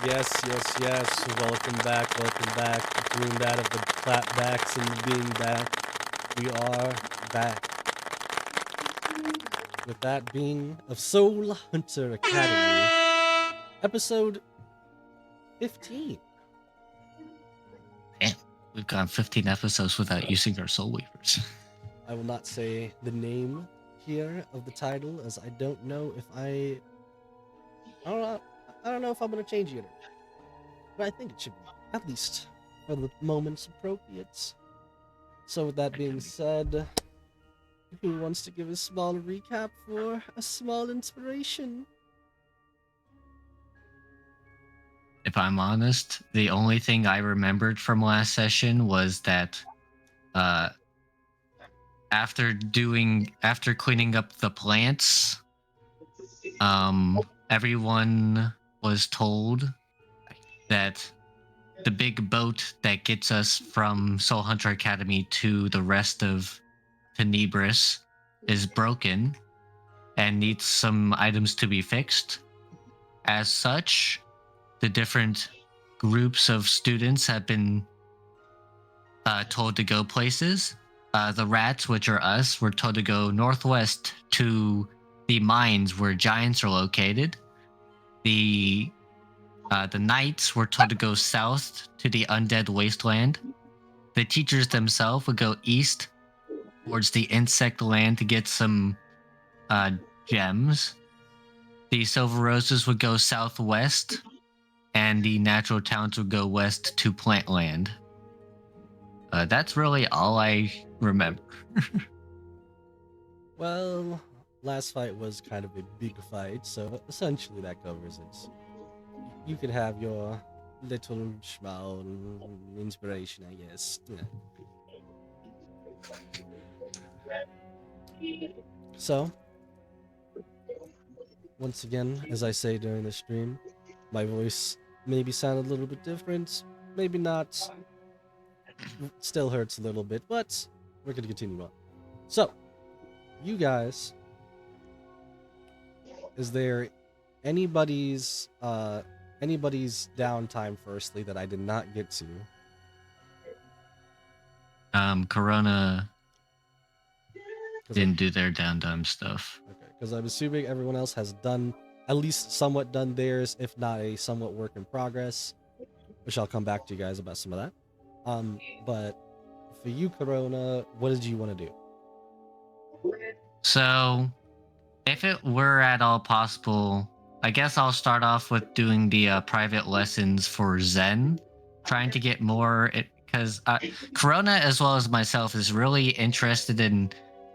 Yes. Welcome back. Welcome back. Between that of the clapbacks and the being back, we are back. With that being of Soul Hunter Academy, episode 15. Damn, we've gone 15 episodes without using our soul weavers. I will not say the name here of the title, as I don't know if I don't know. I don't know if I'm gonna change it, but I think it should be at least for the moments appropriate. So, with that being said, who wants to give a small recap for a small inspiration? If I'm honest, the only thing I remembered from last session was that uh after cleaning up the plants, everyone was told that the big boat that gets us from Soul Hunter Academy to the rest of Tenebris is broken and needs some items to be fixed. As such, the different groups of students have been told to go places. The rats, which are us, were told to go northwest to the mines where giants are located. The knights were told to go south to the undead wasteland. The teachers themselves would go east towards the insect land to get some gems. The silver roses would go southwest, and the natural towns would go west to plant land. That's really all I remember. Well, last fight was kind of a big fight, so essentially that covers it. You could have your little small inspiration, I guess. So, once again, as I say during the stream, my voice maybe sounded a little bit different, maybe not. Still hurts a little bit, but we're gonna continue on. So, you guys, is there anybody's downtime firstly that I did not get to? Corona didn't do their downtime stuff. Okay, because I'm assuming everyone else has done at least somewhat done theirs, if not a somewhat work in progress, which I'll come back to you guys about some of that. But for you, Corona, what did you want to do? So, if it were at all possible, I guess I'll start off with doing the private lessons for Zen, trying to get more. Because Corona, as well as myself, is really interested in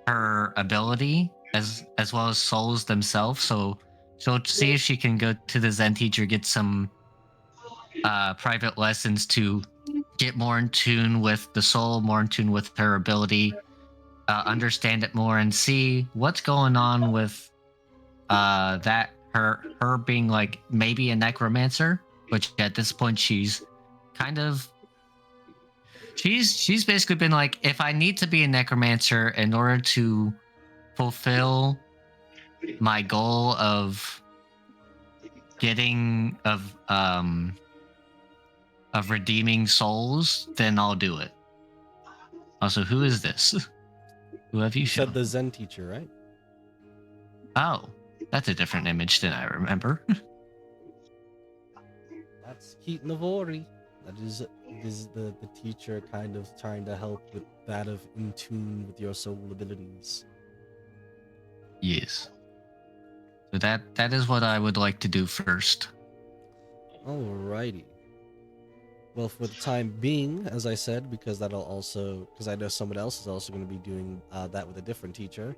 her ability as well as souls themselves. So she'll see if she can go to the Zen teacher, get some private lessons to get more in tune with the soul, more in tune with her ability, understand it more, and see what's going on with that her being like maybe a necromancer, which at this point she's kind of she's basically been like, if I need to be a necromancer in order to fulfill my goal of getting of redeeming souls, then I'll do it. Also, who is this? Who have you shown? Said the Zen teacher, right? Oh, that's a different image than I remember. That's Keat Navori. That is the teacher kind of trying to help with that of in tune with your soul abilities. Yes. So that is what I would like to do first. Alrighty. Well, for the time being, as I said, because I know someone else is also going to be doing that with a different teacher,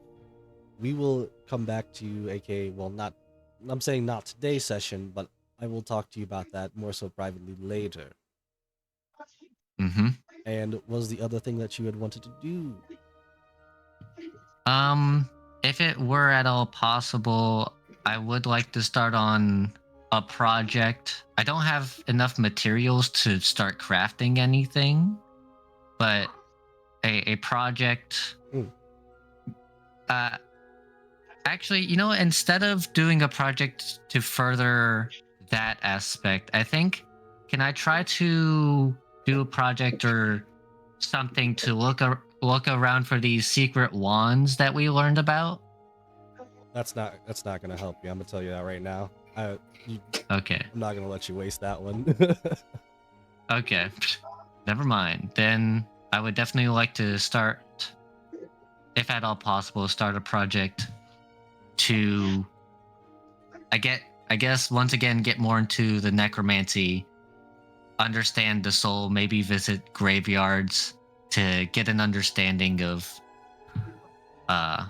we will come back to you, aka, well, I'm saying not today's session, but I will talk to you about that more so privately later. Mm-hmm. And what was the other thing that you had wanted to do? If it were at all possible, I would like to start on a project. I don't have enough materials to start crafting anything, but a project. Actually, instead of doing a project to further that aspect, I think, can I try to do a project or something to look around for these secret wands that we learned about? That's not gonna help you. I'm gonna tell you that right now. You, Okay. I'm not gonna let you waste that one. Okay. Never mind. Then I would definitely like to start, if at all possible, start a project to I guess once again get more into the necromancy, understand the soul, maybe visit graveyards to get an understanding of uh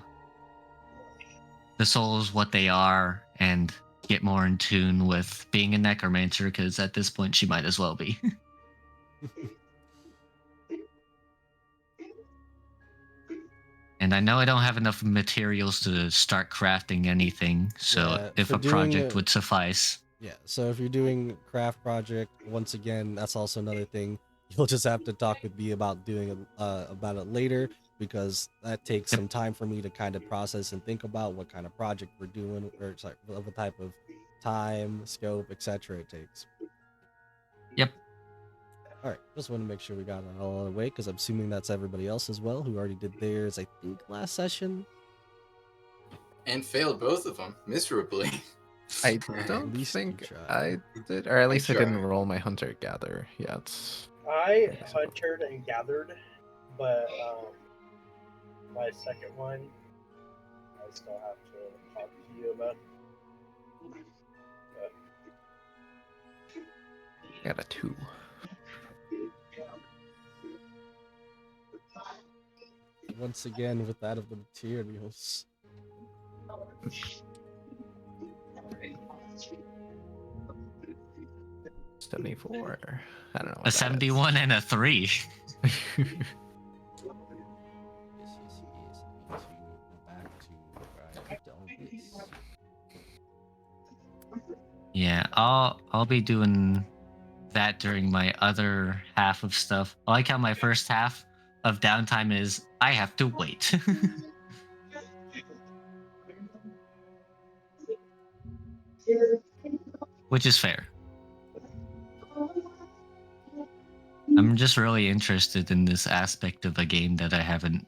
the souls, what they are, and get more in tune with being a necromancer, because at this point she might as well be. And I know I don't have enough materials to start crafting anything, so Yeah, if for a project doing would suffice. yeah, so if you're doing craft project, once again, that's also another thing. You'll just have to talk with me about doing about it later because that takes Yep. some time for me to kind of process and think about what kind of project we're doing, or sorry, what type of time, scope, etc. it takes. Yep. All right, just want to make sure we got it all out of the way because I'm assuming that's everybody else as well who already did theirs. I think last session. And failed both of them miserably. I At don't least you think tried. I did, or at least I didn't tried. roll my hunter gather yet. I hunted and gathered, but my second one, I still have to talk to you about. Got a 2. Once again, with that of the materials. 74. I don't know. A 71 and a 3. Yes. I need to go back to where I did all this. Yeah, I'll be doing that during my other half of stuff. I like how my first half of downtime is I have to wait. Which is fair. I'm just really interested in this aspect of a game that I haven't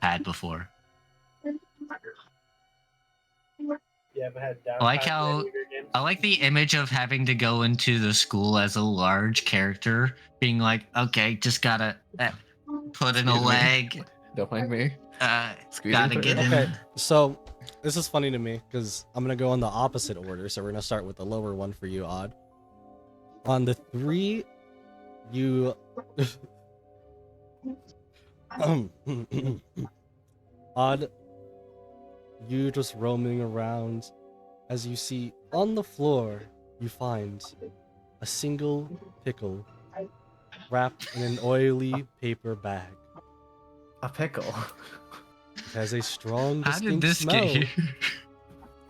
had before. You haven't had downtime. I like how I like the image of having to go into the school as a large character, being like, okay, just gotta put in a Excuse me. leg. Don't mind me. Squeezing Gotta through. get in. Okay, so this is funny to me because I'm gonna go in the opposite order. So we're gonna start with the lower one for you, Odd. On the 3, you Odd, you just roaming around. As you see on the floor, you find a single pickle wrapped in an oily paper bag. A pickle. It has a strong, How distinct did this smell. get here?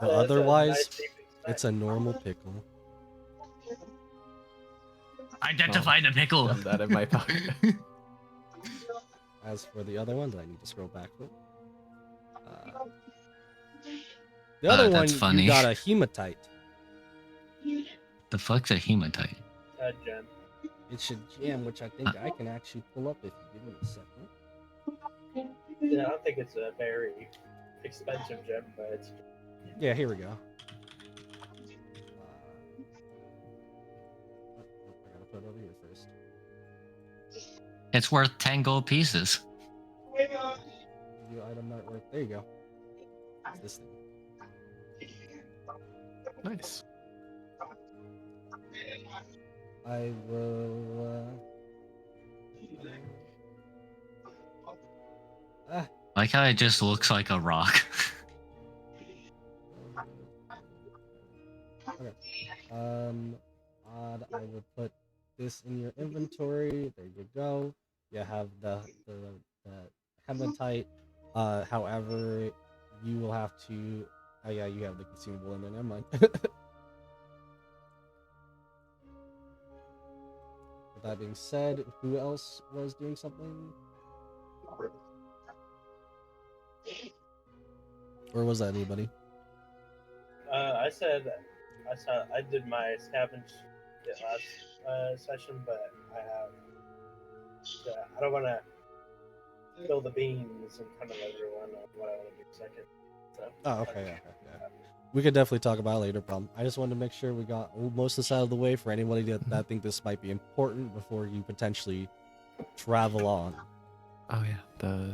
But otherwise, it's a normal pickle. Identify the pickle. Dump that in my pocket. As for the other one that I need to scroll back for, the other one that's funny. you got a hematite. The fuck's a hematite? A gem. It should jam, which I think I can actually pull up if you give me a second. Yeah, I don't think it's a very expensive gem, but it's. Yeah, here we go. I gotta put it over here first. It's worth 10 gold pieces. View item artwork. There you go. It's this thing. Nice. I will. I like how it just looks like a rock. Okay. Odd. I will put this in your inventory. There you go. You have the hematite. However, you will have to. Oh yeah, you have the consumable in there. Never mind. With that being said, who else was doing something? or was that anybody? I said I did my scavenge last session, but I don't want to spill the beans in front of everyone on what I want to do second. So, Oh, okay, yeah. We could definitely talk about it later, problem. I just wanted to make sure we got most of this out of the way for anybody that think this might be important before you potentially travel on. Oh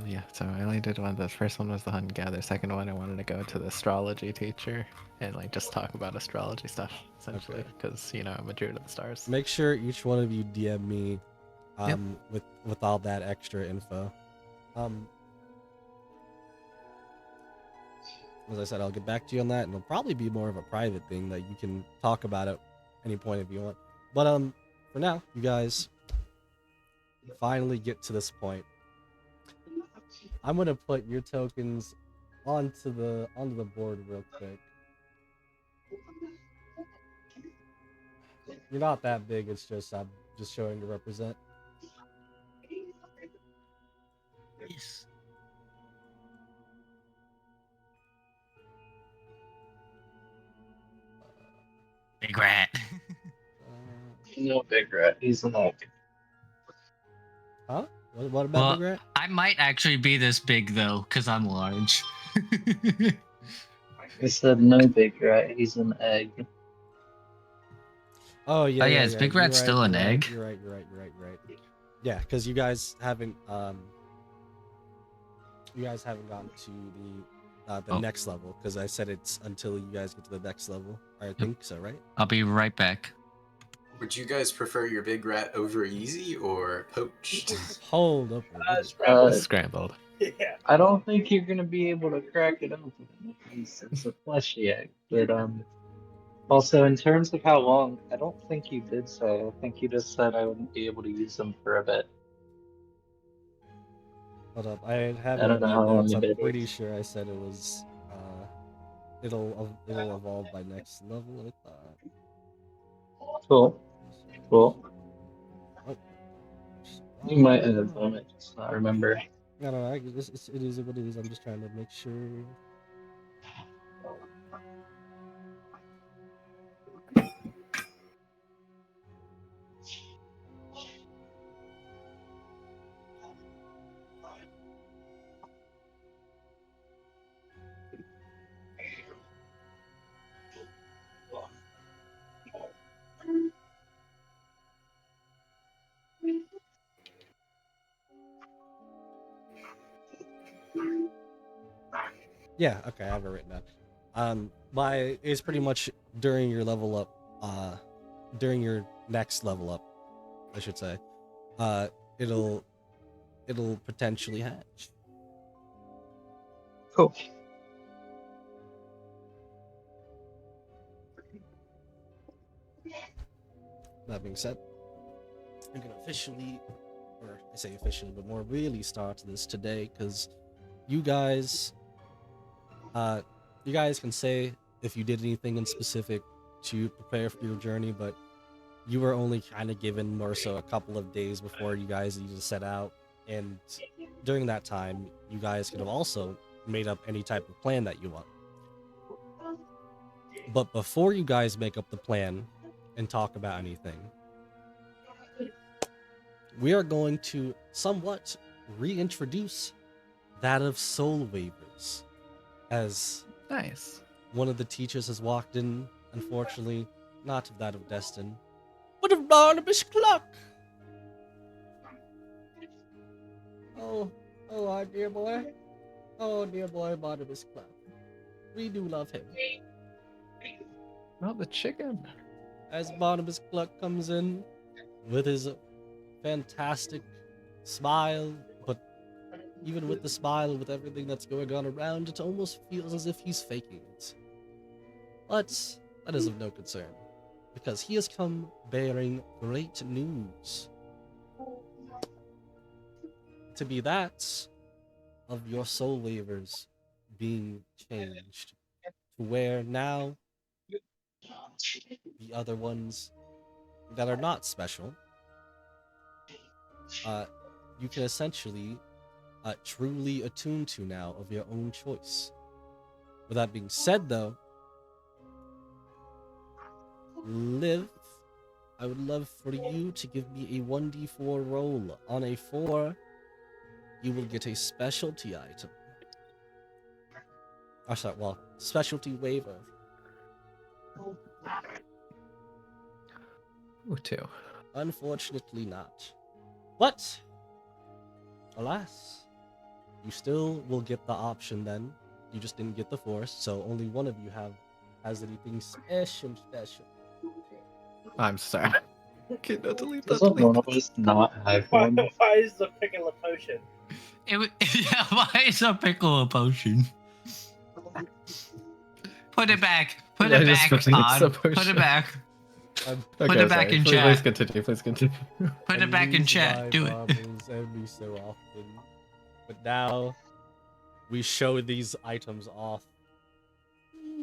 yeah, so I only did one. The first one was the hunt and gather. Second one, I wanted to go to the astrology teacher and like just talk about astrology stuff essentially, because I'm a druid of the stars. Make sure each one of you DM me Yep. with all that extra info. As I said, I'll get back to you on that, and it'll probably be more of a private thing that you can talk about at any point if you want. But for now, you guys finally get to this point. I'm gonna put your tokens onto the board real quick. You're not that big. It's just I'm just showing to represent. Yes. Big rat. No big rat. He's an egg. Huh? What about Well, Big Rat? I might actually be this big though, because I'm large. I said no big rat. He's an egg. Oh yeah, Oh, yeah, is Big You're Rat still an egg? You're right. Yeah, because you guys haven't gotten to the next level, because I said it's until you guys get to the next level. I think so, right? I'll be right back. Would you guys prefer your big rat over easy or poached? Hold up. Scrambled. yeah. I don't think you're gonna be able to crack it open. It's a fleshy egg, but Also, in terms of how long, I don't think you did say. I think you just said I wouldn't be able to use them for a bit. Hold up. I have I it don't in know my how long notes. the I'm bit pretty is. sure I said it was it'll evolve by next level. I thought. Cool. Cool. Oh. You might have, I might just not remember. No, it is what it is. I'm just trying to make sure. Yeah, okay, I have it written down. It's pretty much during your level up, during your next level up, I should say. It'll potentially hatch. Cool. That being said, I'm gonna officially, or I say officially, but more really start this today, because you guys can say if you did anything in specific to prepare for your journey, but you were only kind of given more so a couple of days before you guys needed to set out, and during that time you guys could have also made up any type of plan that you want. But before you guys make up the plan and talk about anything, we are going to somewhat reintroduce that of soul waivers, as Nice. one of the teachers has walked in, unfortunately, not of that of Destin, but of Barnabas Cluck. Oh, our dear boy. Oh, dear boy, Barnabas Cluck. We do love him. Not the chicken. As Barnabas Cluck comes in with his fantastic smile, but even with the smile, with everything that's going on around, it almost feels as if he's faking it. But that is of no concern, because he has come bearing great news. To be that of your soul waivers being changed to where now the other ones that are not special, you can essentially truly attune to now of your own choice. With that being said, though, Liv, I would love for you to give me a 1d4 roll. On a 4, you will get a specialty item. Oh, sorry, well, specialty waiver. Ooh, 2. Unfortunately not. But, alas, you still will get the option then. You just didn't get the force, so only one of you has anything special. I'm sorry. Okay, no, delete that. Doesn't Delete one that. of us not have Why, one? why is the pickle a potion? Yeah, why is a pickle a potion? Put it back. Put I it just back, put it as a Odd. Put potion. it back. I'm Put Okay, it back sorry. in Please chat. continue. Please continue. Put it back in chat. Do it. Marbles every so often. But now, we show these items off.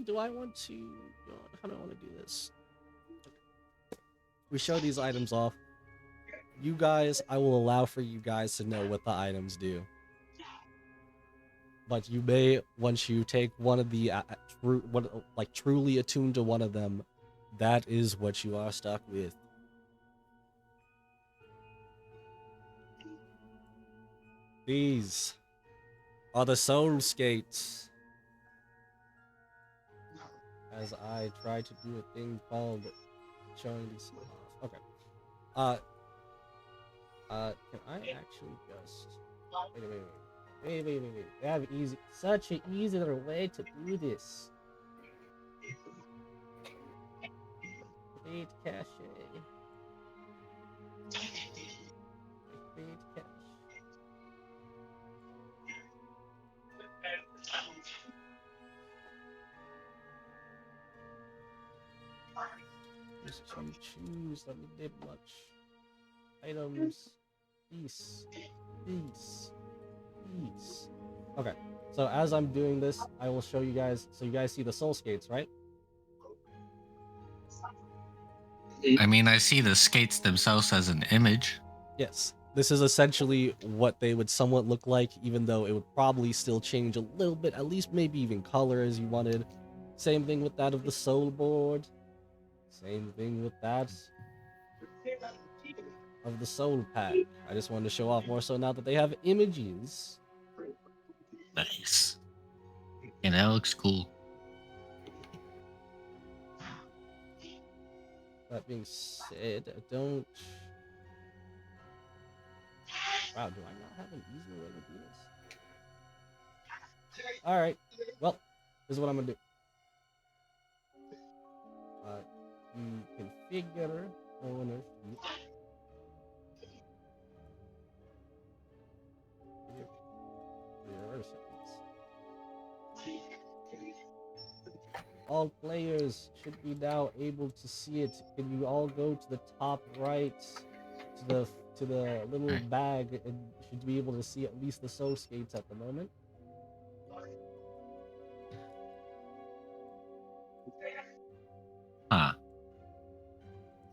Do I want to... How do I want to do this? We show these items off. You guys, I will allow for you guys to know what the items do. But you may, once you take one of the, truly attuned to one of them, that is what you are stuck with. These are the soul skates. As I try to do a thing called showing these off. Okay. Can I actually just... Wait. I have such an easier way to do this. Complete cache. Complete cache. Just choose. Let me dip much. Items. Peace. Okay. So as I'm doing this, I will show you guys. So you guys see the soul skates, right? I mean, I see the skates themselves as an image. Yes. This is essentially what they would somewhat look like, even though it would probably still change a little bit, at least maybe even color as you wanted. Same thing with that of the soul board. Same thing with that of the soul pack. I just wanted to show off more so now that they have images. Nice. And that looks cool. That being said, I don't... Wow, do I not have an easier way to do this? Alright, well, this is what I'm gonna do. You configure owner sheet. All players should be now able to see it. Can you all go to the top right, to the little bag, and should be able to see at least the soul skates at the moment. Huh.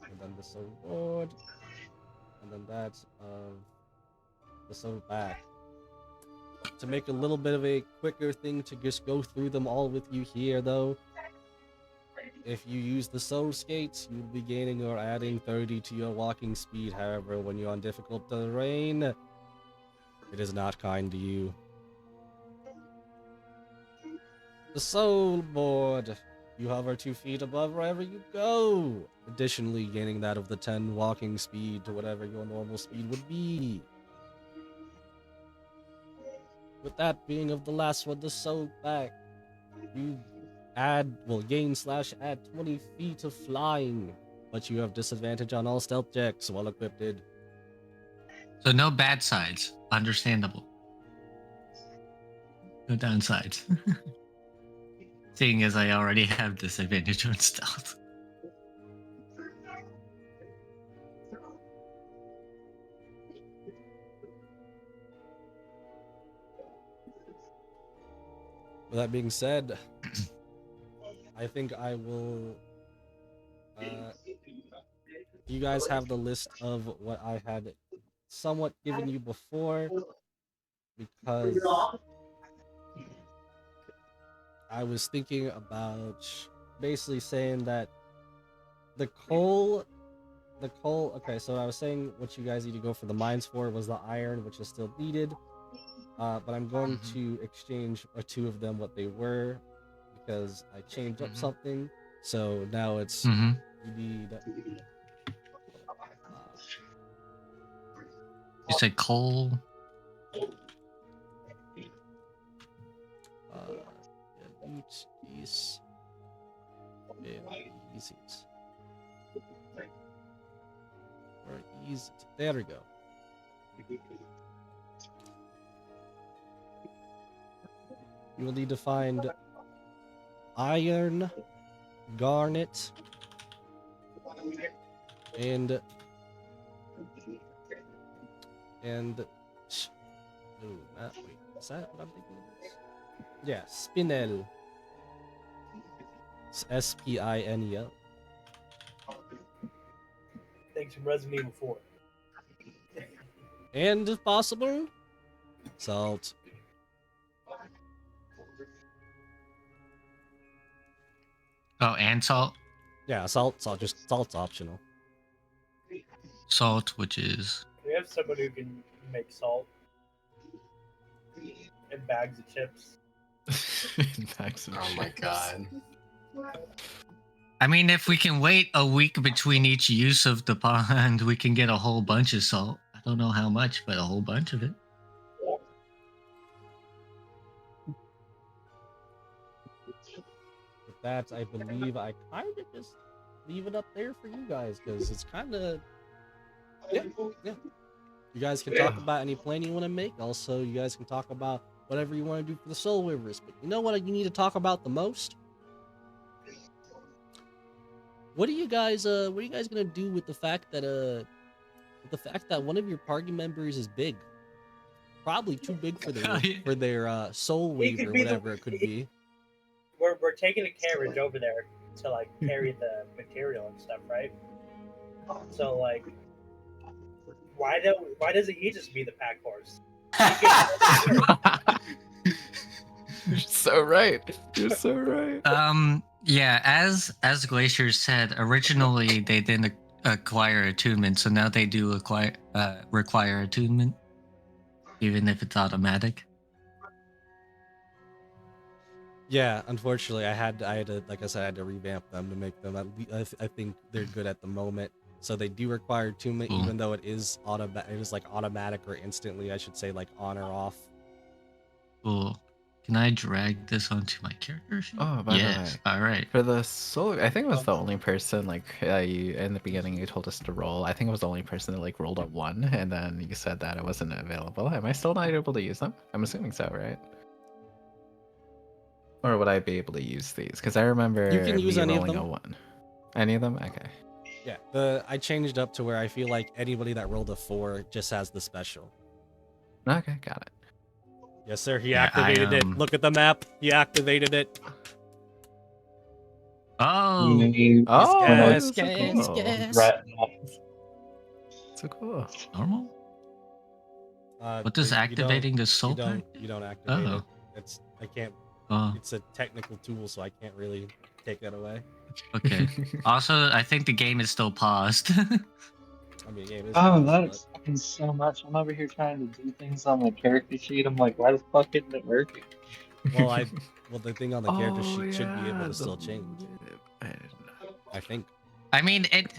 And then the soul board, and then that's the soul back. To make a little bit of a quicker thing to just go through them all with you here, though, if you use the soul skates, you'll be gaining or adding 30 to your walking speed. However, when you're on difficult terrain, it is not kind to you. The soul board. You hover 2 feet above wherever you go. Additionally, gaining that of the 10 walking speed to whatever your normal speed would be. With that being of the last one, the soul back. You gain/add 20 feet of flying, but you have disadvantage on all stealth checks while equipped. So no bad sides. Understandable. No downsides. Seeing as I already have disadvantage on stealth. With that being said, I think I will... you guys have the list of what I had somewhat given you before, because I was thinking about basically saying that the coal. Okay, so I was saying what you guys need to go for the mines for was the iron, which is still needed. But I'm going to exchange two of them what they were because I changed up something. So now it's you need. You said coal. Loot these. Easy. Easy. There we go. You will need to find iron, garnet, and no, wait, is that what I'm thinking of? Yeah, spinel. Spinel. Thanks from Resident Evil 4. And if possible, salt. Oh, and salt. Yeah, salt's optional. Salt, which is. We have someone who can make salt and bags of chips. Oh my god. I mean, if we can wait a week between each use of the pond, we can get a whole bunch of salt. I don't know how much, but a whole bunch of it. With that, I believe I kind of just leave it up there for you guys because it's kind of yeah. You guys can talk about any plan you want to make. Also, you guys can talk about whatever you want to do for the Soul Rivers. But you know what you need to talk about the most? What are you guys gonna do with the fact that one of your party members is big? Probably too big for their Soul Wave or whatever it could be. We're taking a carriage over there to like carry the material and stuff, right? So like, why doesn't he just be the pack horse? You're so right. You're so right. Yeah, as Glacier said, originally they didn't acquire attunement, so now they do require attunement, even if it's automatic. Yeah, unfortunately, I had to, like I said, I had to revamp them to make them. I think they're good at the moment. So they do require attunement, even though it is automatic or instantly, I should say, like on or off. Cool. Can I drag this onto my character sheet? Oh, by the way. All right. For the soul, I think it was the only person, like, you in the beginning you told us to roll. I think it was the only person that, like, rolled a 1, and then you said that it wasn't available. Am I still not able to use them? I'm assuming so, right? Or would I be able to use these? Because I remember You can use me any of rolling them. a 1. Any of them? Okay. Yeah, I changed up to where I feel like anybody that rolled a 4 just has the special. Okay, got it. Yes, sir. He activated it. Look at the map. He activated it. Oh. Yes, so cool. So cool. Normal. What does activating the soul? You don't activate it. I can't. It's a technical tool, so I can't really take that away. Okay. Also, I think the game is still paused. I mean, game is that explains so much. I'm over here trying to do things on my character sheet. I'm like, why the fuck isn't it working? Well, the thing on the character sheet should be able to still change. I think. I mean, it.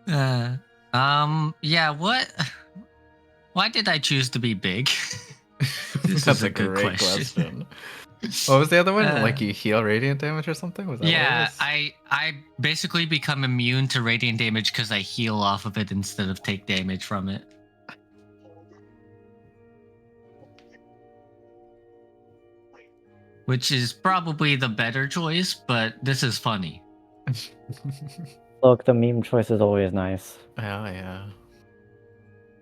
Yeah. What? Why did I choose to be big? That's a good question. What was the other one? Like you heal radiant damage or something? Was that what it was? I basically become immune to radiant damage because I heal off of it instead of take damage from it. Which is probably the better choice, but this is funny. Look, the meme choice is always nice. Oh, yeah.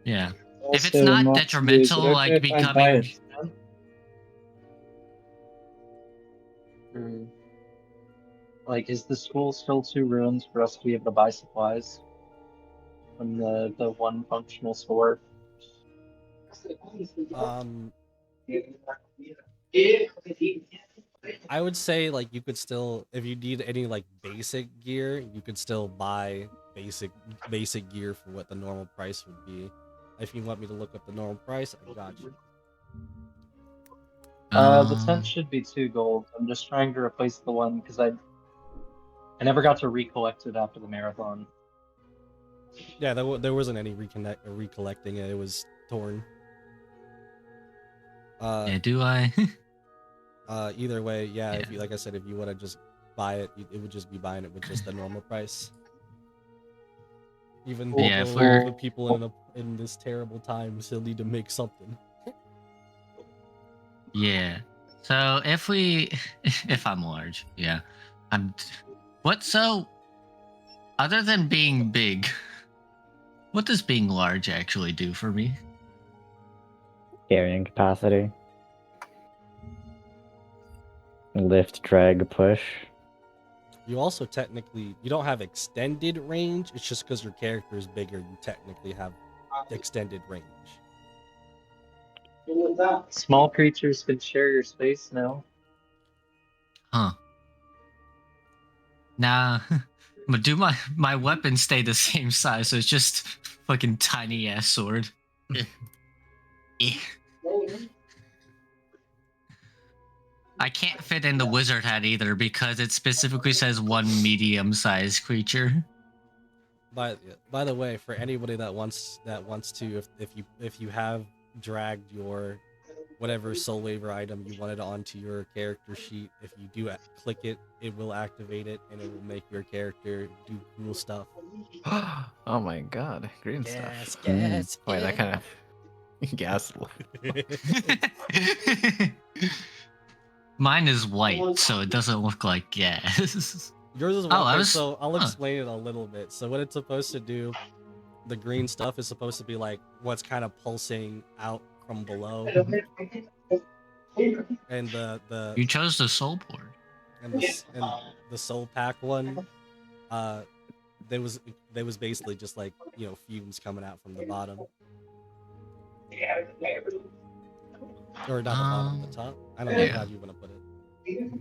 Yeah. Also, if it's not detrimental, like becoming... Like, is the school still 2 rooms for us to be able to buy supplies from the one functional store? I would say like you could still, if you need any like basic gear, you could still buy basic gear for what the normal price would be. If you want me to look up the normal price, I got you. The tent should be 2 gold. I'm just trying to replace the one because I never got to recollect it after the marathon. Yeah, there wasn't any recollecting it. It was torn. Yeah, do I? Either way, yeah. Yeah. If you, like I said, if you want to just buy it, it would just be buying it with just the normal price. Even Yeah, if people, we're- the people in this terrible time still need to make something. Yeah. So if I'm large, yeah. So other than being big, what does being large actually do for me? Carrying capacity. Lift, drag, push. You also technically, you don't have extended range. It's just because your character is bigger, you technically have extended range. Small creatures can share your space now. Huh. Nah. But do my weapons stay the same size, so it's just fucking tiny ass sword. Eh. I can't fit in the wizard hat either because it specifically says 1 medium-sized creature. By the way, for anybody that wants to, if you have dragged your whatever soul waver item you wanted onto your character sheet, if you do click it, it will activate it and it will make your character do cool stuff. Oh my god, green Yes, stuff. yes. Wait, that kind of gas. Mine is white, so it doesn't look like gas. Yours is Oh, white, I was- so I'll huh. explain it a little bit. So what it's supposed to do, the green stuff is supposed to be like what's kind of pulsing out from below, and the You chose the soul board. and the soul pack one, there was basically just like, you know, fumes coming out from the bottom, or not the bottom, the top. I don't know Yeah. how you want to put it.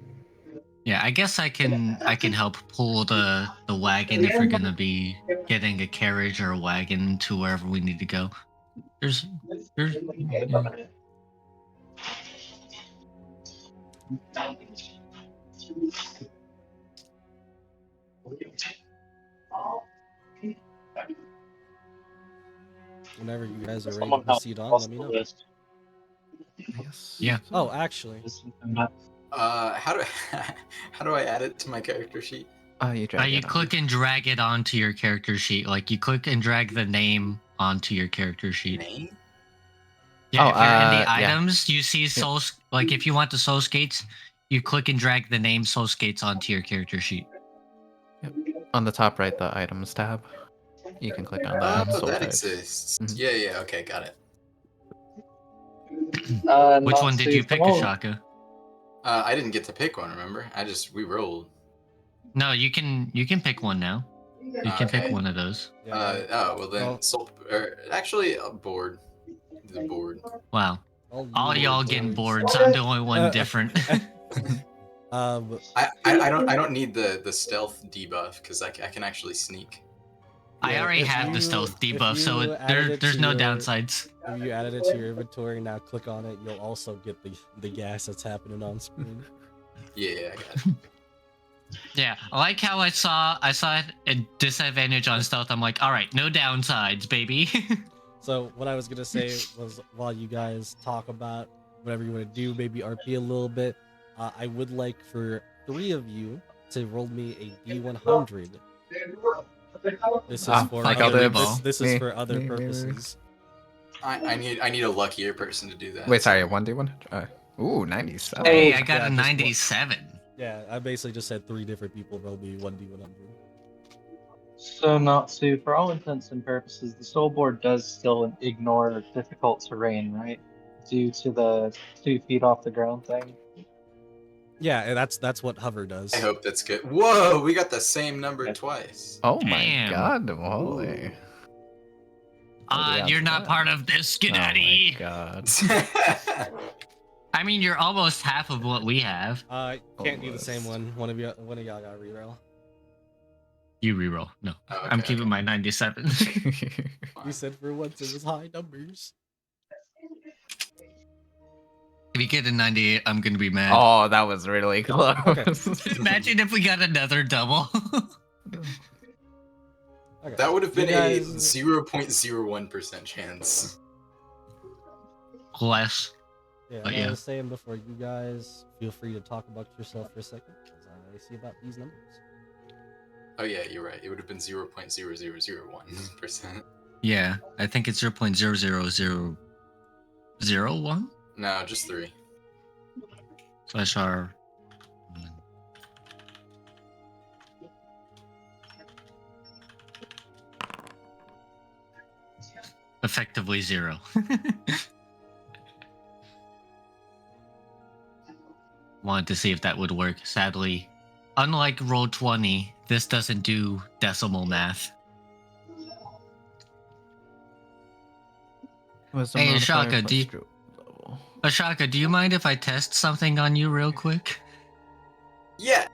Yeah, I guess I can help pull the wagon if we're gonna be getting a carriage or a wagon to wherever we need to go. There's Whenever you guys are ready Someone to help proceed on, post let me the know. list. Yes. Yeah. Oh, actually, How do how do I add it to my character sheet? You drag you it on. click and drag it onto your character sheet. Like you click and drag the name onto your character sheet. Name? Yeah, Oh, if you're in the yeah. items, you see soul. Like if you want the soul skates, you click and drag the name soul skates onto your character sheet. On the top right, the items tab. You can click on the Oh, soul that types. exists. Mhm. Yeah, okay, got it. Which one did you pick, Ashaka? I didn't get to pick one, remember? We rolled. No, you can pick one now. You can pick Okay. one of those. yeah, Well then, board. The board. Wow. all All you y'all boards. getting boards. I'm the only one different. I don't need the stealth debuff because I can actually sneak. I Yeah, already if have the you- stealth if debuff, so you added it there's to no your- downsides. If you added it to your inventory, now click on it, you'll also get the gas that's happening on screen. Yeah, I got it. Yeah, I like how I saw a disadvantage on stealth. I'm like, all right, no downsides, baby. So what I was gonna say was, while you guys talk about whatever you want to do, maybe RP a little bit, I would like for 3 of you to roll me a D100. This is for Michael other, Dibs. this is Me, for other me. purposes. I need a luckier person to do that. Wait, sorry, 1d1? Ooh, 97. Hey, I got yeah, a just one. 97. Yeah, I basically just said 3 different people roll me 1D100. So Natsu, for all intents and purposes, the soul board does still ignore difficult terrain, right? Due to the 2 feet off the ground thing. Yeah, and that's what hover does. I hope that's good. Whoa, we got the same number Yeah. twice. Oh my Damn. god, Wally. You're not part of this, Oh my Skidaddy. god. I I mean, you're almost half of what we have. Can't do the same Almost. one. One of y'all got reroll. You reroll. No, Oh, I'm okay, keeping okay. my 97. You said for once it was high numbers. If you get a 98, I'm gonna be mad. Oh, that was really close. Okay. Imagine if we got another double. Okay. That would have been You guys- a 0.01% chance. Less. Yeah, But I yeah. was saying before, you guys feel free to talk about yourself for a second, as I see about these numbers. Oh yeah, you're right. It would have been 0.0001%. Yeah, I think it's 0.00001 No, just 3. slash R. Effectively 0. Wanted to see if that would work. Sadly, unlike Roll20, this doesn't do decimal math. Hey, Ashaka, Ashaka, do you mind if I test something on you real quick? Yeah,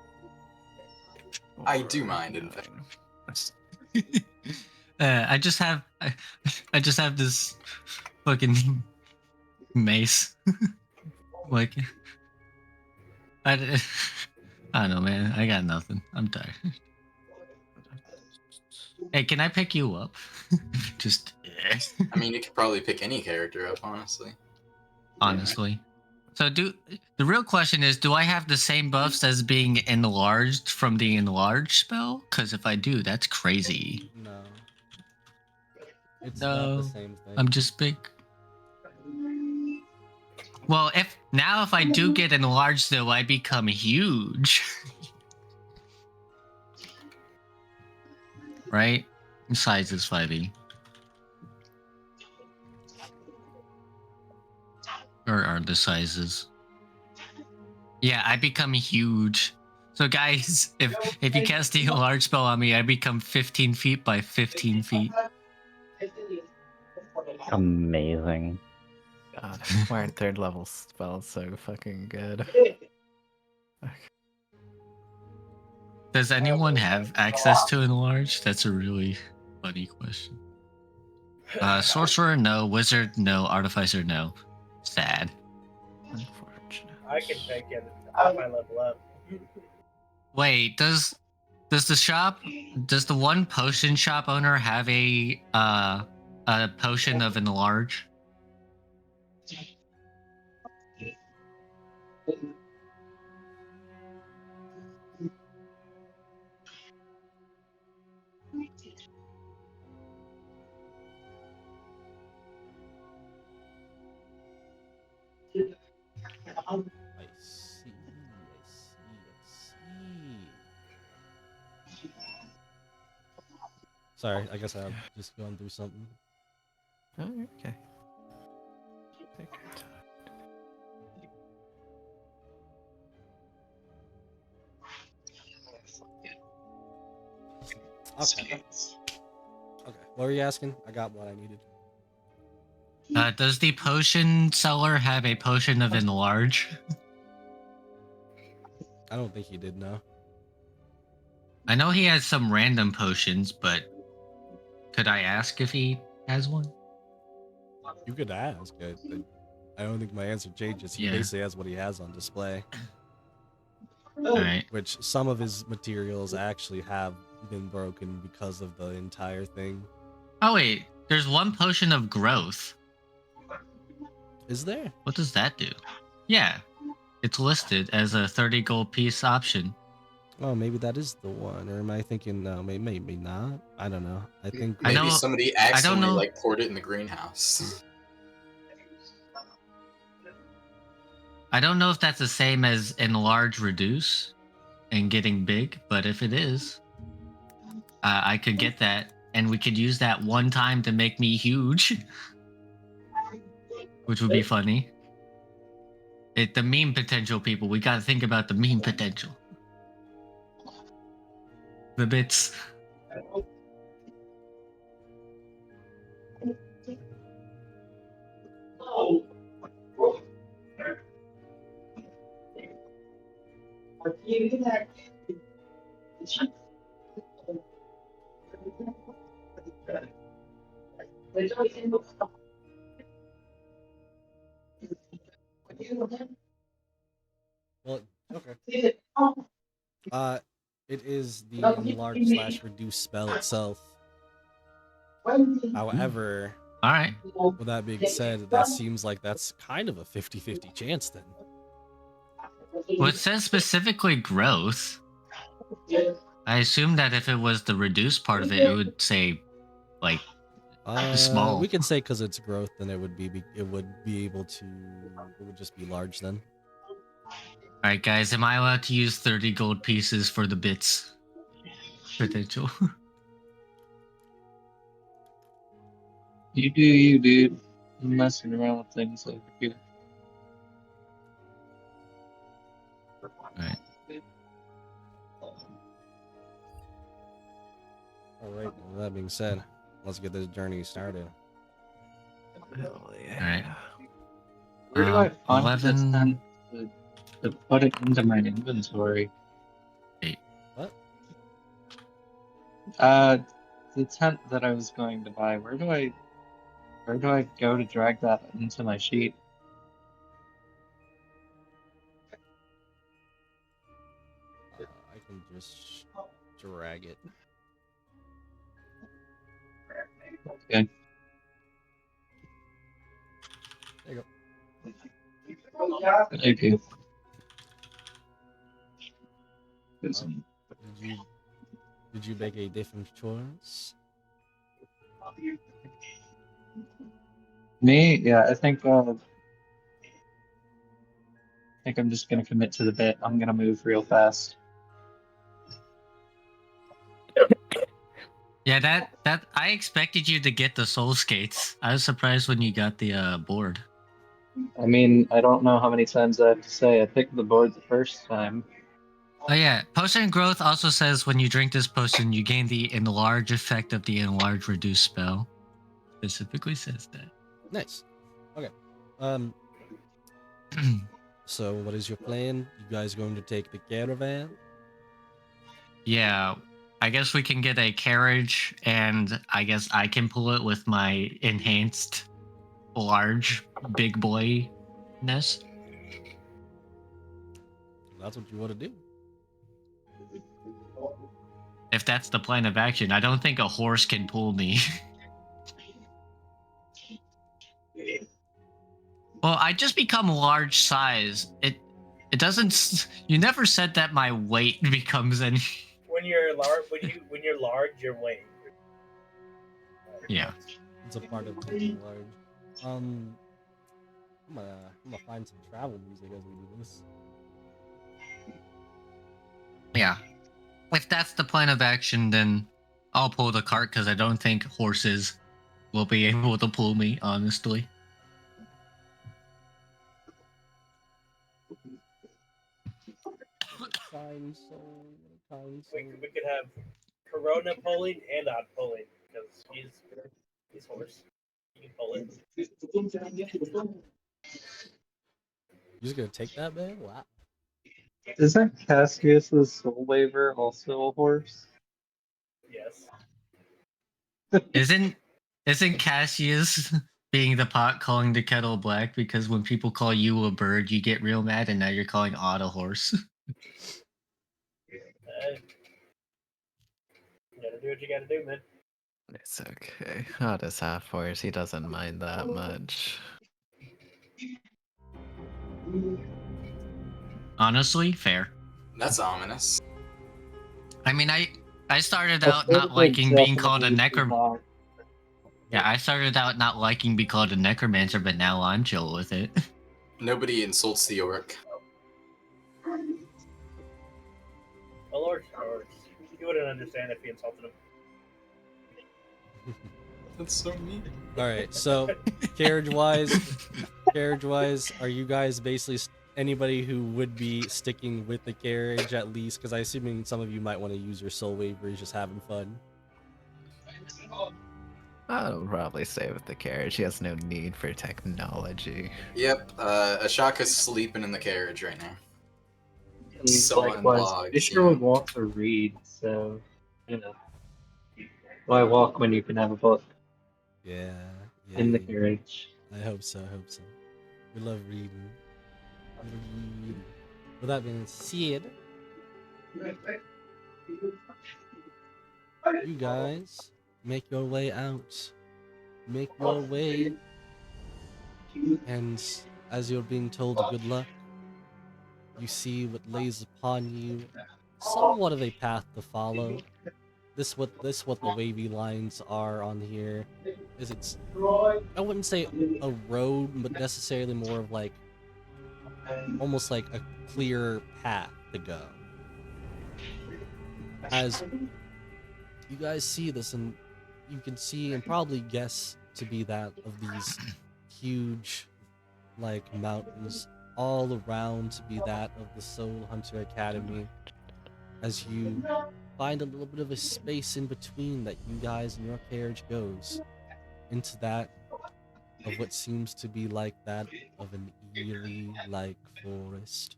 I do mind, in fact. I just have this fucking mace. Like, I don't know, man. I got nothing. I'm tired. Hey, can I pick you up? Just I mean, you could probably pick any character up, honestly. honestly. So the real question is, do I have the same buffs as being enlarged from the enlarged spell? Because if I do, that's crazy. No. It's not the No, same thing. I'm just big. Well, if I do get enlarged, though, I become huge. Right? Size is 5e. Or are the sizes? Yeah, I become huge. So guys, if you cast the enlarge spell on me, I become 15 feet by 15 feet. Amazing. God, why aren't third level spells so fucking good? Does anyone have access to enlarge? That's a really funny question. Sorcerer, no. Wizard, no. Artificer, no. Sad. Unfortunate. I can take it if I level up. Wait, does the one potion shop owner have a potion of enlarge? I see. Sorry, I guess I'm just going through something. Oh, okay. Take your time. Okay. Okay. What were you asking? I got what I needed. Does the potion seller have a potion of enlarge? I don't think he did know. I know he has some random potions, but could I ask if he has one? You could ask. I don't think my answer changes. He Yeah. basically has what he has on display, Alright. which some of his materials actually have been broken because of the entire thing. Oh wait, there's one potion of growth. Is there? What does that do? Yeah, it's listed as a 30 gold piece option. Oh, maybe that is the one. Or am I thinking, no, maybe not. I don't know. I think I Maybe know- somebody I don't accidentally know. like poured it in the greenhouse. I don't know if that's the same as enlarge reduce and getting big, but if it is, I could get that, and we could use that one time to make me huge, which would be funny. The meme potential, people. We gotta think about the meme potential. The bits. Well, okay. It is the enlarge / reduce spell itself. However, All right. with that being said, that seems like that's kind of a 50-50 chance then. Well, it says specifically growth. I assume that if it was the reduced part of it, it would say like small. We can say because it's growth, then it would be able to. It would just be large then. All right, guys, am I allowed to use 30 gold pieces for the bits potential? You do you, dude. I'm messing around with things over here. Right. All right. With that being said, let's get this journey started. Hell yeah. All right. Where do I find 11. the tent to put it into my inventory? What? The tent that I was going to buy. Where do I go to drag that into my sheet? I can just drag it. Okay. There you Thank you. Did you make a different choice? Me? Yeah, I think I'm just gonna commit to the bit. I'm gonna move real fast. Yeah, that I expected you to get the soul skates. I was surprised when you got the board. I mean, I don't know how many times I have to say I picked the board the first time. Oh yeah, potion growth also says when you drink this potion, you gain the enlarge effect of the enlarge reduce spell. Specifically says that. Nice. Okay. So what is your plan? You guys going to take the caravan? Yeah, I guess we can get a carriage, and I guess I can pull it with my enhanced large big boy-ness. That's what you want to do. If that's the plan of action, I don't think a horse can pull me. Well, I just become large size. It doesn't. You never said that my weight becomes any. When you're large, your weight. Yeah. It's a part of being large. I'm gonna find some travel music as we do this. Yeah. If that's the plan of action, then I'll pull the cart because I don't think horses will be able to pull me, honestly. Kind soul. We could have Corona pulling and odd pulling because he's horse. He can pull it. You just gonna take that, man? Wow. Isn't Cassius's soul waver also a horse? Yes. Isn't Cassius being the pot calling the kettle black because when people call you a bird, you get real mad, and now you're calling Odd a horse? You gotta do what you gotta do, man. It's okay. Odd is half horse. He doesn't mind that much. Honestly, fair. That's ominous. I mean, I started out not liking being called a necromancer. Yeah, I started out not liking being called a necromancer, but now I'm chill with it. Nobody insults the orc. Well, Lord, you wouldn't understand if you insulted him. That's so mean. All right. So, carriage-wise, are you guys basically anybody who would be sticking with the carriage at least? Because I assuming some of you might want to use your soul wavers, just having fun. I'll probably stay with the carriage. He has no need for technology. Yep, Ashaka's sleeping in the carriage right now. And Sawing likewise, logs, Fisher would want to read, so, you know, why walk when you can have a book Yeah, yeah, in the yeah. carriage? I hope so. I hope so. We love reading. Read. With that being said, you guys make your way out. Make your way, and as you're being told good luck, you see what lays upon you somewhat of a path to follow. What the wavy lines are on here is it's I wouldn't say a road, but necessarily more of like almost like a clear path to go. As you guys see this, and you can see and probably guess to be that of these huge like mountains all around to be that of the Soul Hunter Academy, as you find a little bit of a space in between that you guys and your carriage goes into that of what seems to be like that of an eerie like forest,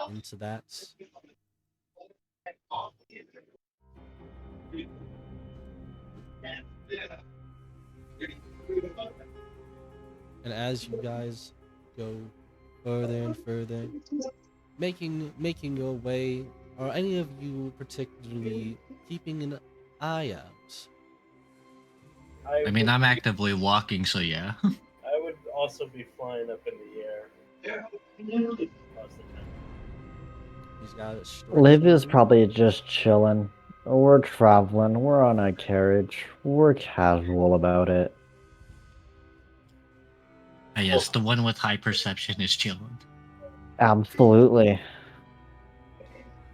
into that. And as you guys go further and further, making your way, are any of you particularly keeping an eye out? I mean, I'm actively walking, so yeah. I would also be flying up in the air most of the time. He's got it stretched Liv is out. probably just chilling. We're traveling. We're on a carriage. We're casual about it. Yes, the one with high perception is chilling. Absolutely.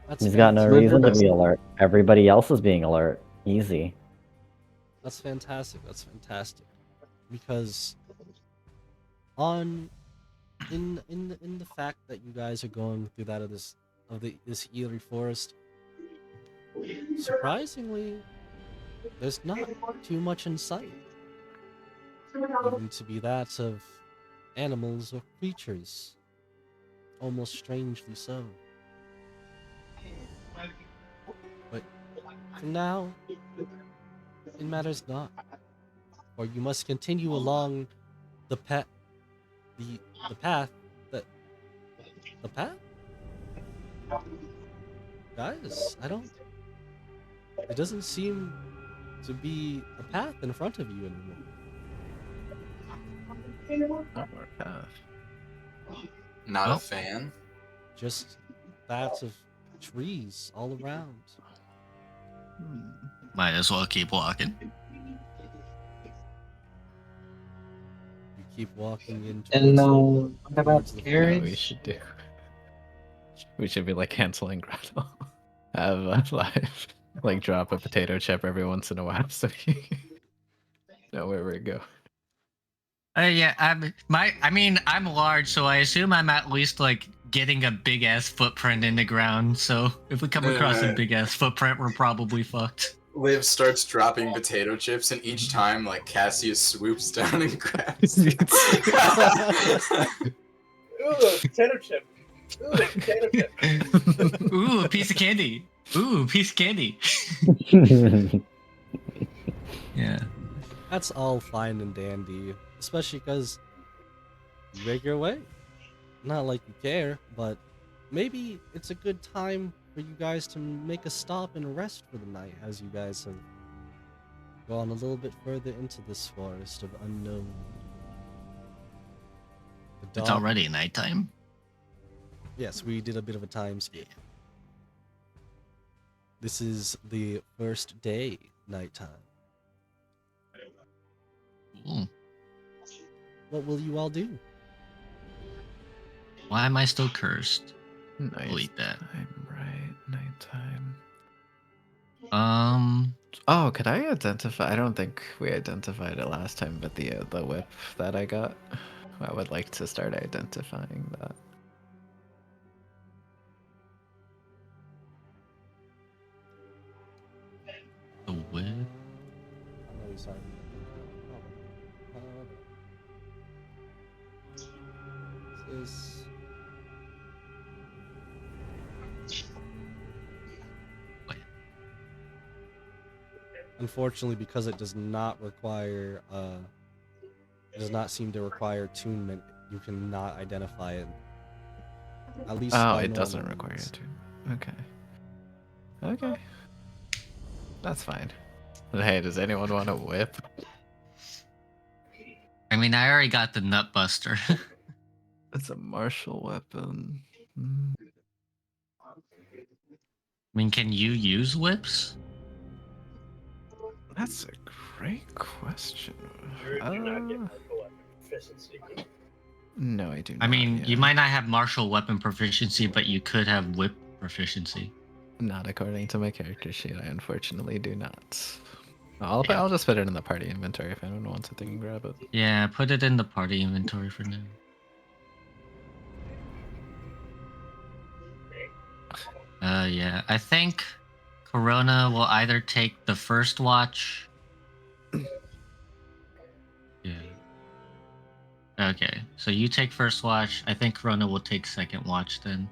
That's He's got no fantastic. reason to be alert. Everybody else is being alert. Easy. That's fantastic. That's fantastic. Because on in the fact that you guys are going through that of this eerie forest, surprisingly, there's not too much in sight. Even to be that of animals or creatures. Almost strangely so. But for now, it matters not. For you must continue along the path the path that the path? Guys, I don't it doesn't seem to be a path in front of you anymore. Not more path. Not Oh. a fan. Just paths of trees all around. Might as well keep walking. You keep walking in And towards what about towards the the You know what carriage? we should do? We should be like Hansel and Gretel. Have live, like drop a potato chip every once in a while so you know where we go. Yeah, I'm large, so I assume I'm at least like getting a big ass footprint in the ground. So if we come across a big ass footprint, we're probably fucked. Liv starts dropping potato chips, and each time, like, Cassius swoops down and grabs it. Ooh, potato chip. Ooh, potato chip. Ooh, a piece of candy. Ooh, a piece of candy. Yeah. That's all fine and dandy, especially because you make your way. Not like you care, but maybe it's a good time for you guys to make a stop and rest for the night as you guys have gone a little bit further into this forest of unknown. The It's dog. already nighttime. Yes, we did a bit of a time skip. This is the first day nighttime. Ooh. What will you all do? Why am I still cursed? Nice. Delete that. Time, right? Nighttime. Um. Oh, could I identify? I don't think we identified it last time, but the whip that I got, I would like to start identifying that. The whip. I'm really sorry. This is unfortunately, because it does not require, does not seem to require attunement, you cannot identify it. At least Oh, by it doesn't normal require means. it to. Okay. Okay. That's fine. Hey, does anyone want a whip? I mean, I already got the nut buster. It's a martial weapon. Hmm. I mean, can you use whips? That's a great question. You do not get martial weapon proficiency. No, I do not. I mean, you yeah. might not have martial weapon proficiency, but you could have whip proficiency. Not according to my character sheet. I unfortunately do not. I'll Yeah. I'll just put it in the party inventory. If anyone wants it, they can grab it. Yeah, put it in the party inventory for now. Yeah, I think Corona will either take the first watch. Yeah. Okay, so you take first watch. I think Corona will take second watch then.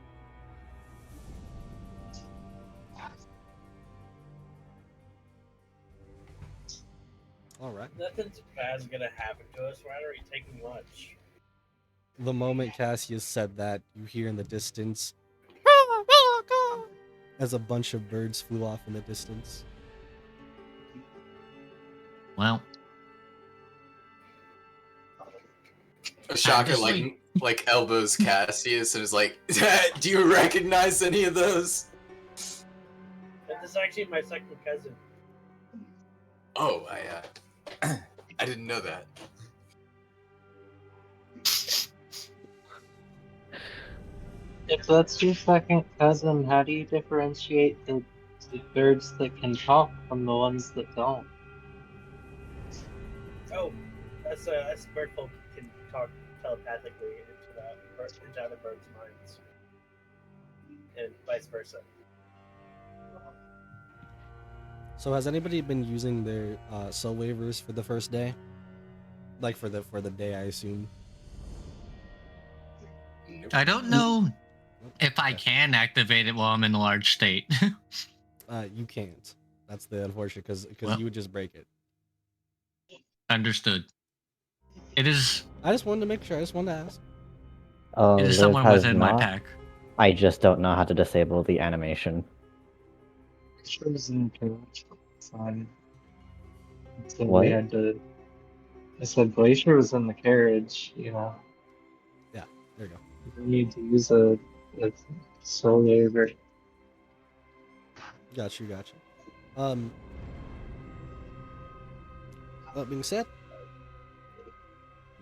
All right. Nothing's bad is gonna happen to us. We're already taking lunch. The moment Cassius said that, you hear in the distance as a bunch of birds flew off in the distance. Well, Ashaka Obviously. like elbows Cassius and is like, "Do you recognize any of those?" This is actually my second cousin. Oh, I didn't know that. If that's your second cousin, how do you differentiate the birds that can talk from the ones that don't? Oh, that's bird folk can talk telepathically into other birds' minds, and vice versa. So has anybody been using their soul waivers for the first day? Like for the day, I assume. Nope. I don't know if I Okay. can activate it while I'm in a large state. You can't. That's the unfortunate because Well. you would just break it. Understood. It is I just wanted to make sure. I just wanted to ask. it is Liz somewhere has within my not. pack. I just don't know how to disable the animation. Glacier was in the carriage. Fine. So What? we had to. I said Glacier was in the carriage. You know, There you go. we need to use a soul waiver. Got you. That being said,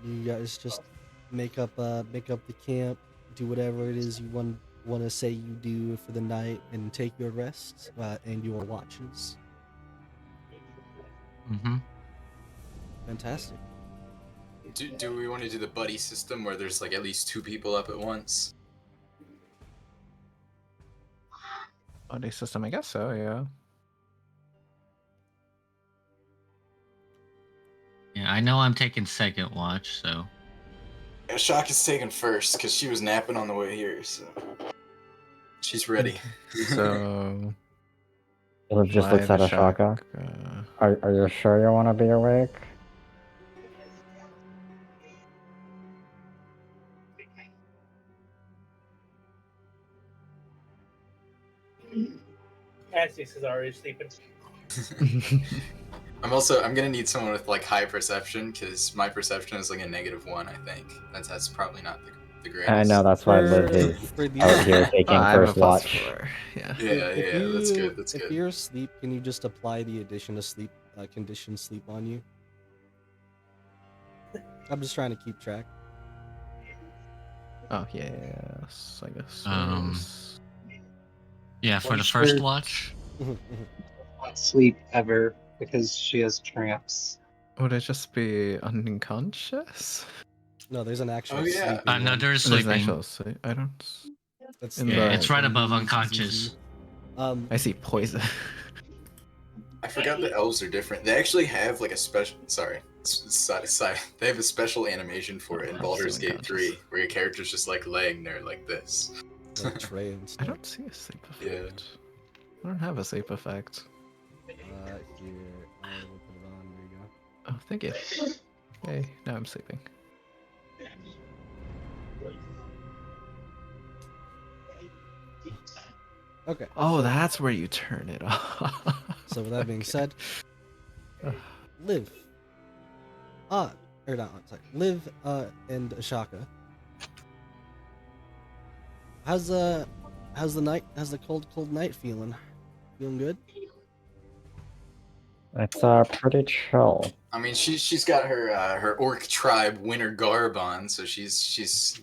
you guys just make up the camp, do whatever it is you want to say you do for the night, and take your rest and your watches. Mm-hmm. Fantastic. Do we want to do the buddy system where there's like at least 2 people up at once? Buddy system, I guess so. Yeah. Yeah, I know I'm taking second watch, so Ashaka's taken first because she was napping on the way here, so she's ready. So. Liv just looks why at the shock, Ashaka. Are you sure you want to be awake? Cassius is already sleeping. I'm gonna need someone with like high perception because my perception is like a -1. I think that's probably not the greatest. I know that's why Liv is For the out here taking I have a first plus watch. 4. Yeah. Yeah, that's good. That's If good. you're asleep, can you just apply the addition of sleep condition sleep on you? I'm just trying to keep track. Oh yes, I guess. yeah, for the Watch first her. watch. Not sleep ever because she has tramps. Would it just be unconscious? No, there's an actual Oh, yeah. sleeping one. Another There's an sleeping. actual sleep. I don't. That's in Yeah, the- it's right above easy, unconscious. I see poison. I forgot the elves are different. They actually have like a special. Sorry, side. They have a special animation for it in I'm Baldur's still Gate 3, where your character's just like laying there like this. like tray and I stuff. don't see a sleep Yeah. effect. I don't have a sleep effect. Here, Alright, we'll put it on. There you go. Oh, thank you. Hey, now I'm sleeping. Okay. Oh, that's where you turn it off. So with that being said, Liv. Or not, sorry. Liv, and Ashaka. How's the cold night feeling? Feeling good? It's pretty chill. I mean, she's got her orc tribe winter garb on, so she's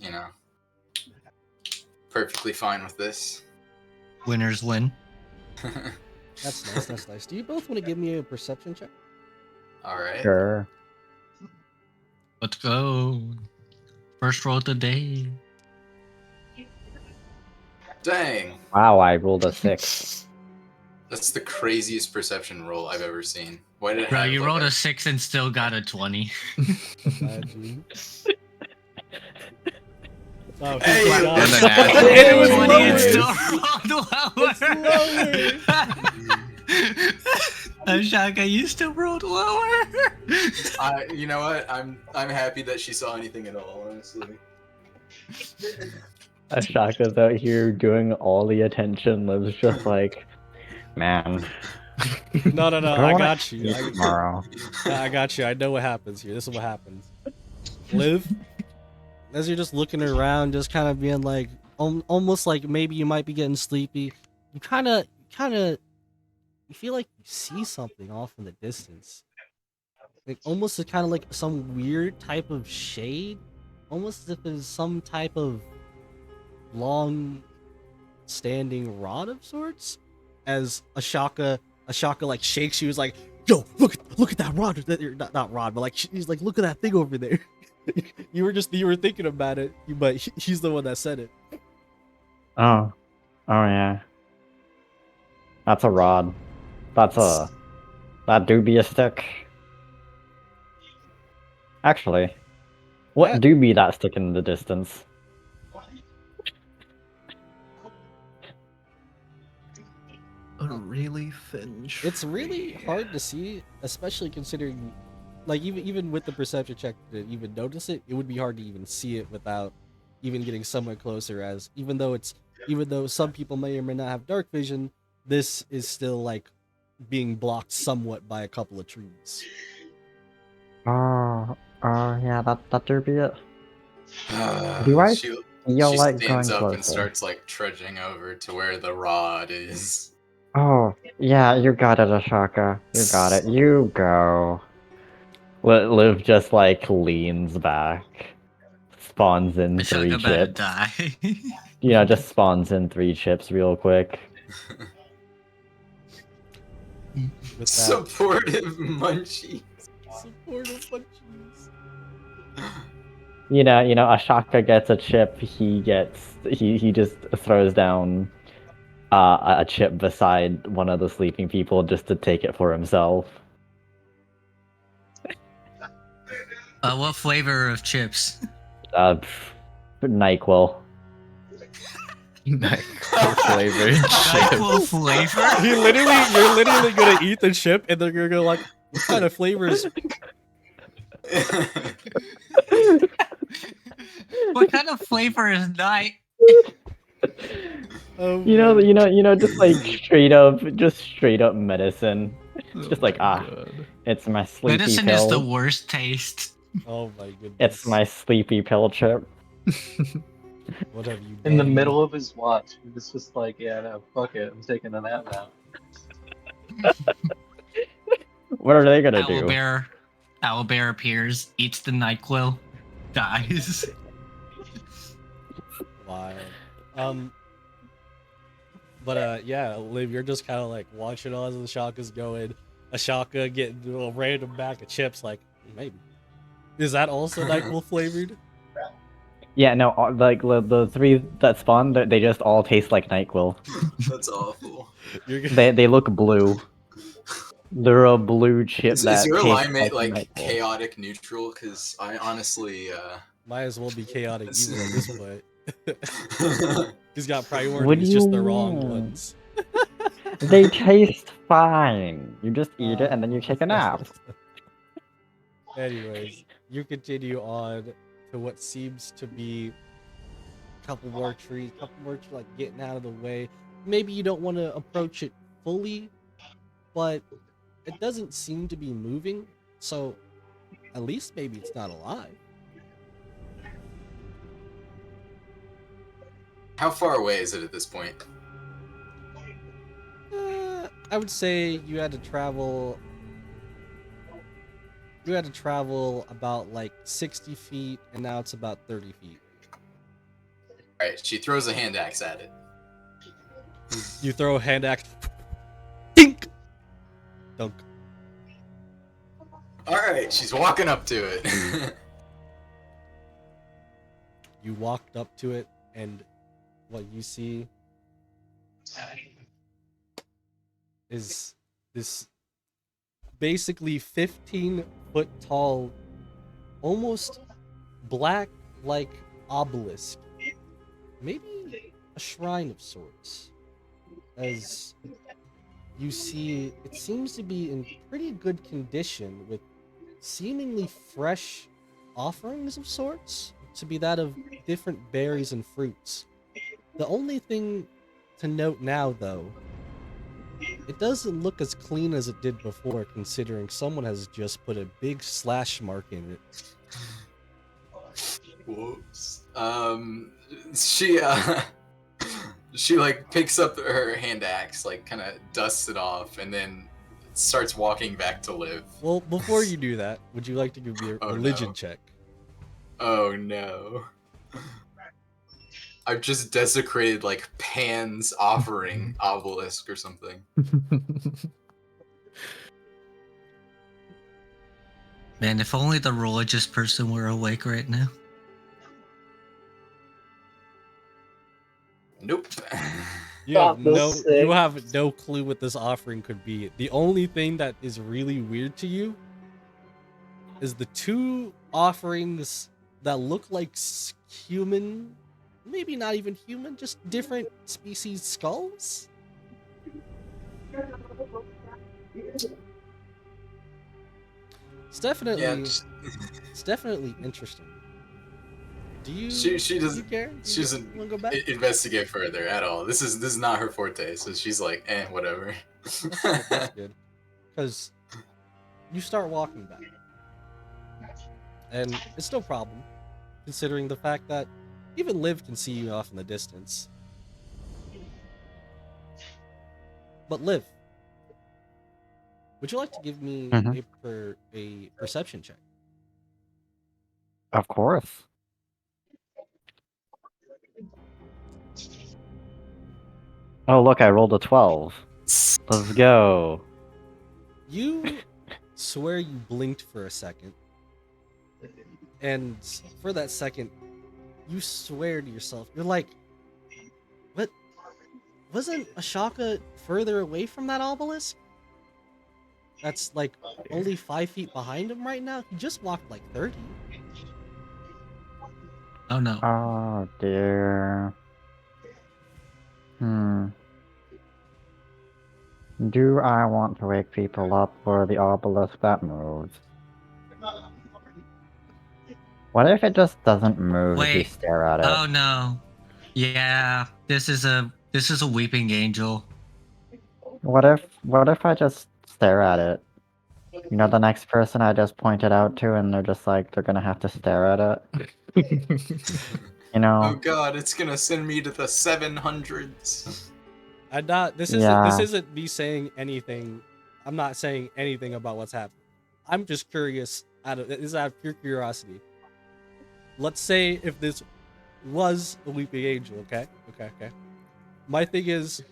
perfectly fine with this. Winners win. That's nice. That's nice. Do you both want to give me a perception check? All right. Sure. Let's go. First roll of the day. Dang, Wow, I rolled a 6. that's the craziest perception roll I've ever seen. Why did it Bro, have, you like, rolled a 6 and still got a 20. Imagine. Oh, Hey, he's and got then it. add It it was to And 20 and lower. still rolled lower. Ashaka, you still rolled lower. You know what? I'm happy that she saw anything at all. Honestly. Ashaka's out here doing all the attention. Liv's just like, man. No, I I wanna got you. eat tomorrow. I got you. I know what happens here. This is what happens. Liv, as you're just looking around, just kind of being like, almost like maybe you might be getting sleepy. You kind of, you feel like you see something off in the distance. Like almost kind of like some weird type of shade, almost as if there's some type of long-standing rod of sorts. As Ashaka like shakes you, is like, "Yo, look at that rod." Not rod, but like he's like, "Look at that thing over there." you were thinking about it, but he's the one that said it. Oh yeah. That's a rod. That do be a stick. Actually, what That- do be that stick in the distance? A really thin It's really tree. hard to see, especially considering, like even with the perception check to even notice it, it would be hard to even see it without even getting somewhat closer. As even though some people may or may not have dark vision, this is still like being blocked somewhat by a couple of trees. Oh yeah, that do be it. Do I She feel like stands going up and closer? starts like trudging over to where the rod is. Oh yeah, you got it, Ashaka. You got it. You go. Liv just like leans back, spawns in 3 Ashaka better chips. die. You know, just spawns in 3 chips real quick. With that, Supportive munchie. supportive punches. You know, Ashaka gets a chip. He just throws down a chip beside one of the sleeping people just to take it for himself. What flavor of chips? NyQuil. Flavored NyQuil flavor? You're literally gonna eat the chip, and they're gonna go like, "What kind of flavors?" What kind of flavor is night? Oh You know, my- just like straight up medicine. It's just like, it's my sleepy Medicine pill. is the worst taste. Oh my goodness. It's my sleepy pill chip. What have you done? In the middle of his watch, he was just like, "Yeah, no, fuck it, I'm taking a nap now." What are they gonna do? Owlbear appears, eats the NyQuil, dies. Wild. But yeah, Liv, you're just kind of like watching all as the Ashaka's going. Ashaka getting a little random bag of chips, like maybe. Is that also NyQuil flavored? Yeah, no, like the 3 that spawn, they just all taste like NyQuil. That's awful. They look blue. They're a blue chip Is that your tastes alignment like like NyQuil. chaotic neutral? Because I honestly, Might as well be chaotic It's- evil at this point. He's got What do priorities, you just the wrong mean? ones. They taste fine. You just eat it and then you take a nap. Anyways, you continue on to what seems to be a couple more trees, like getting out of the way. Maybe you don't want to approach it fully, but it doesn't seem to be moving, so at least maybe it's not alive. How far away is it at this point? I would say you had to travel about like 60 feet, and now it's about 30 feet. Alright, she throws a hand axe at it. You throw a hand axe. Dink! Dunk. Alright, she's walking up to it. You walked up to it, and what you see is this basically 15-foot tall, almost black like obelisk. Maybe a shrine of sorts. As you see, it seems to be in pretty good condition with seemingly fresh offerings of sorts, to be that of different berries and fruits. The only thing to note now, though, it doesn't look as clean as it did before, considering someone has just put a big slash mark in it. Whoops. She like picks up her hand axe, like kind of dusts it off, and then starts walking back to Liv. Well, before you do that, would you like to give me a Oh, religion no. check? Oh no. I've just desecrated like Pan's offering obelisk or something. Man, if only the religious person were awake right now. Nope. You Stop have this thing. you have no clue what this offering could be. The only thing that is really weird to you is the two offerings that look like human, maybe not even human, just different species skulls. It's definitely Yeah, it's definitely interesting. Do you she do you doesn't care? she doesn't Want to go back? investigate further at all. This is not her forte, so she's like, whatever. That's good. Because you start walking back. And it's no problem, considering the fact that even Liv can see you off in the distance. But Liv, would you like to give me Mhm. a perception check? Of course. Oh, look, I rolled a 12. Let's go. You swear you blinked for a second. And for that second, you swear to yourself, you're like, what? Wasn't Ashaka further away from that obelisk? That's like only 5 feet behind him right now? He just walked like 30. Oh no. Oh, dear. Do I want to wake people up for the obelisk that moves? What if it just doesn't move if you Wait. stare at it? Oh no. Yeah, this is a weeping angel. What if I just stare at it? You know, the next person I just pointed out to, and they're just like, they're gonna have to stare at it. You know? Oh god, it's gonna send me to the 700s. I'm not. This isn't me saying anything. I'm not saying anything about what's happening. I'm just curious. This is out of pure curiosity. Let's say if this was a weeping angel, okay? My thing is,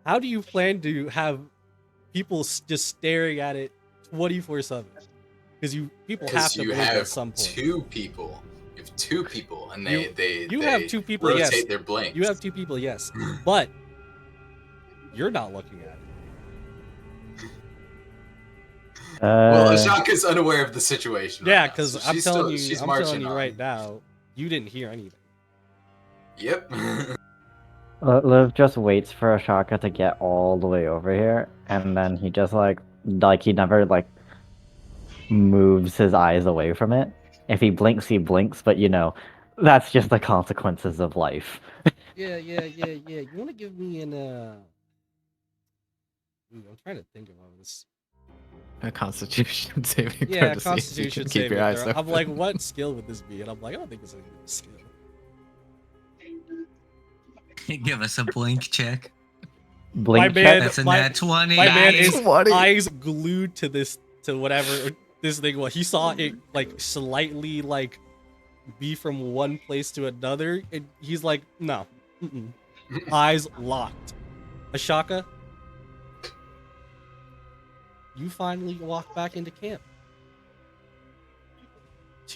how do you plan to have people just staring at it 24/7? Because people have to blink at some point. two people. You have two people, and they have two people. rotate Yes, their blinks. you have two people. Yes, but you're not looking at it. Well, Ashaka's unaware of the situation. Yeah, right now, because so I'm she's telling still- you right now, you didn't hear anything. Yep. Liv just waits for Ashaka to get all the way over here, and then he just like he never like moves his eyes away from it. If he blinks, but you know, that's just the consequences of life. Yeah. You want to give me an Ooh, I'm trying to think of all this. A Constitution saving throw Yeah, to see if you Constitution can keep your saving eyes throw. open. I'm like, what skill would this be? And I'm like, I don't think it's a good skill. Give us a blink check. Blink man- check. That's a my- nat 20. My man is 20. eyes glued to whatever this thing was. He saw it like slightly like be from one place to another, and he's like, no, eyes locked. Ashaka, you finally walk back into camp.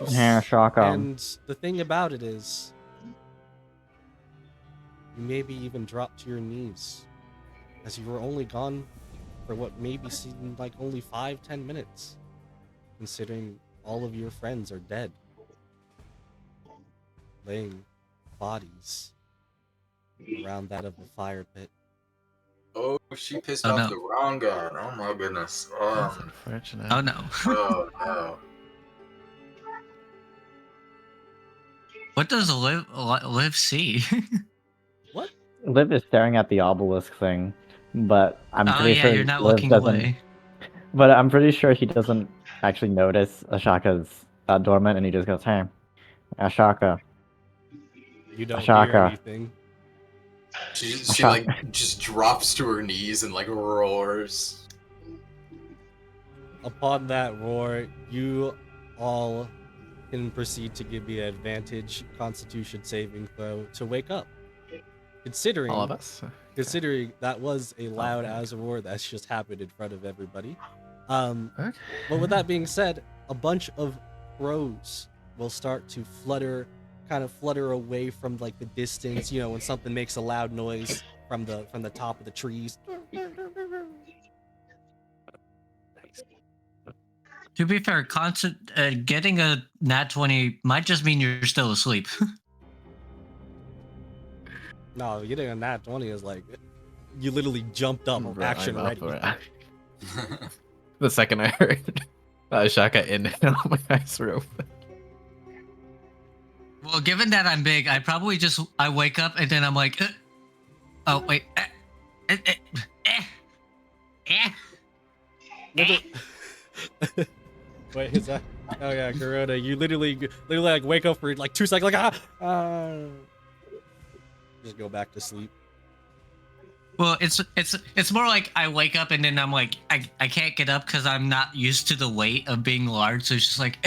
Yeah, Ashaka. And the thing about it is, you maybe even drop to your knees, as you were only gone for what maybe seemed like only 5-10 minutes, considering all of your friends are dead, laying bodies around that of the fire pit. Oh, she pissed Oh, off no. the wrong guy. Oh my goodness. That's unfortunate. Oh no. Oh no. What does Liv see? What? Liv is staring at the obelisk thing, but I'm Oh pretty yeah, sure you're not Liv looking doesn't. away. But I'm pretty sure he doesn't actually notice Ashaka's dormant, and he just goes, "Hey, Ashaka." You don't hear Ashaka. anything. She like just drops to her knees and like roars. Upon that roar, you all can proceed to give me an advantage Constitution saving throw to wake up. Considering All of us? considering that was a loud okay. as roar that's just happened in front of everybody. Okay. But with that being said, a bunch of crows will start to kind of flutter away from like the distance. You know, when something makes a loud noise from the top of the trees. To be fair, getting a nat 20 might just mean you're still asleep. No, getting a nat 20 is like you literally jumped up, Bro, action I'm ready. up. The second I heard Shaka in, my eyes were open. Well, given that I'm big, I wake up and then I'm like, oh wait, Wait, is that? Oh yeah, Corona. You literally like wake up for like 2 seconds, like just go back to sleep. Well, it's more like I wake up and then I'm like I can't get up because I'm not used to the weight of being large, so it's just like.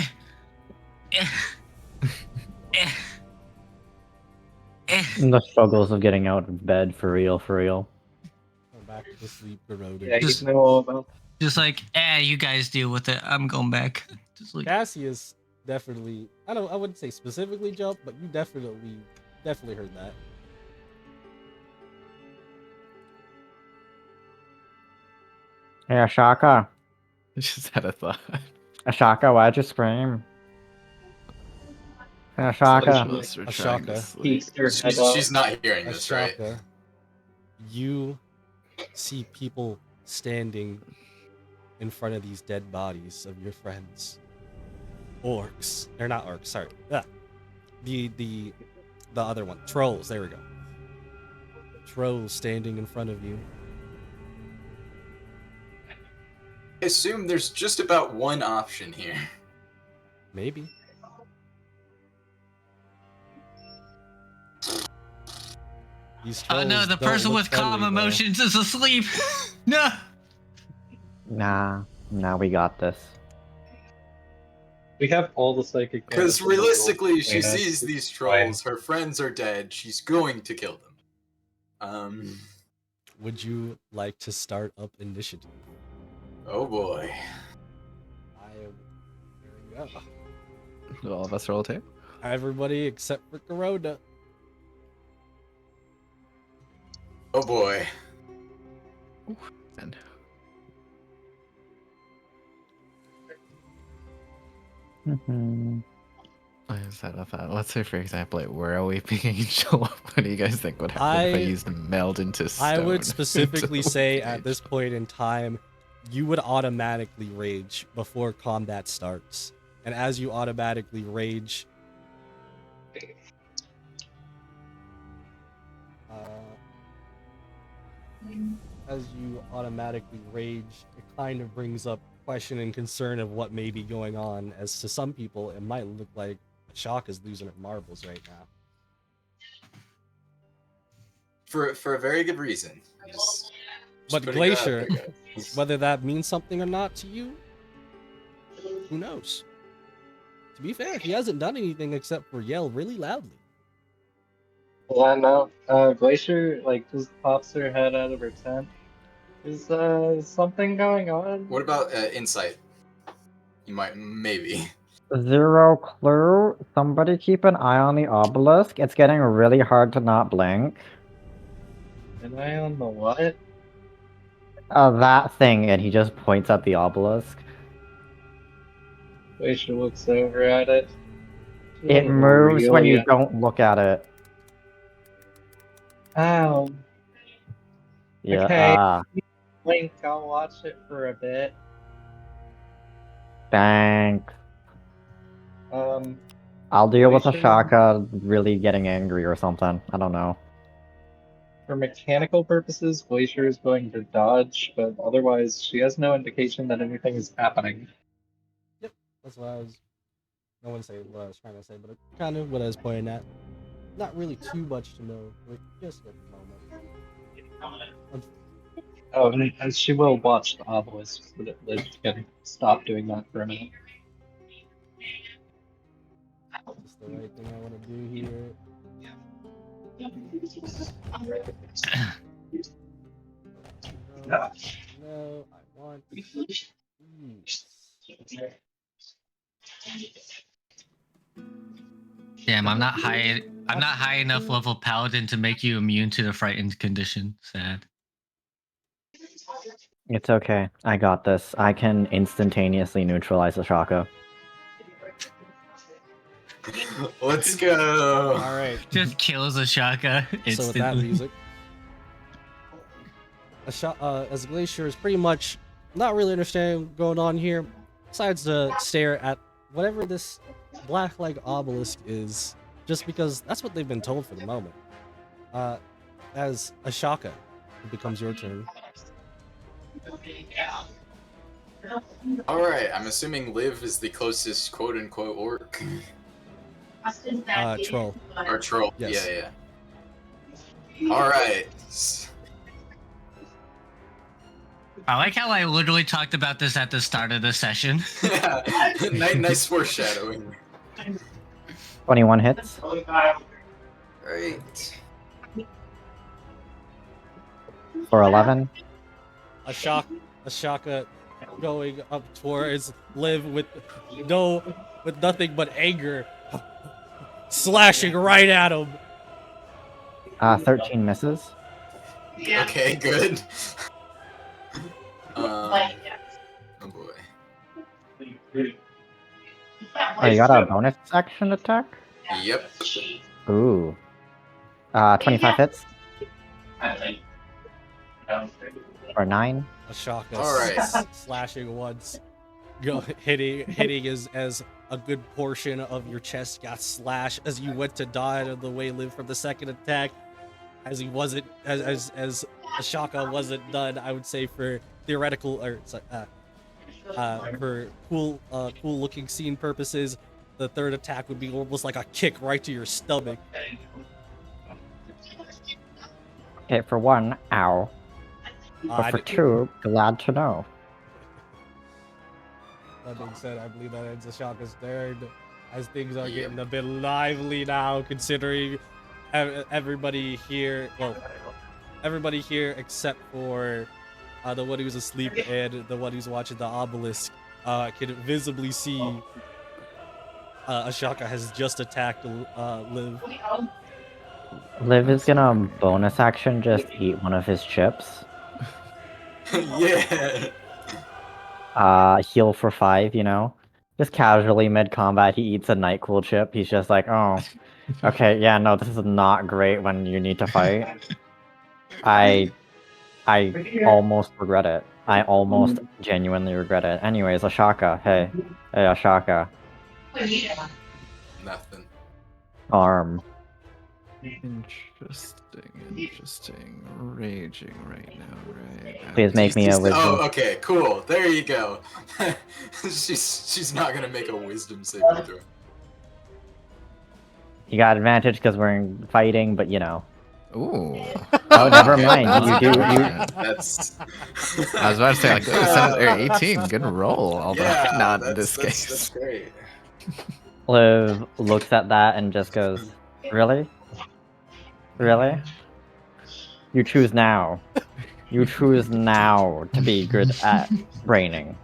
The struggles of getting out of bed, for real, for real. Go back to sleep, Corona. Yeah, Just- you know all about Just like, you guys deal with it. I'm going back to sleep. Cassius definitely. I wouldn't say specifically jump, but you definitely heard that. Hey, Ashaka. I just had a thought. Ashaka, why'd you scream? Hey, Ashaka. Ashaka. We're trying to Ashaka. sleep. peeks their head up. She's not hearing this, right? Ashaka, you see people standing in front of these dead bodies of your friends. Orcs. They're not orcs, sorry. Ah. The other one. Trolls, there we go. Trolls standing in front of you. I assume there's just about one option here. Maybe. These Oh no, trolls the don't person look with calm friendly, though. emotions is asleep. No. Nah, we got this. We have all the psychic. Because damage in the world realistically, she between us. sees these It's fine. trolls, her friends are dead, she's going to kill them. Would you like to start up initiative? Oh boy. There we go. Do all of us roll too? Everybody except for Corona. Oh boy. And Mhm. I just had a thought. Let's say, for example, it were a weeping angel. What do you guys think would happen if I used meld into stone? I would specifically say at this point in time, you would automatically rage before combat starts. And as you automatically rage, it kind of brings up question and concern of what may be going on. As to some people, it might look like Shock is losing her marbles right now. For a very good reason. Just But putting it out Glacier, there, guys. whether that means something or not to you, who knows? To be fair, he hasn't done anything except for yell really loudly. Yeah, no. Glacier just pops her head out of her tent. Is something going on? What about insight? You might maybe. 0 clue. Somebody keep an eye on the obelisk. It's getting really hard to not blink. An eye on the what? That thing, and he just points at the obelisk. Glacier looks over at it. It moves when you don't look at it. Ow. Yeah. Okay. Blink, I'll watch it for a bit. Thanks. Um, I'll deal with Glacier- Ashaka really getting angry or something. I don't know. For mechanical purposes, Glacier is going to dodge, but otherwise she has no indication that anything is happening. That's what I was. I wouldn't say what I was trying to say, but kind of what I was pointing at. Not really too much to know, like just at the moment. Oh, and she will watch the obelisk so that Liv can stop doing that for a minute. Just the right thing I want to do here. No, I want these. Damn, I'm not high. I'm not high enough level paladin to make you immune to the frightened condition. Sad. It's okay. I got this. I can instantaneously neutralize Ashaka. Let's go. All right. Just kills Ashaka So with instantly. that music, as Glacier is pretty much not really understanding what's going on here, decides to stare at whatever this black-like obelisk is, just because that's what they've been told for the moment. As Ashaka, it becomes your turn. Alright, I'm assuming Liv is the closest quote unquote orc. Troll. Or troll. Yes. Yeah. Alright. I like how I literally talked about this at the start of the session. Nice foreshadowing. 21 hits. Right. For 11. Ashaka going up towards Liv with nothing but anger, slashing right at him. 13 misses. Okay, good. Oh boy. Oh, you got a bonus action attack? Yep. Ooh. 25 hits. For 9. Ashaka Alright. slashing once, hitting as a good portion of your chest got slashed as you went to die out of the way Liv from the second attack. As Ashaka wasn't done, I would say for theoretical or for cool looking scene purposes, the third attack would be almost like a kick right to your stomach. Okay, for 1, ow. But for 2, glad to know. That being said, I believe that ends Ashaka's turn, as things are getting a bit lively now, considering everybody here except for the one who's asleep and the one who's watching the obelisk can visibly see Ashaka has just attacked Liv. Liv is gonna bonus action just eat one of his chips. Yeah. Heal for 5, you know? Just casually mid combat, he eats a Nightcool chip. He's just like, oh, okay, yeah, no, this is not great when you need to fight. I almost regret it. I almost genuinely regret it. Anyways, Ashaka, hey, Ashaka, Nothing. arm. Interesting. Raging right now, right? Please make me a wisdom. Oh, okay, cool. There you go. she's not gonna make a wisdom saving throw. You got advantage because we're fighting, but you know. Ooh. Oh, never Okay, mind. that's You do. good. You That's. I was about to say, like, ooh, 18, good roll. Although Yeah, not in that's, this that's, case. that's great. Liv looks at that and just goes, "Really? Really? You choose now. You choose now to be good at braining."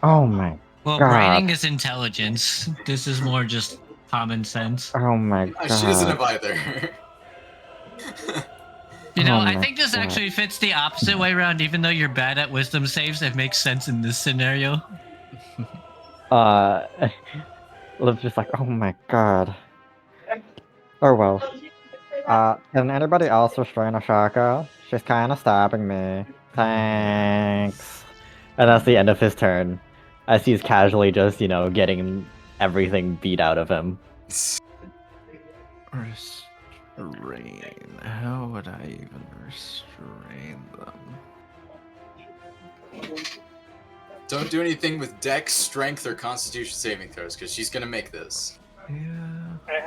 Oh my Well, God. braining is intelligence. This is more just common sense. Oh my God. She doesn't have either. You know, Oh I my think this God. actually fits the opposite way around. Even though you're bad at wisdom saves, it makes sense in this scenario. Liv's just like, oh my God. Oh well. Can anybody else restrain Ashaka? She's kind of stabbing me. Thanks. And that's the end of his turn. As he's casually just, you know, getting everything beat out of him. Restrain. How would I even restrain them? Don't do anything with Dex, Strength, or Constitution saving throws, because she's gonna make this. Yeah. I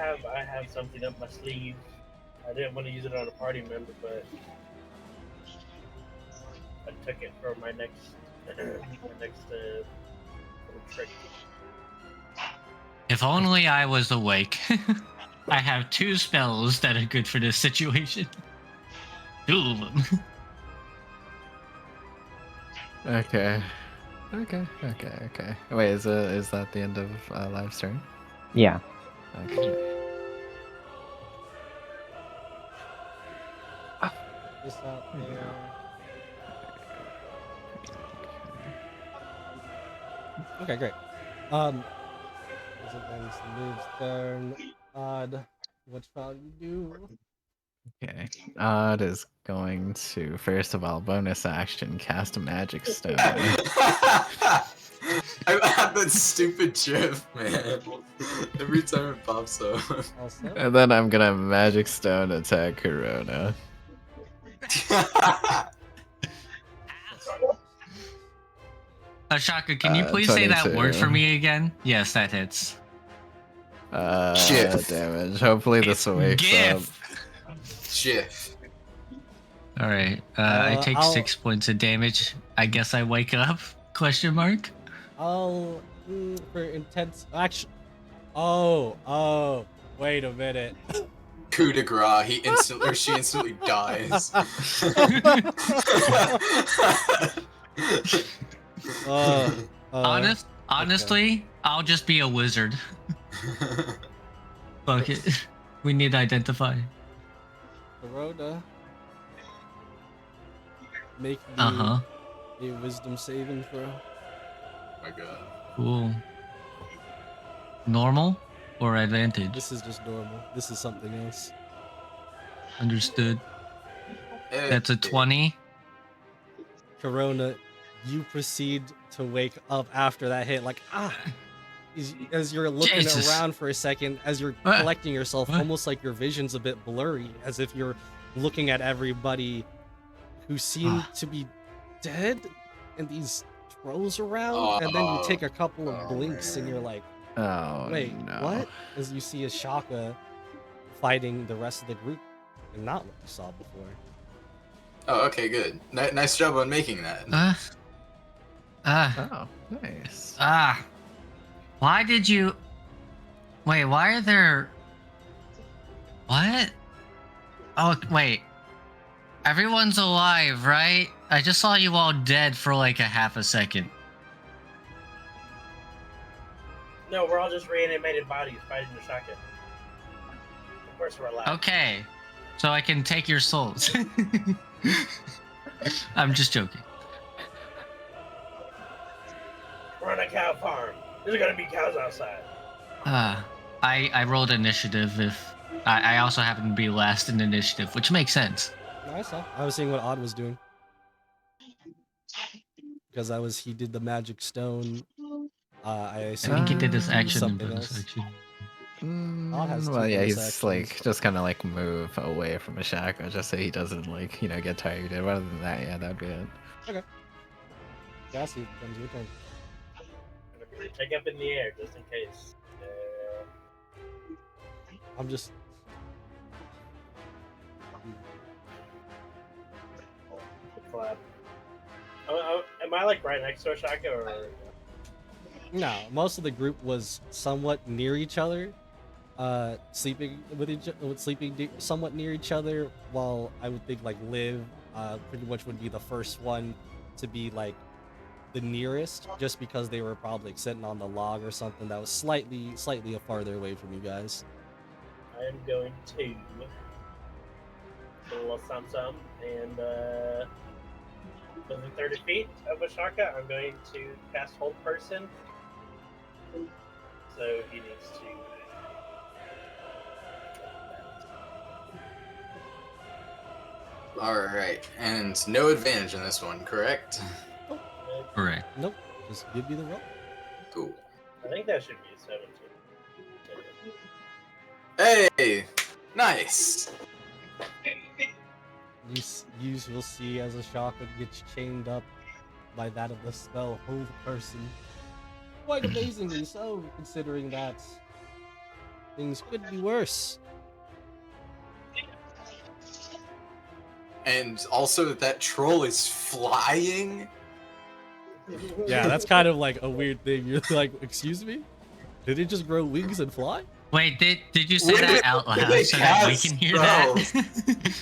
have something up my sleeve. I didn't want to use it on a party member, but I took it for my next little trick. If only I was awake. I have 2 spells that are good for this situation. 2 of them. Okay. Wait, is that the end of Live's turn? Yeah. Okay. Just out there. Okay, great. Is it then Liv's turn? Odd. What shall you do? Okay. Odd is going to, first of all, bonus action, cast a magic stone. I have that stupid GIF, man. Every time it pops up. Also, And then I'm gonna magic stone attack Corona. Ashaka, can you please say that word 22. for me again? Yes, that hits. GIF. Damage. Hopefully this It's wakes GIF. GIF. All right. I take I'll- 6 points of damage. I guess I wake up? Question mark. I'll for intense action. Oh, wait a minute. Coup de grace. She instantly dies. Honestly, I'll just be a wizard. Fuck it. We need to identify. Corona. Make me Uh-huh. a wisdom saving throw. Oh my god. Cool. Normal or advantage? This is just normal. This is something else. Understood. That's a 20. Corona, you proceed to wake up after that hit, like as you're looking Jesus. around for a second, as you're What? collecting yourself, What? almost like your vision's a bit blurry, as if you're looking at everybody who seem to be dead, and these trolls around, and then you take a couple of blinks, and you're like, Oh, wait, no. what? As you see Ashaka fighting the rest of the group, and not what you saw before. Oh, okay, good. Nice job on making that. Oh, nice. Why did you... Wait, why are there... What? Oh, wait. Everyone's alive, right? I just saw you all dead for like a half a second. No, we're all just reanimated bodies fighting the shotgun. Of course we're alive. Okay. So I can take your souls. I'm just joking. We're on a cow farm. There's gonna be cows outside. I rolled initiative. If I also happen to be last in initiative, which makes sense. No, I saw. I was seeing what Odd was doing. Because he did the magic stone. I I assume think he did his do action and something bonus else. action. Odd has two Well, yeah, bonus he's actions. like just kind of like move away from Ashaka just so he doesn't like get tired. Rather than that, yeah, that'd be it. Okay. Cassie, comes your turn. Take up in the air just in case. I'm just. Clap. Am I like right next to Ashaka or? No, most of the group was somewhat near each other, sleeping somewhat near each other. While I would think like Liv, pretty much would be the first one to be like the nearest, just because they were probably sitting on the log or something that was slightly farther away from you guys. I am going to do a little some and within 30 feet of Ashaka, I'm going to cast Hold Person. So he needs to. All right, and no advantage in this one, correct? Correct. Nope, just give you the roll. Cool. I think that should be 17. Hey, nice. You will see as Ashaka gets chained up by that of the spell Hold Person. Quite amazingly so, considering that things could be worse. And also that troll is flying. Yeah, that's kind of like a weird thing. You're like, excuse me? Did it just grow wings and fly? Wait, did you say Wait, that out did loud they so that we cast can hear that?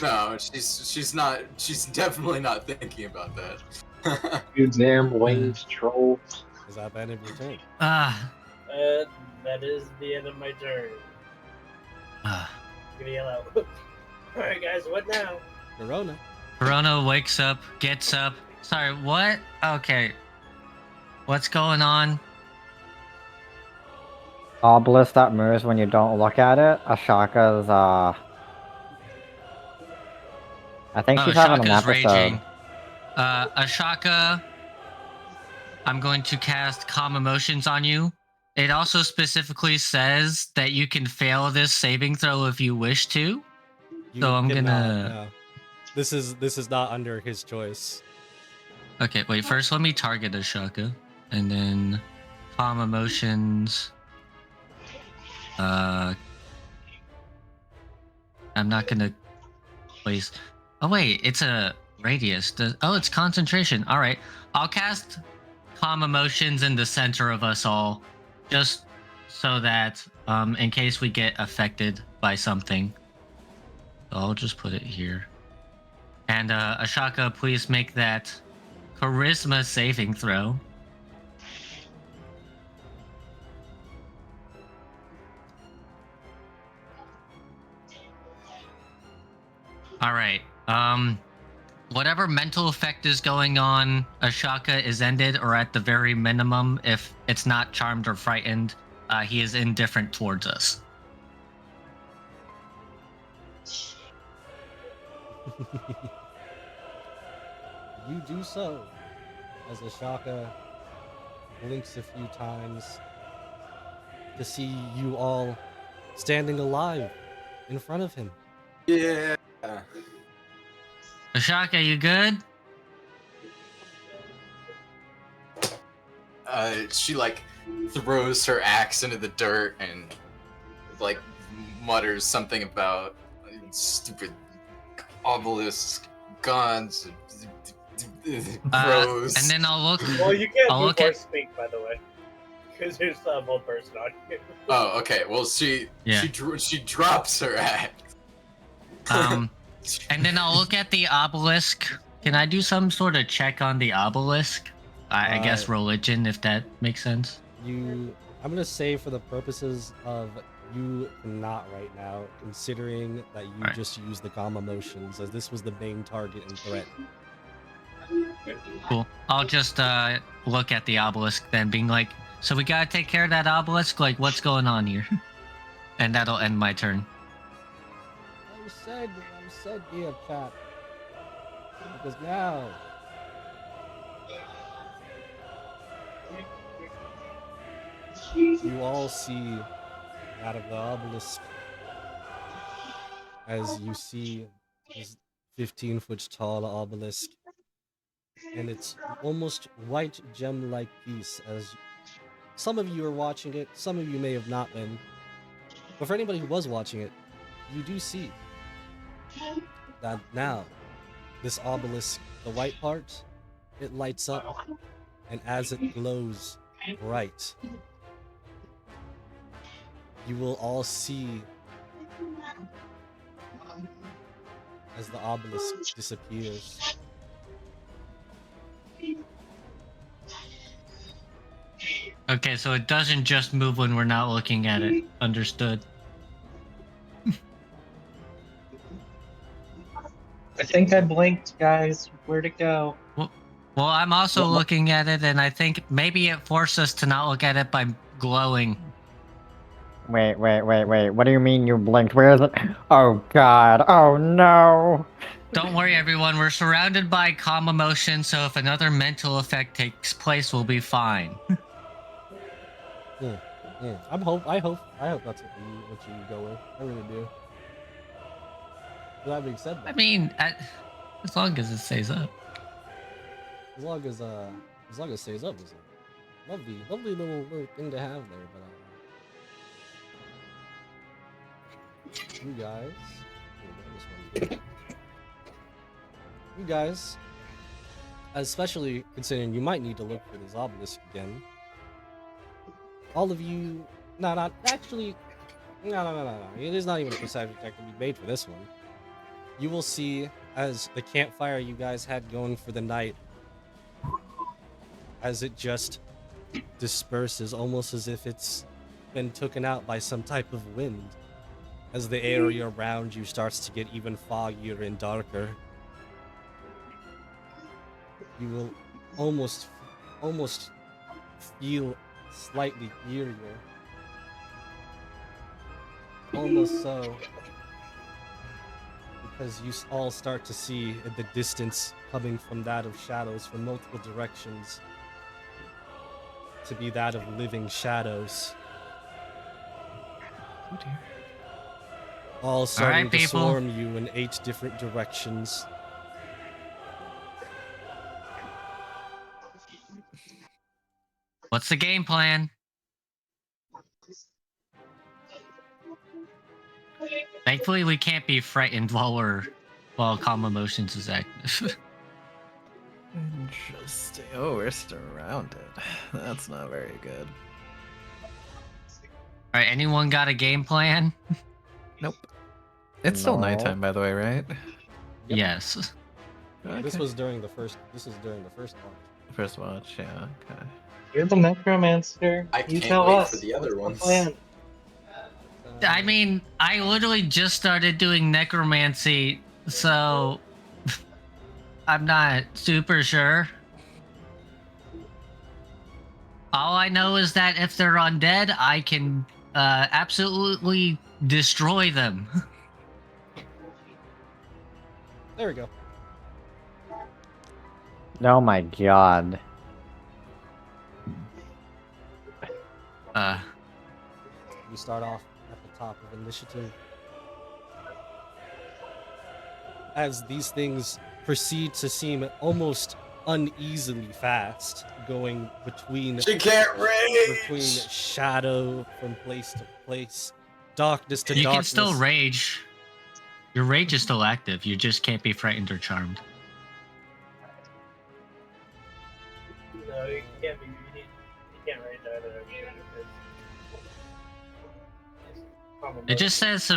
No, she's not. She's definitely not thinking about that. You damn winged troll. Is that the end of your turn? That is the end of my turn. I'm gonna yell out. Alright, guys, what now? Corona. Corona wakes up, gets up. Sorry, what? Okay. What's going on? Obelisk that moves when you don't look at it. Ashaka's, I think she's having an Ashaka's episode. raging. Ashaka, I'm going to cast Calm Emotions on you. It also specifically says that you can fail this saving throw if you wish to. So I'm gonna. No. This is not under his choice. Okay, wait. First, let me target Ashaka, and then Calm Emotions. I'm not gonna place. Oh wait, it's a radius. It's concentration. All right, I'll cast Calm Emotions in the center of us all, just so that in case we get affected by something. So I'll just put it here. And Ashaka, please make that charisma saving throw. All right. Whatever mental effect is going on, Ashaka is ended, or at the very minimum, if it's not charmed or frightened, he is indifferent towards us. You do so, as Ashaka blinks a few times to see you all standing alive in front of him. Yeah. Ashaka, you good? She like throws her axe into the dirt and like mutters something about stupid obelisk gods. Bros. And then I'll look. Well, you can't I'll move look or at. speak, by the way, because there's a whole person on you. Oh, okay. Well, she drops her axe. And then I'll look at the obelisk. Can I do some sort of check on the obelisk? I guess religion, if that makes sense. I'm gonna say for the purposes of you not right now, considering that you just used the calm emotions, as this was the main target and threat. Cool. I'll just look at the obelisk then, being like, so we gotta take care of that obelisk? Like, what's going on here? And that'll end my turn. I'm said, dear chat. Because now, you all see out of the obelisk as you see this 15-foot tall obelisk, and it's almost white gem-like piece. As some of you are watching it, some of you may have not been, but for anybody who was watching it, you do see that now this obelisk, the white part, it lights up, and as it glows bright, you will all see as the obelisk disappears. Okay, so it doesn't just move when we're not looking at it. Understood. I think I blinked, guys. Where'd it go? Well, I'm also looking at it, and I think maybe it forced us to not look at it by glowing. Wait. What do you mean you blinked? Where is it? Oh god. Oh no. Don't worry, everyone. We're surrounded by calm emotion, so if another mental effect takes place, we'll be fine. I hope that's what you go with. I really do. With that being said, I mean, as long as it stays up. as long as it stays up, it's a lovely little thing to have there. But you guys, you guys, especially considering you might need to look for this obelisk again. All of you, no. It is not even a perception check to be made for this one. You will see as the campfire you guys had going for the night, as it just disperses, almost as if it's been taken out by some type of wind, as the area around you starts to get even foggier and darker. You will almost feel slightly eerier. Almost so. Because you all start to see in the distance, coming from that of shadows from multiple directions, to be that of living shadows. Oh dear. All starting to people. swarm you in 8 different directions. What's the game plan? Thankfully, we can't be frightened while calm emotions is active. Interesting. Oh, we're surrounded. That's not very good. All right, anyone got a game plan? Nope. It's still No. nighttime, by the way, right? Yep. Yes. This was during the first. This is during the first one. First watch, yeah, okay. You're the necromancer. I You can't tell wait us. for the other What's ones. the plan? I mean, I literally just started doing necromancy, so I'm not super sure. All I know is that if they're undead, I can absolutely destroy them. There we go. Oh my god. You start off at the top of initiative. As these things proceed to seem almost uneasily fast, going between She can't rage. shadow from place to place, darkness to You can darkness. still rage. Your rage is still active. You just can't be frightened or charmed. No, you can't be. You can't rage either. It just says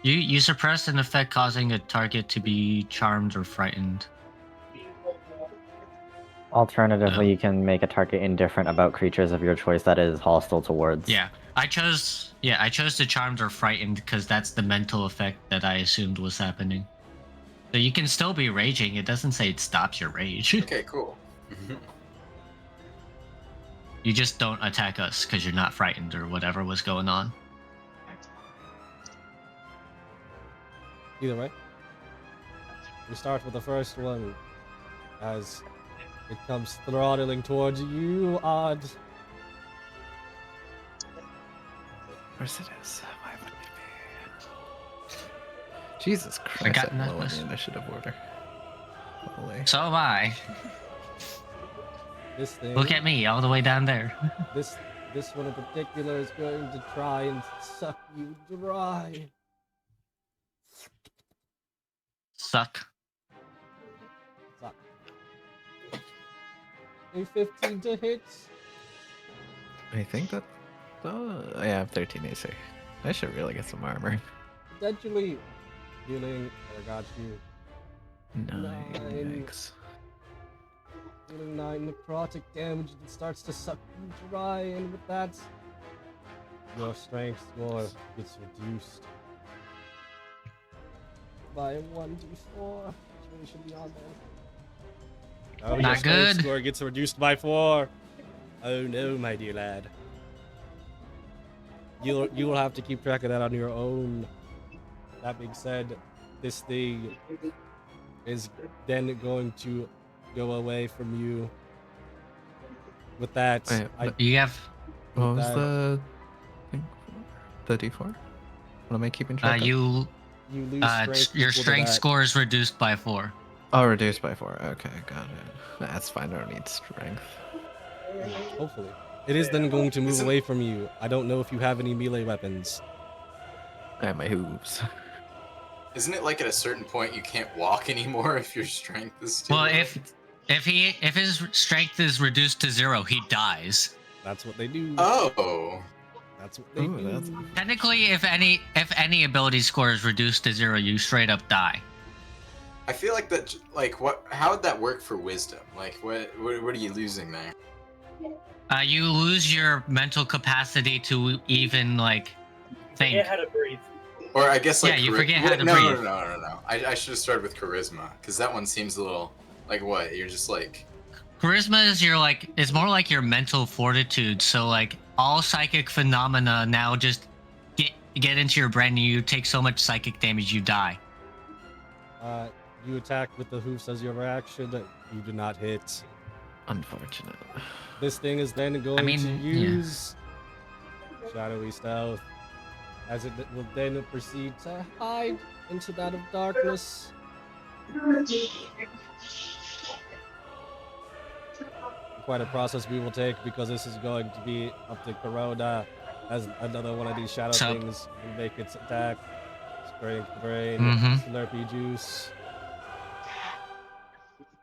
you suppress an effect causing a target to be charmed or frightened. Alternatively, you can make a target indifferent about creatures of your choice that is hostile towards. Yeah, I chose the charmed or frightened because that's the mental effect that I assumed was happening. So you can still be raging. It doesn't say it stops your rage. Okay, cool. You just don't attack us because you're not frightened or whatever was going on. Either way, we start with the first one as it comes throttling towards you, Odd. Of course it is. Why wouldn't it be? Jesus Christ, got I'm low in necklace. the initiative order. Holy. So am I. This thing. Look at me, all the way down there. This one in particular is going to try and suck you dry. Suck. Suck. A 15 to hit. I think that. Oh, I have 13 AC. I should really get some armor. Potentially healing. I got you. 9. Nine. Yikes. Dealing 9 necrotic damage that starts to suck you dry, and with that, your strength score gets reduced by 1d4. Which really should be on there. Oh, your Not strength good. score gets reduced by 4. Oh no, my dear lad. You will have to keep track of that on your own. That being said, this thing is then going to go away from you. With that, Wait, You have What was that- the thing? The D4? What am I keeping track of? you you lose strength. your equal to strength that. score is reduced by 4. Oh, reduced by 4. Okay, got it. That's fine. I don't need strength. Hopefully. It is then going to move Isn't- away from you. I don't know if you have any melee weapons. I have my hooves. Isn't it like at a certain point you can't walk anymore if your strength is too Well, low? if his strength is reduced to 0, he dies. That's what they do. Oh. That's what they Ooh, do. that's- Technically, if any ability score is reduced to 0, you straight up die. I feel like that. Like, what? How would that work for wisdom? Like, what are you losing there? You lose your mental capacity to even like think. Forget how to breathe. Or I guess like Yeah, you forget how to no, breathe. No. I should have started with charisma because that one seems a little like what? You're just like Charisma is it's more like your mental fortitude. So like all psychic phenomena now just get into your brain and you take so much psychic damage you die. You attack with the hoofs as your reaction. You do not hit. Unfortunate. This thing is then going mean, to yeah. use shadowy stealth, as it will then proceed to hide into that of darkness. Quite a process we will take because this is going to be up to Corona as another one of these shadow So- things will make its attack. Strength brain, Mhm. Slurpee juice.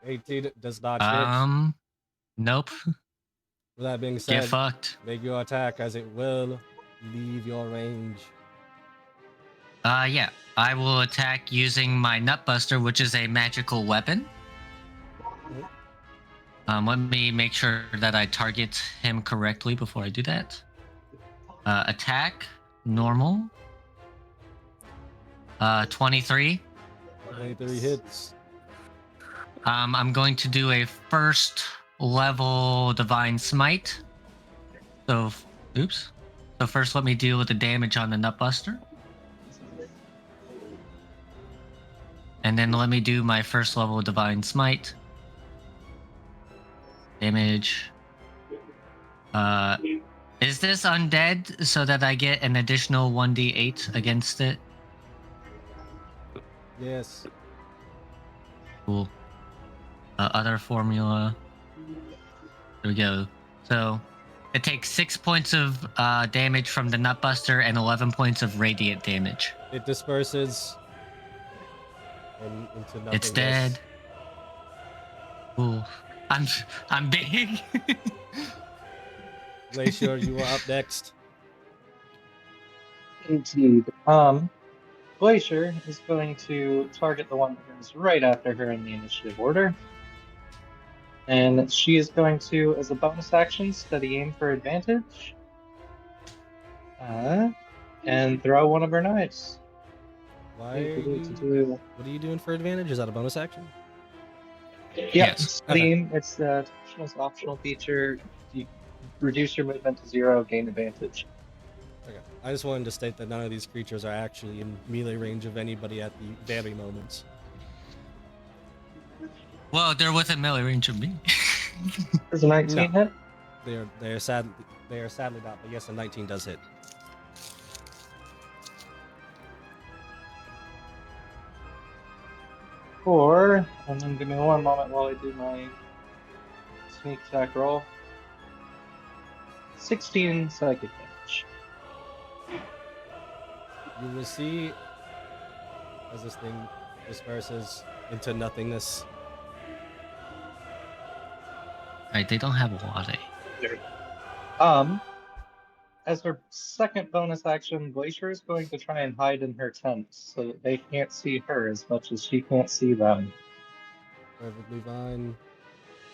18 does not hit. Nope. With that being Get said, fucked. make your attack as it will leave your range. Yeah. I will attack using my Nutbuster, which is a magical weapon. Let me make sure that I target him correctly before I do that. Attack, normal. 23. 23 hits. I'm going to do a first level Divine Smite. So, oops. So first let me deal with the damage on the Nutbuster. And then let me do my first level Divine Smite. Damage. Is this undead so that I get an additional 1d8 against it? Yes. Cool. Other formula. There we go. So it takes 6 points of damage from the Nutbuster and 11 points of radiant damage. It disperses into nothing. It's dead. Cool. I'm big. Glacier, you are up next. Indeed. Glacier is going to target the one that is right after her in the initiative order. And she is going to, as a bonus action, steady aim for advantage. And throw one of her knives. Why are what are you doing for advantage? Is that a bonus action? Yeah, Yes. it's Steam. It's the most optional feature. You reduce your movement to 0, gain advantage. Okay. I just wanted to state that none of these creatures are actually in melee range of anybody at the very moment. Well, they're within melee range of me. Does a 19 hit? They are sadly not, but yes, a 19 does hit. And then give me one moment while I do my sneak attack roll. 16 psychic damage. You will see as this thing disperses into nothingness. Right, they don't have water. As her second bonus action, Glacier is going to try and hide in her tent so that they can't see her as much as she can't see them. Perfectly fine.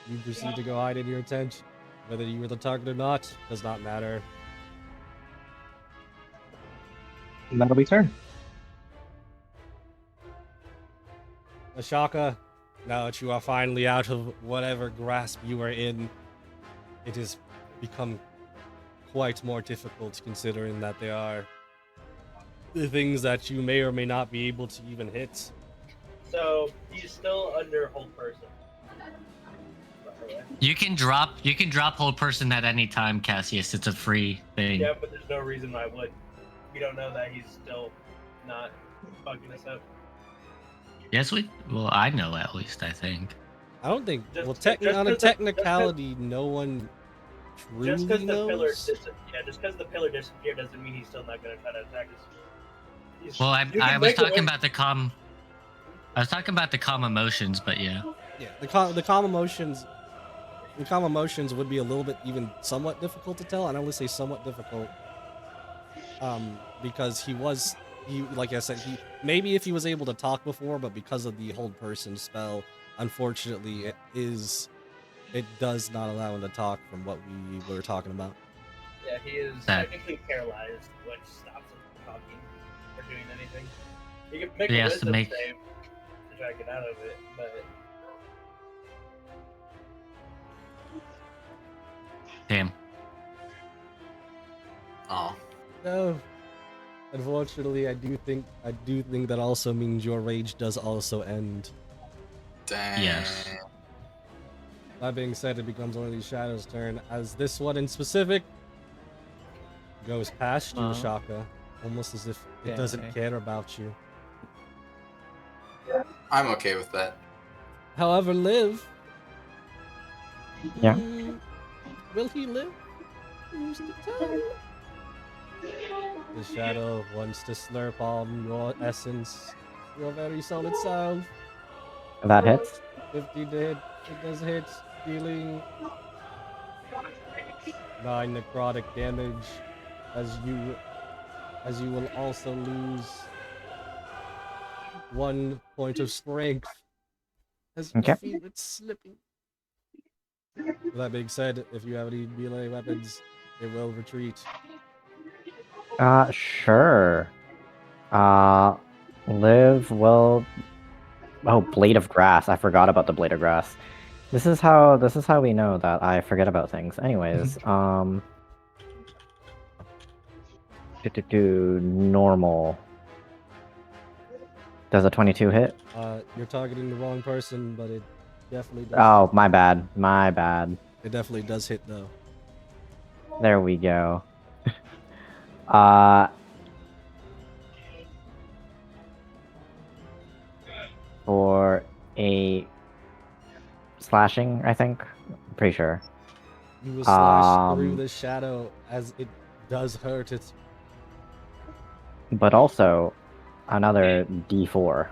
You proceed to go hide in your tent. Whether you were the target or not, does not matter. And that'll be turn. Ashaka, now that you are finally out of whatever grasp you were in, it has become quite more difficult considering that there are the things that you may or may not be able to even hit. So he's still under hold person. You can drop hold person at any time, Cassius. It's a free thing. Yeah, but there's no reason I would. We don't know that he's still not fucking us up. Yes, well, I know at least, I think. I don't think. Just on a 'cause technicality, no one truly Just because the pillar, knows. just because the pillar disappeared doesn't mean he's still not going to try to attack us. Well, I was talking about the calm. I was talking about the calm emotions, but yeah. Yeah, the calm emotions. The calm emotions would be a little bit even somewhat difficult to tell. I only say somewhat difficult, because he like I said, maybe if he was able to talk before, but because of the hold person spell, unfortunately, it does not allow him to talk from what we were talking about. Yeah, he is technically paralyzed, which stops him from talking or doing anything. He can make a wisdom save to try to get out of it, but damn. Oh. No. Unfortunately, I do think that also means your rage does also end. Dang. Yes. That being said, it becomes one of these shadows' turn, as this one in specific goes past you, Shaka, almost as if it doesn't care about you. I'm okay with that. However, Liv. Yeah. Will he live? Who's to tell? The shadow wants to slurp on your essence, your very solid self. That hits. 50 to hit. It does hit, dealing 9 necrotic damage, as you will also lose 1 point of strength as you feel it slipping. With that being said, if you have any melee weapons, it will retreat. Sure. Liv will. Oh, Blade of Grass. I forgot about the Blade of Grass. This is how we know that I forget about things. Anyways, normal. Does a 22 hit? You're targeting the wrong person, but it definitely does. Oh, my bad. My bad. It definitely does hit though. There we go. For a slashing, I think. I'm pretty sure. You will slash through the shadow as it does hurt it. But also another D4.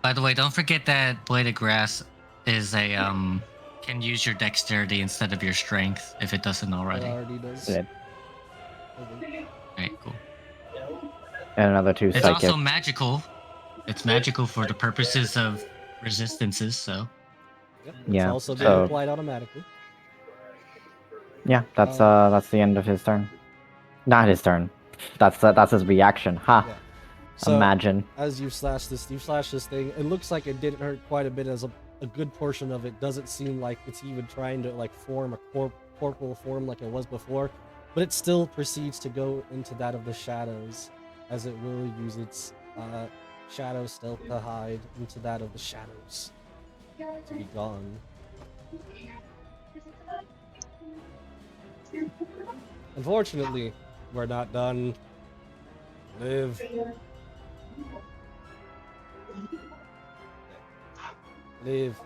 By the way, don't forget that Blade of Grass is a can use your dexterity instead of your strength if it doesn't already. It already does. Good. Alright, cool. And another 2 It's psychic. also magical. It's magical for the purposes of resistances, so. Yep, it's Yeah, also being so- applied automatically. Yeah, that's the end of his turn. Not his turn. That's his reaction. Ha! Yeah. So Imagine. as you slash this thing, it looks like it didn't hurt quite a bit, as a good portion of it doesn't seem like it's even trying to like form a corporal form like it was before, but it still proceeds to go into that of the shadows, as it will use its shadow stealth to hide into that of the shadows to be gone. Unfortunately, we're not done. Live. Live.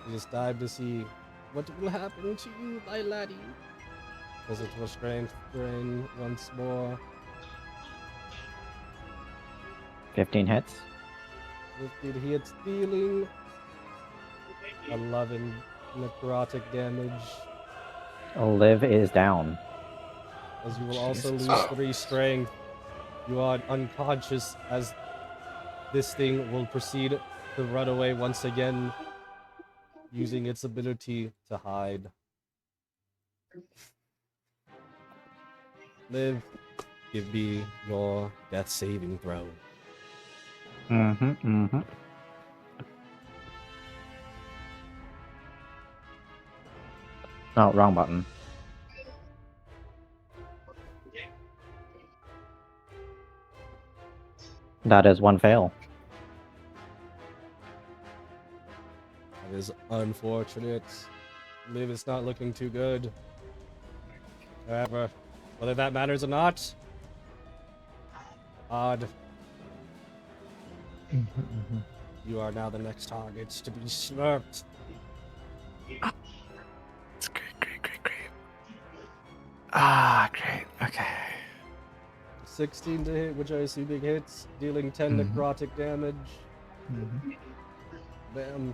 It is time to see what will happen to you, my laddie. Because it will strength drain once more. 15 hits. 15 hits, dealing 11 necrotic damage. Liv is down. As you will also Jesus. lose 3 strength. You are unconscious as this thing will proceed to run away once again, using its ability to hide. Liv, give me your death saving throw. Mm-hmm. Oh, wrong button. That is 1 fail. That is unfortunate. Liv is not looking too good. However, whether that matters or not, odd. You are now the next target to be slurped. It's great. Ah, great. Okay. 16 to hit, which I assume hits, dealing 10 Mhm. necrotic damage. Mhm. Bam.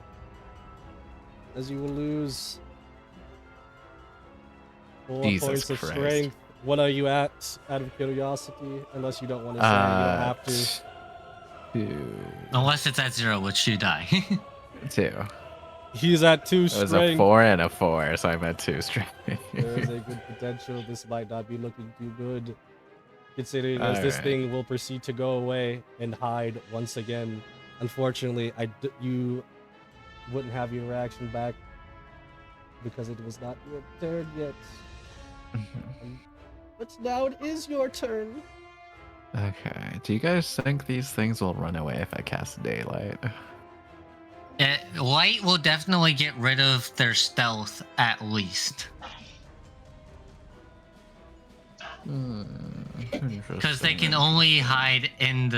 As you will lose 4 Jesus points of Christ. strength. What are you at, out of curiosity? Unless you don't want to say, you don't have to. 2. Unless it's at 0, which you die. 2. He's at 2 It was a strength. 4 and a 4, so I'm at 2 strength. There is a good potential this might not be looking too good, considering as this Alright. thing will proceed to go away and hide once again. Unfortunately, you wouldn't have your reaction back because it was not your turn yet. But now it is your turn. Okay. Do you guys think these things will run away if I cast daylight? Light will definitely get rid of their stealth at least. Because they can only hide in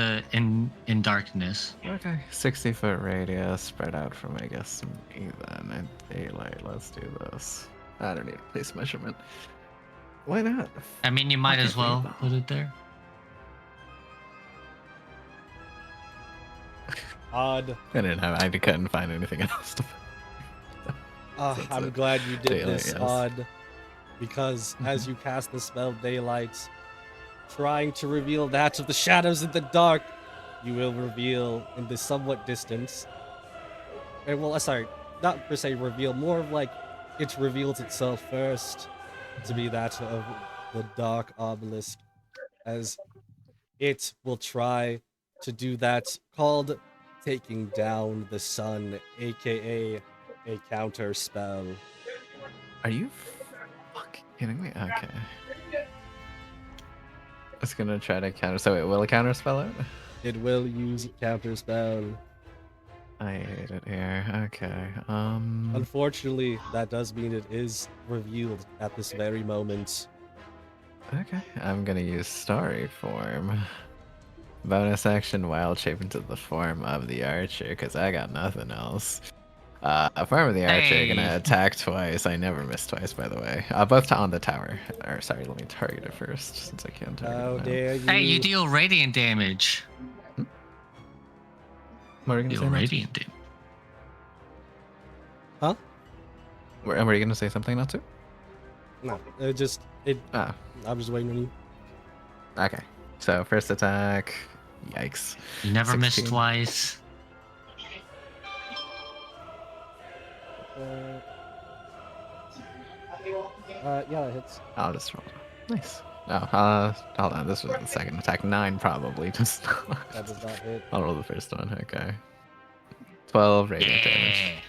darkness. Okay, 60-foot radius spread out from, I guess, me then, and daylight. Let's do this. I don't need a place measurement. Why not? I mean, you might Fuck as it, well Rainbow. put it there. Odd. I couldn't find anything else to. That's I'm it. glad you did Daylight, this, yes. Odd. Because as you cast the spell Daylight, trying to reveal that of the shadows in the dark, you will reveal in the somewhat distance. And well, sorry, not per se reveal, more of like it reveals itself first to be that of the dark obelisk, as it will try to do that called taking down the sun, aka a counter spell. Are you fucking kidding me? Okay. It's gonna try to counter. So it will counter spell it? It will use counter spell. I hate it here. Okay. Unfortunately, that does mean it is revealed at this very moment. Okay. I'm gonna use Starry Form. Bonus action wild shape into the form of the archer, because I got nothing else. Form of the archer, gonna Hey. attack twice. I never miss twice, by the way. Both on the tower. Or sorry, let me target it first, since I can't target How it now. dare you? Hey, you deal radiant damage. What are you gonna Deal say? Natsu? radiant damage. Huh? Were you gonna say something, Natsu? No, Ah, I'm just waiting on you. okay. So first attack. Yikes. You never miss 16. twice. Yeah, that hits. I'll just roll. Nice. Hold on. This was the second attack. 9 probably. Just That does not hit. I'll roll the first one. Okay. 12 radiant damage. Yeah.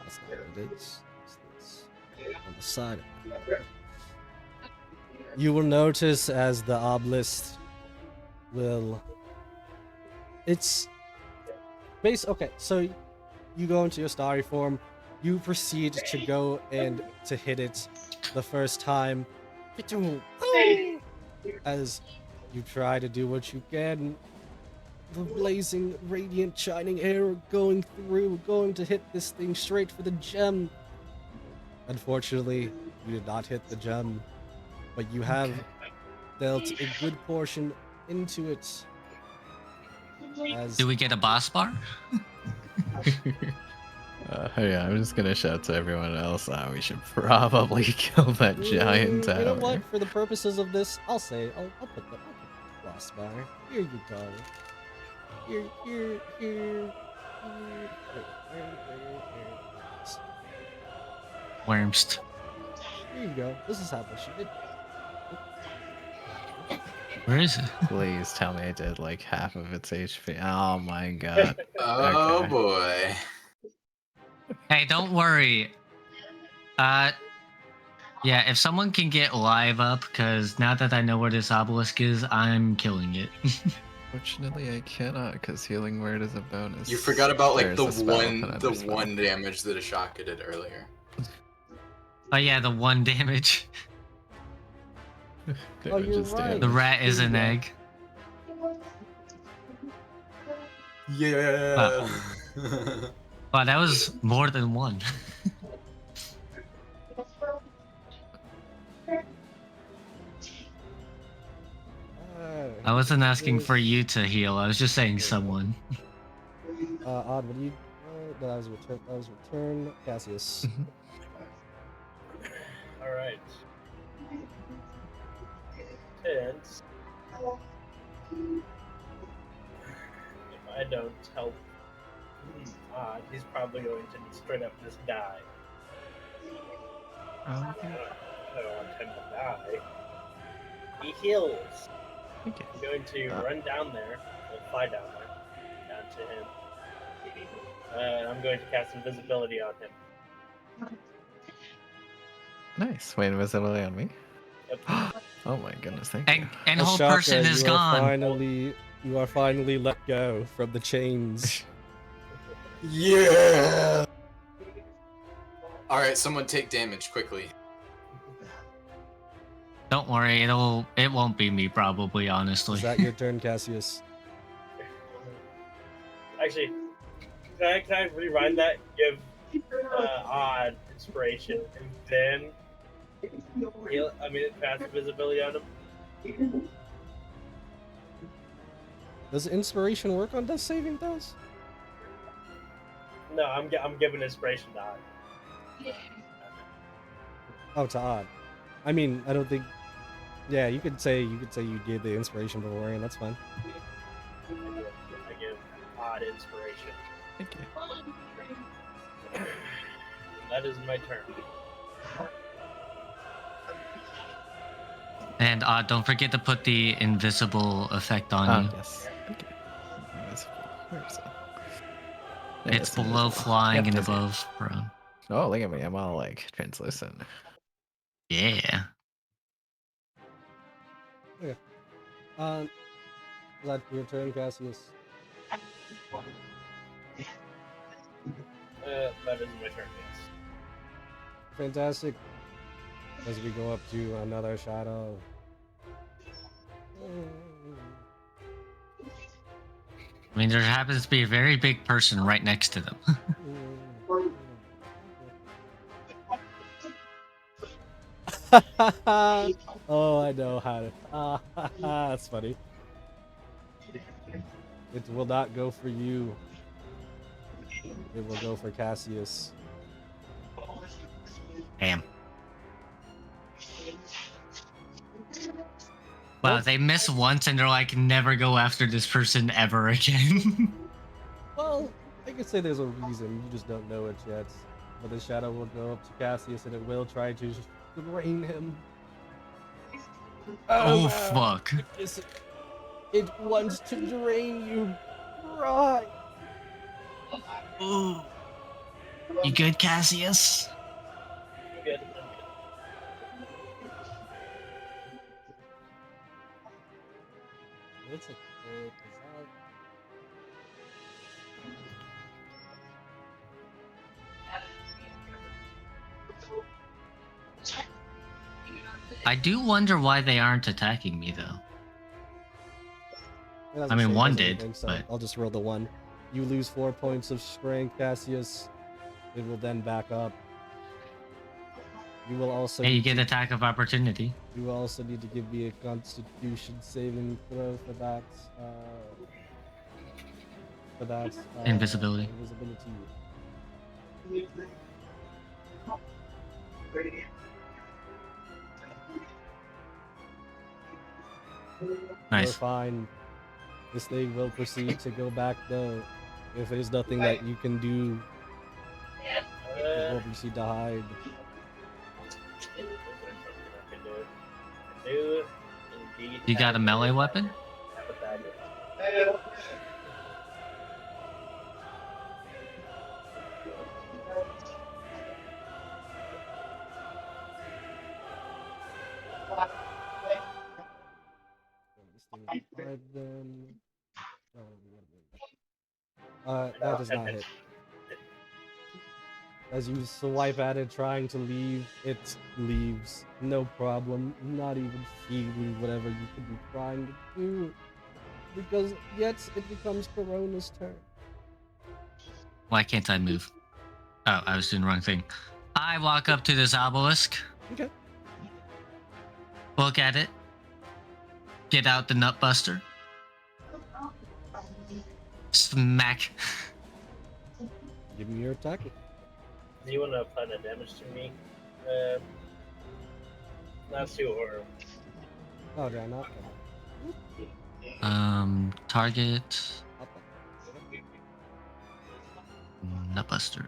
That's not what it is. It's on the side. You will notice as the obelisk will. It's base. Okay, so you go into your starry form. You proceed to go and to hit it the first time. As you try to do what you can, the blazing, radiant, shining arrow going through, going to hit this thing straight for the gem. Unfortunately, you did not hit the gem, but you have dealt a good portion into it. As Do we get a boss bar? Yeah, I'm just gonna shout to everyone else. We should probably kill that giant You know tower. what? For the purposes of this, I'll put the boss bar. Here you go. Here. Wormst. Here you go. This is how much you did. Where is it? Please tell me I did like half of its HP. Oh my god. Oh Okay. boy. Hey, don't worry. Yeah, if someone can get live up, because now that I know where this obelisk is, I'm killing it. Fortunately, I cannot because healing word is a bonus. You forgot about like There's the a spell, another the spell. one damage that Ashaka did earlier. Oh yeah, the 1 damage. Oh, you're Damage is right. The damage. rat is an egg. Yeah. Wow, that was more than 1. I wasn't asking for you to heal. I was just saying someone. Odd, what do you? That was return. That was return. Cassius. All right. And if I don't help, he's probably going to straight up just die. I don't want him to die. He heals. Okay. I'm going to run down there, and fly down there, down to him. And I'm going to cast invisibility on him. Nice. Wait, invisibility on me? Yep. Oh my goodness, thank you. And whole Ashaka, person is you are gone. You are finally let go from the chains. Yeah. All right, someone take damage quickly. Don't worry, it won't be me probably, honestly. Is that your turn, Cassius? Actually, can I rewind that? Give Odd inspiration, and then cast invisibility on him. Does inspiration work on death saving throws? No, I'm giving inspiration to Odd. Oh, to Odd. I mean, I don't think. Yeah, you could say you gave the inspiration beforehand. That's fine. I give Odd inspiration. Thank you. That is my turn. And don't forget to put the invisible effect on you. Yes. Thank you. Invisible. Where is it? It's It's below invisible. flying Yep, and there's it. above prone. Oh, look at me. I'm all like translucent. Yeah. Is that your turn, Cassius? That is my turn, yes. Fantastic. As we go up to another shadow. I mean, there happens to be a very big person right next to them. Oh, I know how to. That's funny. It will not go for you. It will go for Cassius. Damn. Wow, they miss once and they're like, never go after this person ever again. Well, I could say there's a reason. You just don't know it yet. But the shadow will go up to Cassius and it will try to drain him. Oh, man. fuck. It wants to drain you. Right. Ooh. You good, Cassius? I'm good. It's a crit. Is that... I do wonder why they aren't attacking me, though. It doesn't I mean, say it one does did, anything, so but- I'll just roll the 1. You lose 4 points of strength, Cassius. It will then back up. You will also Hey, you need get to, attack of opportunity. you will also need to give me a Constitution saving throw for that. Invisibility. Invisibility. You're Nice. fine. This thing will proceed to go back though. If there's nothing that you can do, it will proceed to hide. You got a melee weapon? That does not hit. As you swipe at it, trying to leave, it leaves. No problem. Not even feeling whatever you could be trying to do. Because yet it becomes Corona's turn. Why can't I move? Oh, I was doing the wrong thing. I walk up to this obelisk. Okay. Look at it. Get out the nutbuster. Smack. Give me your attack. Do you want to apply the damage to me? Not too horrible. Oh, did I not? Target. Nutbuster.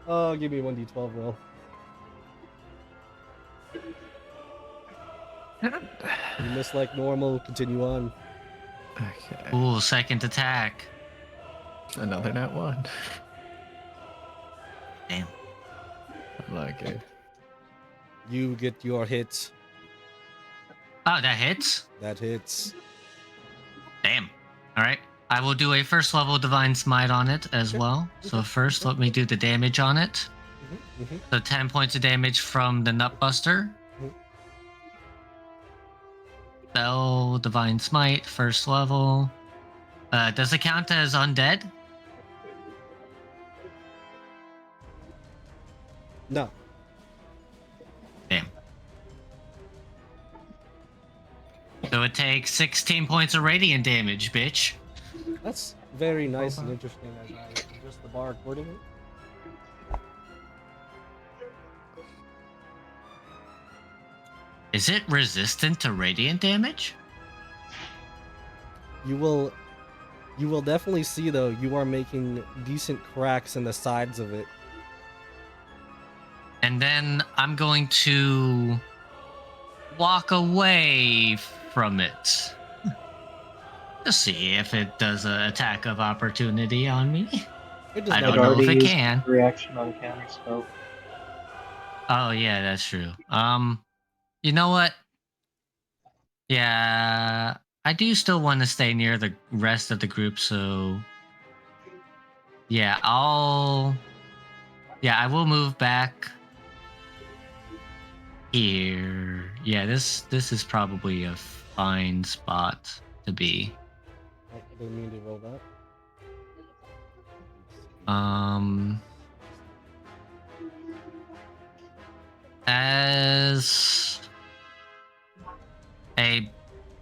Oh, give me a 1d12 roll. You miss like normal, continue on. Okay. Ooh, second attack. Another nat 1. Damn. Unlucky. You get your hit. Oh, that hits? That hits. Damn. Alright. I will do a first level Divine Smite on it as well. So first, let me do the damage on it. So 10 points of damage from the Nutbuster. Spell, Divine Smite, first level. Does it count as undead? No. Damn. So it takes 16 points of radiant damage, bitch. That's very nice and interesting as I adjust the bar accordingly. Is it resistant to radiant damage? You will definitely see though, you are making decent cracks in the sides of it. And then I'm going to walk away from it. To see if it does an attack of opportunity on me. It does I not. don't know if it used can. Reaction on counter spell. Oh yeah, that's true. You know what? Yeah, I do still want to stay near the rest of the group, so yeah, I will move back here. Yeah, this is probably a fine spot to be. I didn't mean to roll that. As a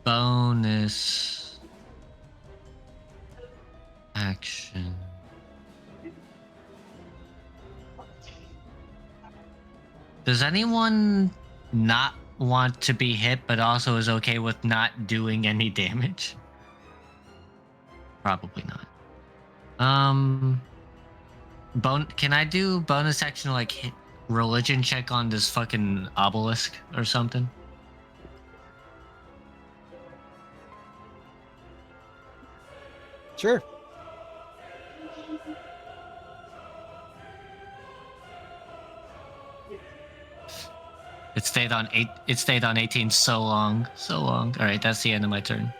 bonus action. Does anyone not want to be hit but also is okay with not doing any damage? Probably not. Can I do bonus action like hit religion check on this fucking obelisk or something? Sure. It stayed on 18 so long. All right, that's the end of my turn.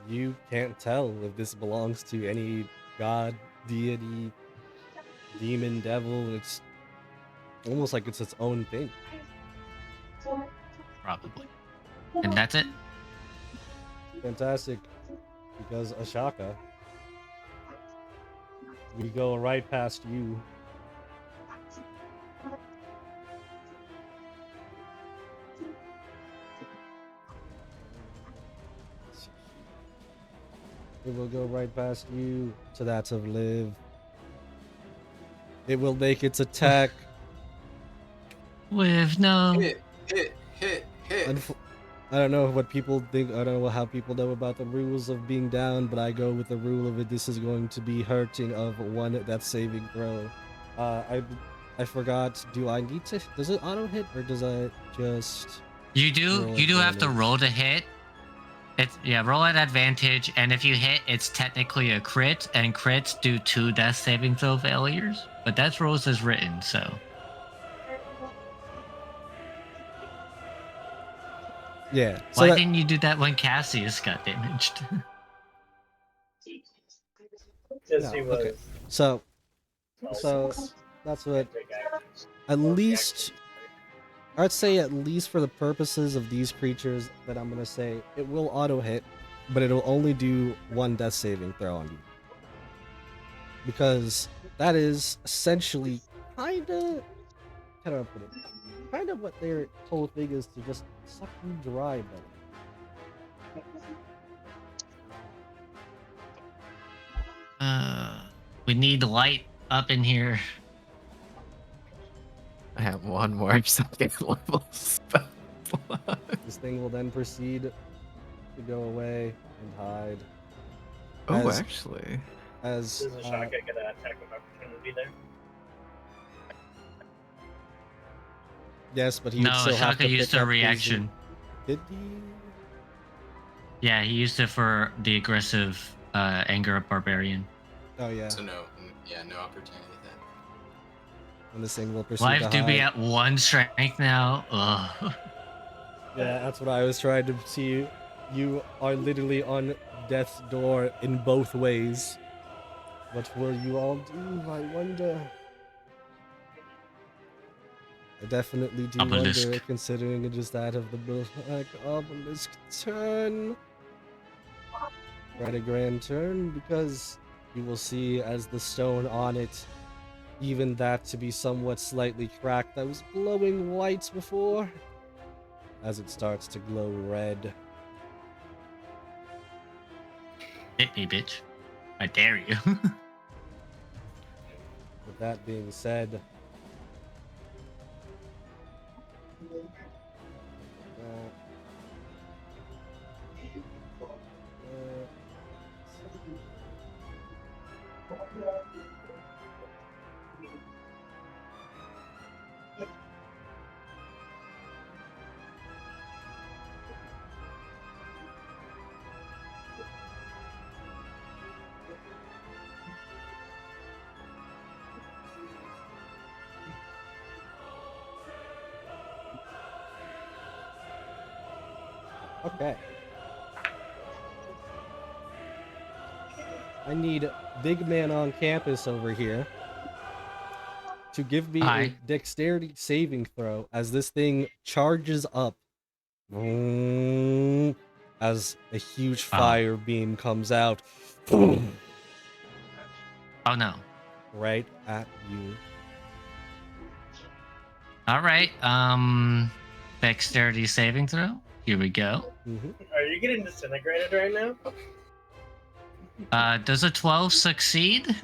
You can't tell if this belongs to any god, deity, demon, devil. It's almost like it's its own thing. Probably. And that's it. Fantastic. Because Ashaka, we go right past you. It will go right past you to that of Liv. It will make its attack. With no. Hit. I don't know what people think. I don't know how people know about the rules of being down, but I go with the rule of it. This is going to be hurting of one death saving throw. I forgot. Do I need to? Does it auto hit or does I just? You do have to roll to hit. Roll at advantage, and if you hit, it's technically a crit, and crits do 2 death saving throw failures. But that's rules as written, so. Yeah. Why didn't you do that when Cassius got damaged? Because he was. Okay. So that's what. At least, I'd say at least for the purposes of these creatures that I'm gonna say, it will auto hit, but it'll only do 1 death saving throw on you. Because that is essentially how do I put it? Kind of what their whole thing is, to just suck you dry, buddy. We need light up in here. I have one more second level spell. This thing will then proceed to go away and hide. Oh, As- actually. As Does Ashaka get an attack of opportunity there? yes, but he No, would still have Ashaka to used pick a up his- reaction. Did he? Yeah, he used it for the aggressive anger of barbarian. Oh yeah. So no opportunity then. And this thing will proceed Life to do be hide. at 1 strength now. Ugh. Yeah, that's what I was trying to see. You are literally on death's door in both ways. What will you all do? I wonder. I definitely do Obelisk. wonder, considering it is that of the Black Obelisk turn. Right, a grand turn, because you will see as the stone on it, even that to be somewhat slightly cracked, that was glowing white before, as it starts to glow red. Hit me, bitch. I dare you. With that being said, okay. I need big man on campus over here to give me a Hi. dexterity saving throw as this thing charges up as a huge fire beam comes out Oh no. right at you. All right. Dexterity saving throw. Here we go. Are you getting disintegrated right now? Does a 12 succeed?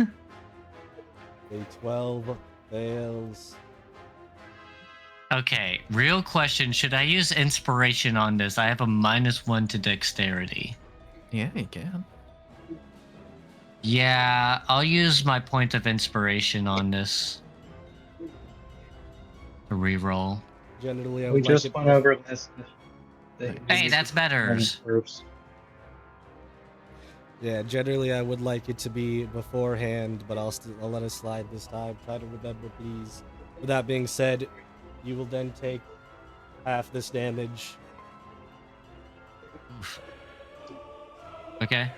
A 12 fails. Okay, real question. Should I use inspiration on this? I have a -1 to dexterity. Yeah, you can. Yeah, I'll use my point of inspiration on this to reroll. Generally, I We would like just it. went over this. Hey, that's better. Yeah, generally I would like it to be beforehand, but I'll let it slide this time. Try to remember, please. With that being said, you will then take half this damage. Oof. Okay.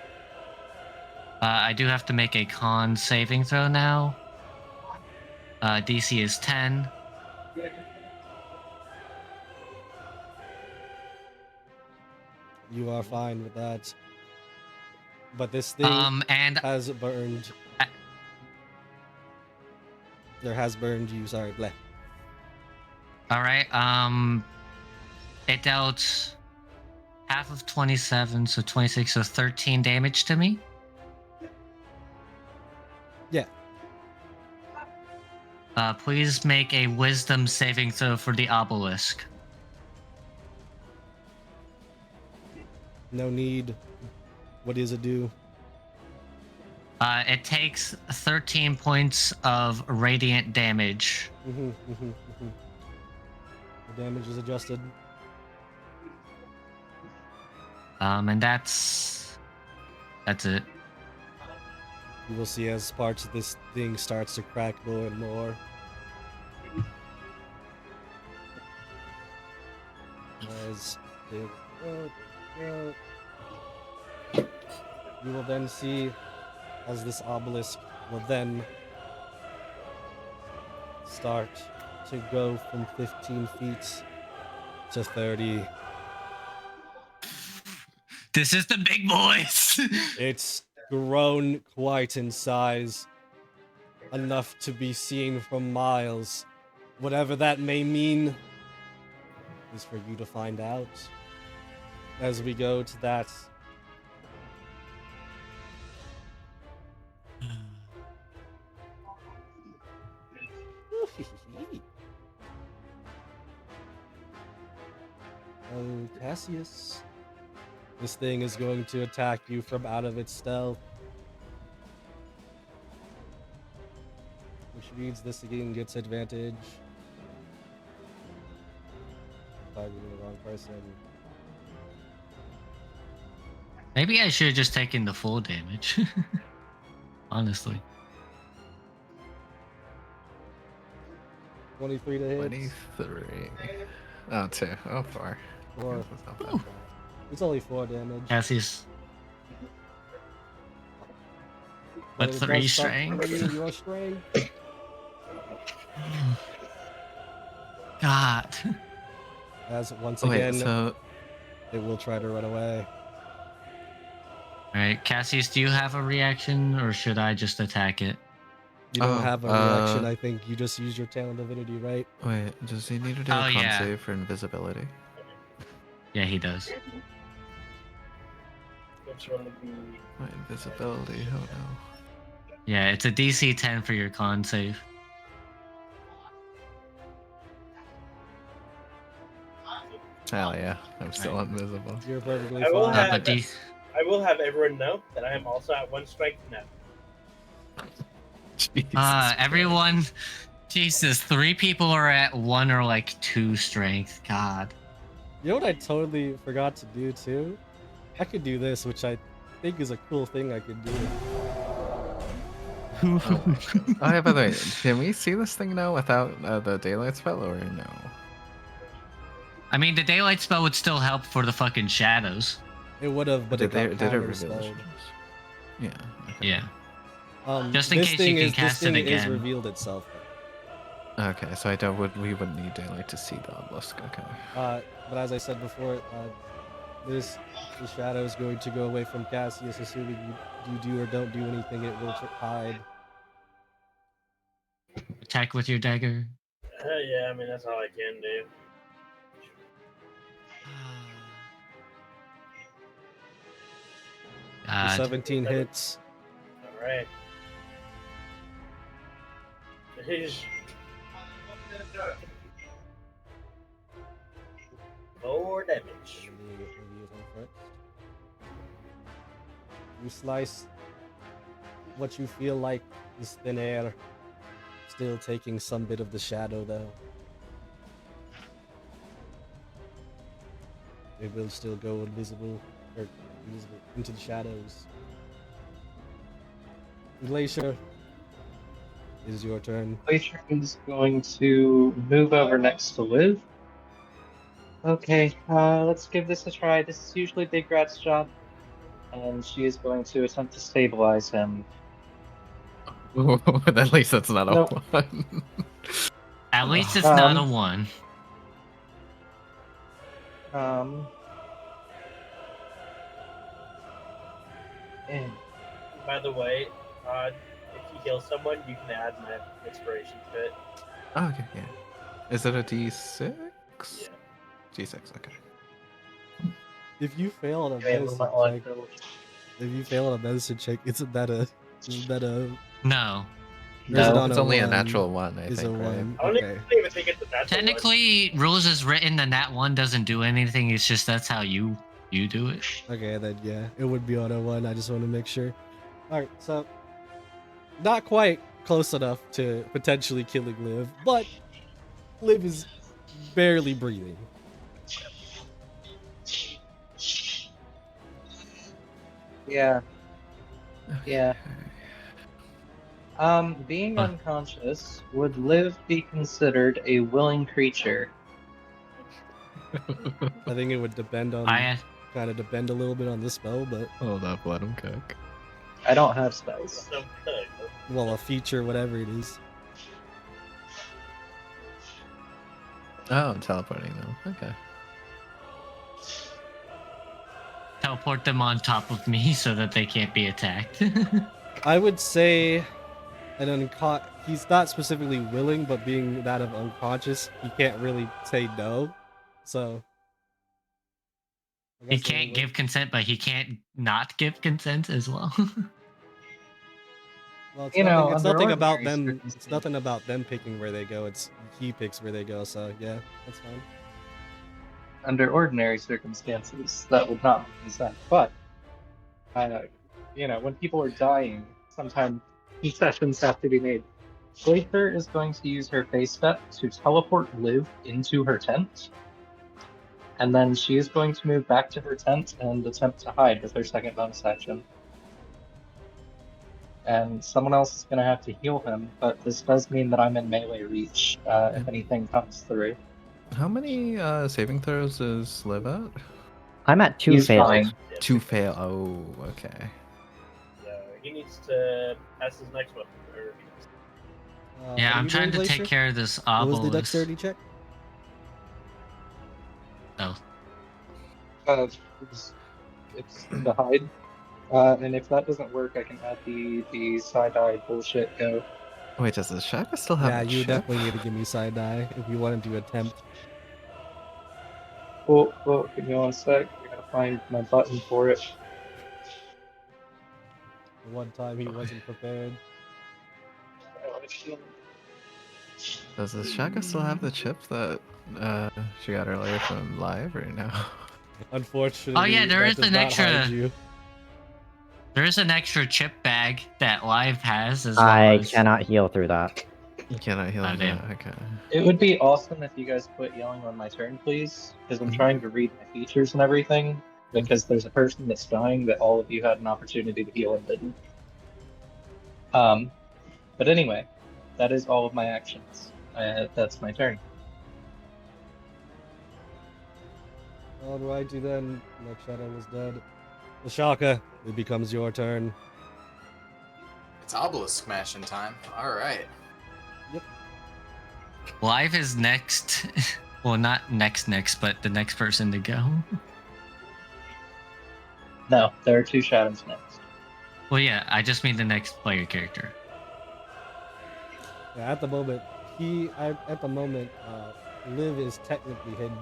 I do have to make a con saving throw now. DC is 10. You are fine with that. But this thing And has burned. There has burned you. Sorry, bleh. all right. It dealt half of 27, so 26, so 13 damage to me. Yeah. Please make a wisdom saving throw for the obelisk. No need. What does it do? It takes 13 points of radiant damage. The damage is adjusted. And that's it. You will see as parts of this thing starts to crack more and more. As you will then see as this obelisk will then start to go from 15 feet to 30. This is the big boys. It's grown quite in size, enough to be seen from miles. Whatever that may mean is for you to find out as we go to that. Oh, Cassius. This thing is going to attack you from out of its stealth. Which means this again gets advantage. Targeting the wrong person. Maybe I should have just taken the full damage. Honestly. 23 to hit. 23. Oh, 2. Oh, 4. 4. That's not bad. It's only 4 damage. Cassius. But With it 3 does suck strength. for you, your strength. God. As once Wait, again, so it will try to run away. Alright, Cassius, do you have a reaction or should I just attack it? You don't Oh, have a reaction, I think. You just use your talent divinity, right? wait, does he need to do Oh, a con yeah. save for invisibility? Yeah, he does. Which one would be? My invisibility, oh no. Yeah, it's a DC 10 for your con save. Hell yeah, I'm still Right. invisible. You're perfectly I will fine. have- But do you, I will have everyone know that I am also at 1 strength now. Jesus Christ. everyone, Jesus, 3 people are at 1 or like 2 strength. God. You know what I totally forgot to do too? I could do this, which I think is a cool thing I could do. Oh yeah, by the way, can we see this thing now without the daylight spell or no? I mean, the daylight spell would still help for the fucking shadows. It would have, but did it got it reveal the counterspelled. shadows? Yeah. Okay. Yeah. Just in this case thing you can is, cast this it thing is again. revealed itself. Okay, so we wouldn't need daylight to see the obelisk. Okay. But as I said before, the shadow is going to go away from Cassius, assuming you do or don't do anything. It will hide. Attack with your dagger. Yeah, I mean that's all I can do. The God. 17 hits. All right. He's 4 damage. Let me use him first. You slice what you feel like is thin air, still taking some bit of the shadow though. It will still go invisible, or invisible into the shadows. Glacier, it is your turn. Glacier is going to move over next to Liv. Okay, let's give this a try. This is usually Big Rat's job. And she is going to attempt to stabilize him. At least that's not a Nope. 1. At least it's not a Um, 1. And By the way, if you heal someone, you can add my inspiration to it. Oh, okay, yeah. Is it a D6? Yeah. D6, okay. If you fail on a okay, medicine movement on check, build. if you fail on a medicine check, isn't that a No. or is it No. on It's a only a 1? natural 1, I Is a think, right? 1. I don't Okay. even think it's a natural one. Technically, rules is written and that one doesn't do anything. It's just that's how you do it. Okay, then yeah, it would be on a 1. I just want to make sure. Alright, so not quite close enough to potentially killing Liv, but Liv is barely breathing. Yeah. Yeah. Being Huh. unconscious, would Liv be considered a willing creature? I think it would depend on kind of depend a little bit on the spell, but Hold up, let him cook. I don't have spells. So good. well, a feature, whatever it is. Oh, I'm teleporting them. Okay. teleport them on top of me so that they can't be attacked. I would say he's not specifically willing, but being that of unconscious, he can't really say no. So I He guess it can't would give consent, but he can't not give consent as well. Well, it's You know, it's under nothing about ordinary them. It's circumstances- nothing about them picking where they go. It's he picks where they go. So yeah, that's fine. Under ordinary circumstances, that would not be consent. But, when people are dying, sometimes concessions have to be made. Glacier is going to use her face step to teleport Liv into her tent. And then she is going to move back to her tent and attempt to hide with her second bonus action. And someone else is going to have to heal him, but this does mean that I'm in melee reach if anything comes through. How many saving throws does Liv at? I'm at 2 He's fails. fine. 2 fail. Oh, okay. Yeah, he needs to pass his next one. Yeah, what are I'm you trying doing, to take Glacier? care of this What was obelisk. the dexterity check? Oh, It's the hide. And if that doesn't work, I can add the side-eye bullshit go. Wait, does the Shaka still have Yeah, a you chip? definitely need to give me side eye if you wanted to attempt. Oh, give me one sec. I gotta find my button for it. The one time he wasn't prepared. Does the Shaka still have the chip that she got earlier from live or no? Unfortunately, Oh, yeah, there that is does an not extra- hide you. there's an extra chip bag that Live has as well I as... cannot heal through that. You cannot heal Oh, him damn. now. Okay. It would be awesome if you guys quit yelling on my turn, please, because I'm trying to read my features and everything, because there's a person that's dying that all of you had an opportunity to heal and didn't. But anyway, that is all of my actions. That's my turn. Alrighty then, Black Shadow was dead. Lashaka, it becomes your turn. It's obelisk smashing time. All right. Live is next. Well, not next, but the next person to go. No, there are 2 shadows next. Well, yeah, I just mean the next player character. Yeah, at the moment, Liv is technically hidden.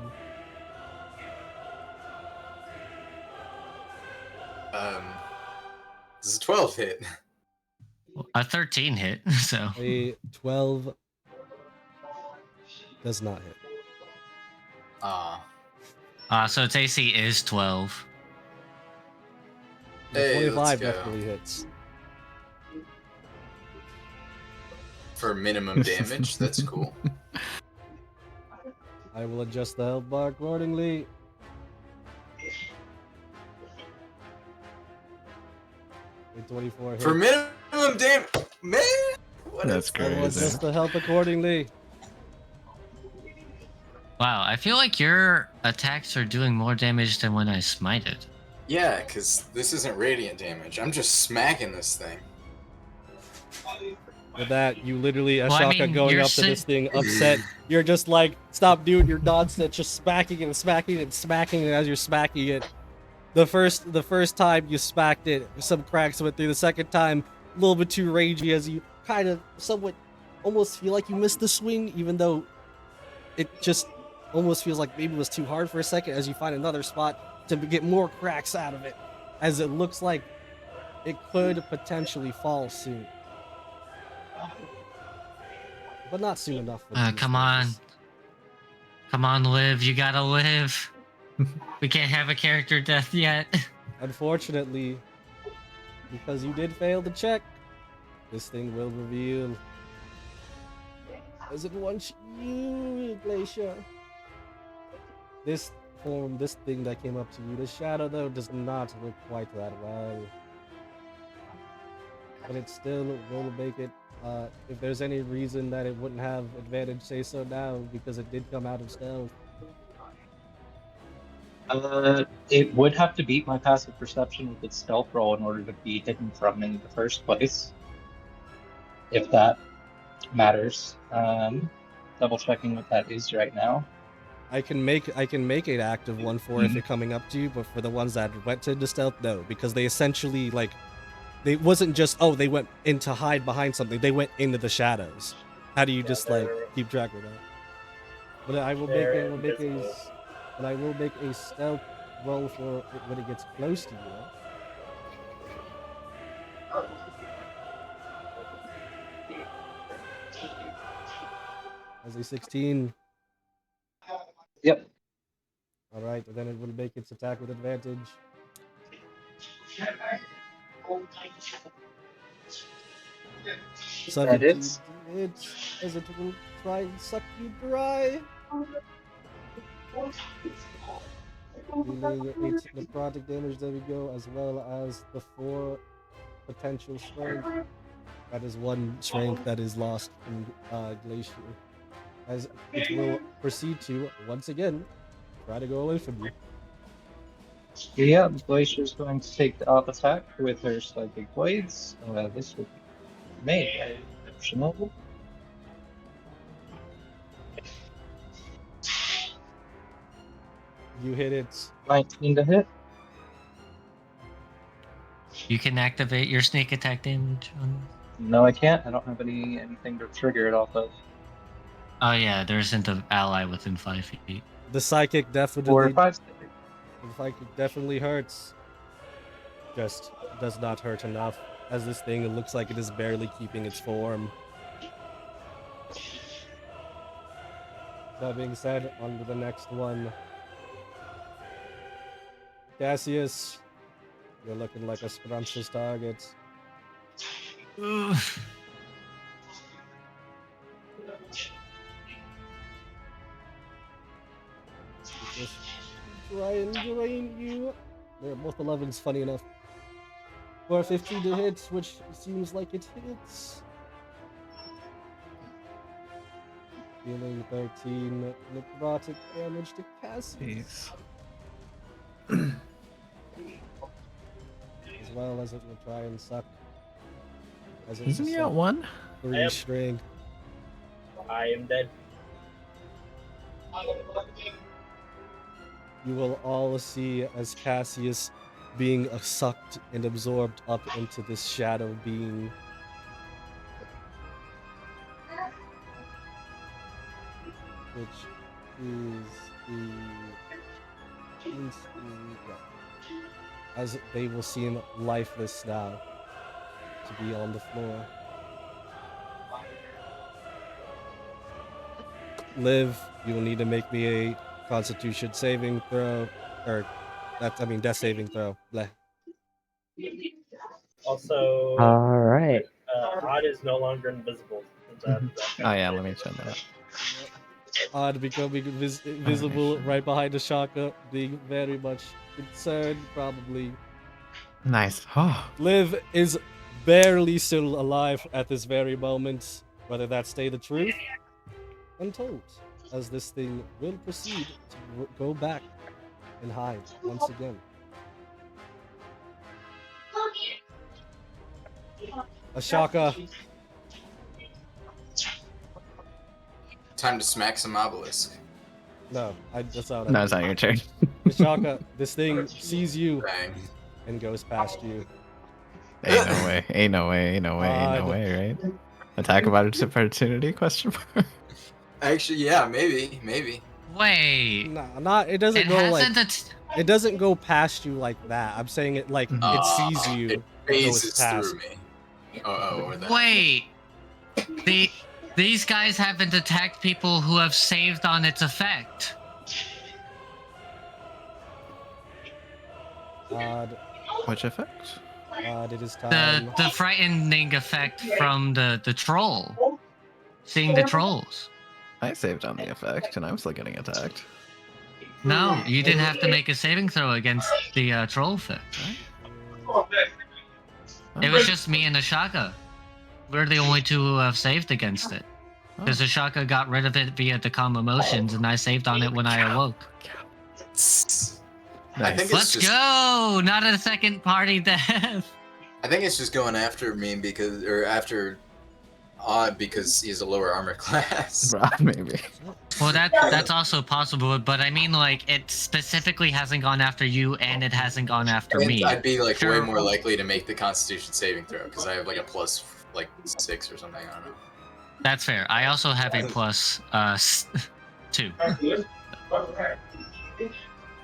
This is a 12 hit. A 13 hit, so... A 12 does not hit. So its AC is 12. The Hey, 25 let's go. definitely hits. for minimum damage. That's cool. I will adjust the health bar accordingly. A 24 hits. For minimum damage, man. What That's is I will crazy. adjust the health accordingly. Wow, I feel like your attacks are doing more damage than when I smited. Yeah, because this isn't radiant damage. I'm just smacking this thing. With that, you literally, Well, I Ashaka, mean, going you're up to this sit- thing, upset. You're just like, stop doing your nonsense, just smacking it and smacking it and smacking it as you're smacking it. The first time you smacked it, some cracks went through. The second time, a little bit too ragey as you kind of somewhat almost feel like you missed the swing, even though it just almost feels like maybe it was too hard for a second as you find another spot to get more cracks out of it, as it looks like it could potentially fall soon. But not soon enough for the Come on. Come on, Liv. You gotta live. We can't have a character death yet. Unfortunately, because you did fail to check, this thing will reveal as it wants you, Glacier. This form, this thing that came up to you, this shadow though, does not look quite that well. But it still will make it, if there's any reason that it wouldn't have advantage, say so now, because it did come out of stealth. It would have to beat my passive perception with its stealth roll in order to be hidden from me in the first place. If that matters. Double checking what that is right now. I can make an active one for if it coming up to you, but for the ones that went to the stealth, no, because they essentially like they wasn't just they went in to hide behind something, they went into the shadows. How do you just like keep track of that? But I will make a stealth roll for it when it gets close to you. As a 16. Yep. All right, and then it will make its attack with advantage. That is. Hits as it will try and suck you dry. Dealing 8 necrotic damage, there we go, as well as the 4 potential strength. That is 1 strength that is lost in Glacier. As it will proceed to, once again, try to go away from you. Yeah, Glacier's going to take the up attack with her psychic blades. This would be made optional. You hit it. 19 to hit. You can activate your sneak attack damage on. No, I can't. I don't have anything to trigger it off of. Oh yeah, there isn't an ally within 5 feet. The psychic Or definitely 5 hurts. Just does not hurt enough. As this thing, it looks like it is barely keeping its form. That being said, on to the next one. Cassius, you're looking like a scrumptious target. Just try and drain you. They're both 11s, funny enough. For 15 to hit, which seems like it hits. Dealing 13 necrotic damage to Cassius. As well as it will try and suck. As it Isn't he at 1? 3 strength. I am dead. You will all see as Cassius being sucked and absorbed up into this shadow being. Which is as they will seem lifeless now to be on the floor. Liv, you will need to make me a Constitution saving throw, or death saving throw. Bleh. Also, All right. Odd is no longer invisible opens up. Oh yeah, let me check that out. Odd becoming visible right behind the Shaka, being very much concerned, probably. Nice. Oh, Liv is barely still alive at this very moment. Whether that stay the truth? Untold, as this thing will proceed to go back and hide once again. Ashaka, Time to smack some obelisk. no, that's not. no, it's not your turn. Ashaka, this thing sees you Bang. and goes past you. Ain't no way. Ain't no way. Ain't no way. Ain't no Odd. way. Right? Attack of opportunity? Question mark. Actually, yeah, maybe. Wait. Nah, not. It doesn't It go like. hasn't. It doesn't go past you like that. I'm saying it like it sees you. It goes phases past. through me. Or that. Wait. These guys haven't attacked people who have saved on its effect. Odd. Which effect? Odd. It is time. The frightening effect from the troll. Seeing the trolls. I saved on the effect, and I'm still getting attacked. No, you didn't have to make a saving throw against the troll effect, right? It was just me and Ashaka. We're the only two who have saved against it. Because Ashaka got rid of it via the calm emotions, and I saved on it when I awoke. I think it's Let's just, go! Not a second party death! I think it's just going after me after Odd because he's a lower armor class. Maybe. Well, that's also possible, but I mean, like, it specifically hasn't gone after you, and it hasn't gone after me. I'd be like Sure. way more likely to make the Constitution saving throw because I have like a plus like 6 or something. I don't know. That's fair. I also have a plus 2.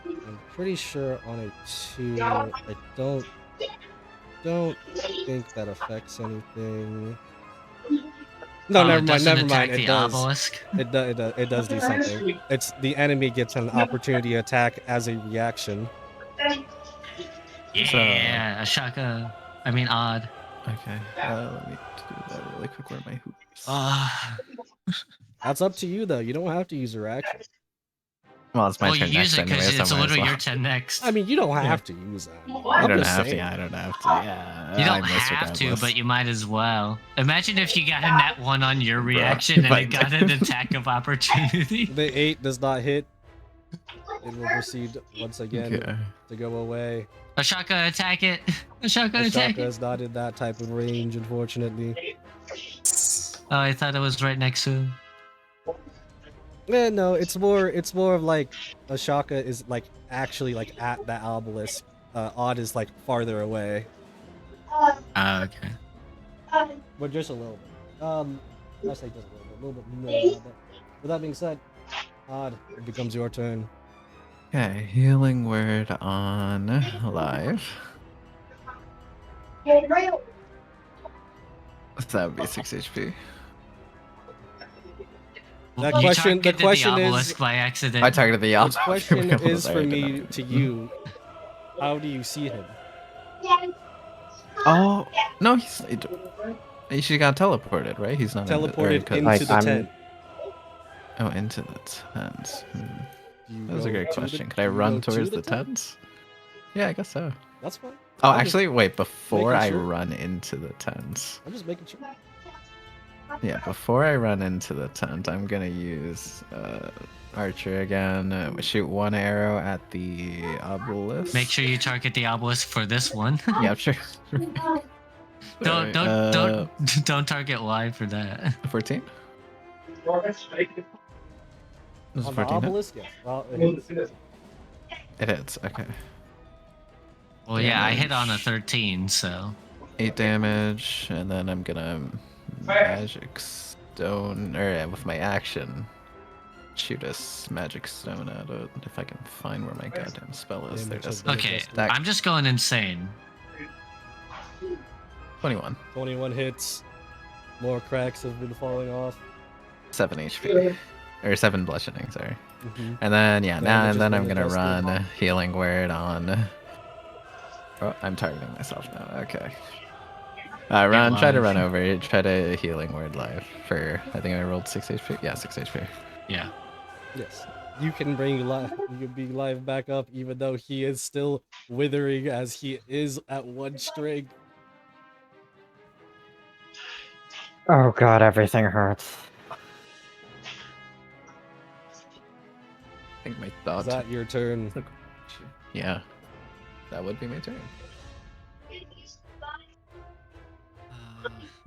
I'm pretty sure on a 2, I don't think that affects anything. No, never mind. Never mind. It does. Obelisk. It does do something. It's the enemy gets an opportunity attack as a reaction. Yeah, Ashaka. I mean, Odd. Okay. Let me do that really quick. Where are my hoops? That's up to you though. You don't have to use your action. Well, it's my Well, you turn use next it anyway, because so it's might as literally well. your turn next. I mean, you don't have to use that. I I'm don't just have to. saying. Yeah, I don't have to. Yeah. You I don't miss have to, regardless. but you might as well. Imagine if you got a nat 1 on your reaction and if I it got an attack of opportunity. The 8 does not hit. It will proceed once again Okay. to go away. Ashaka, attack it. Ashaka, attack Ashaka it. is not in that type of range, unfortunately. Oh, I thought it was right next to him. Yeah, no, it's more of like Ashaka is like actually like at the obelisk. Odd is like farther away, Okay. but just a little bit. I say just a little bit more. Than that, but with that being said, Odd, it becomes your turn. Okay, healing word on live. So that would be 6 HP. That You question- the targeted question is- obelisk by accident. I targeted the The opposite. question is for me to you. How do you see him? Oh no, he should got teleported, right? He's not Teleported into Like, the I'm- tent. Oh, into the tents. Do you That was a go great to the- question. Could do I you run go to towards the the tent? tents? Yeah, I guess so. That's fine. Oh, I'm just actually, wait. Before making I sure. run into the tents. I'm just making sure. Yeah, before I run into the tent, I'm gonna use Archer again. Shoot 1 arrow at the obelisk. Make sure you target the obelisk for this one. Yeah, sure. don't Alright, don't target Y for that. 14. This is On the 14. Hit? obelisk, yes. Well, it hits. It hits. Okay. Well, yeah, I hit on a 13, so 8 damage, and then I'm gonna magic stone, or with my action, shoot a magic stone at it. If I can find where my goddamn spell is, there it is. okay. That- I'm just going insane. 21, 21 hits. More cracks have been falling off. 7 HP, or 7 bludgeoning. Sorry. Mhm. And then Damage and is then I'm being gonna adjusted. run healing word on. Oh, I'm targeting myself now. Okay. Ron, try to live. run over. Try to healing word live for. I think I rolled 6 HP. Yeah, 6 HP. Yeah. Yes. You can bring live. You can be live back up, even though he is still withering, as he is at 1 strength. Oh god, everything hurts. I think my Is thought. that your turn? Yeah, that would be my turn.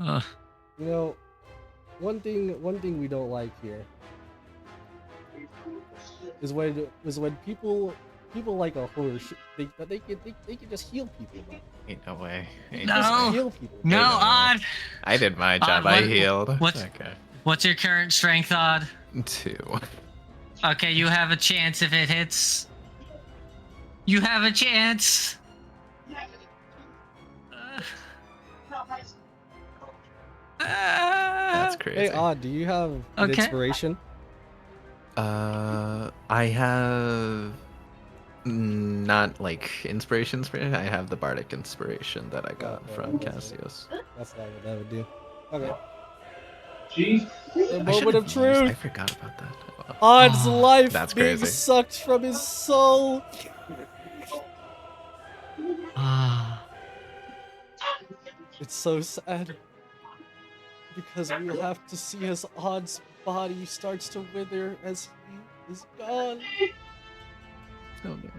Uh, You know, one thing we don't like here is when people like a horse think that they can just heal people. Though. Ain't no way. Ain't No. no way. Heal people. no, Ain't no way. Odd. I did my job. Odd, I healed. what's- Okay. What's your current strength, Odd? 2. Okay, you have a chance if it hits. You have a chance. That's crazy. Hey, Odd, do you have an Okay. inspiration? I have not like inspiration. I have the bardic inspiration that I got from Cassius. That's not what that would do. Okay. Jeez. The I moment should've of used- truth. I forgot about that. Oh. Odd's life That's being crazy. sucked from his soul. Ah. It's so sad. Because we'll have to see as Odd's body starts to wither as he is gone. Oh, no.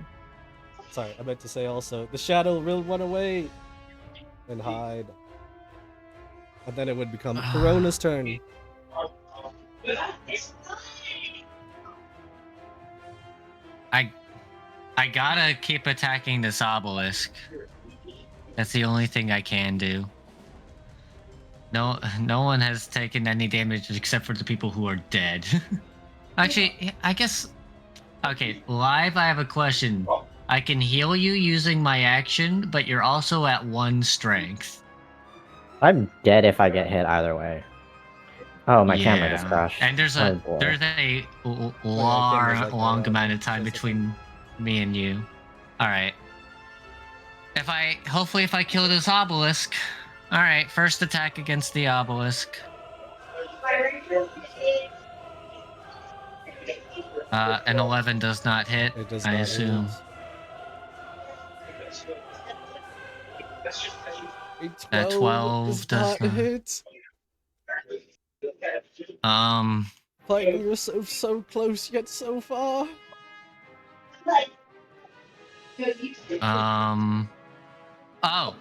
Sorry, I meant to say also, the shadow will run away and hide. And then it would become Corona's turn. I gotta keep attacking this obelisk. That's the only thing I can do. No one has taken any damage except for the people who are dead. Actually, I guess. Okay, live. I have a question. I can heal you using my action, but you're also at 1 strength. I'm dead if I get hit either way. Oh, my camera just Yeah. crashed. And there's Oh, a boy. camera's long like long that. amount of time Just a between me and you. All right. Hopefully if I kill this obelisk. All right, first attack against the obelisk. An 11 does not hit. It does I not assume. hit. That 12 does not. hit. Finding yourself so close yet so far. Oh.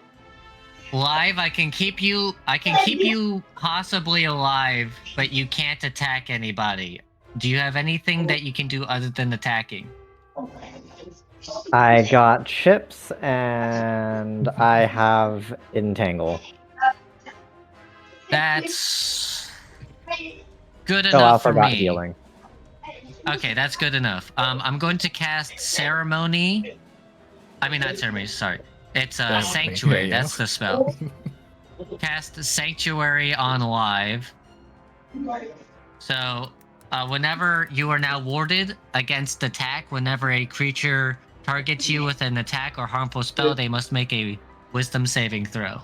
Live, I can keep you possibly alive, but you can't attack anybody. Do you have anything that you can do other than attacking? I got chips and I have entangle. That's good Oh, I enough for forgot me. healing. Okay, that's good enough. I'm going to cast Ceremony. I mean, not Ceremony, sorry. It's Don't Sanctuary, hear you. that's the spell. Cast Sanctuary on live. So, whenever you are now warded against attack, whenever a creature targets you with an attack or harmful spell, they must make a Wisdom saving throw.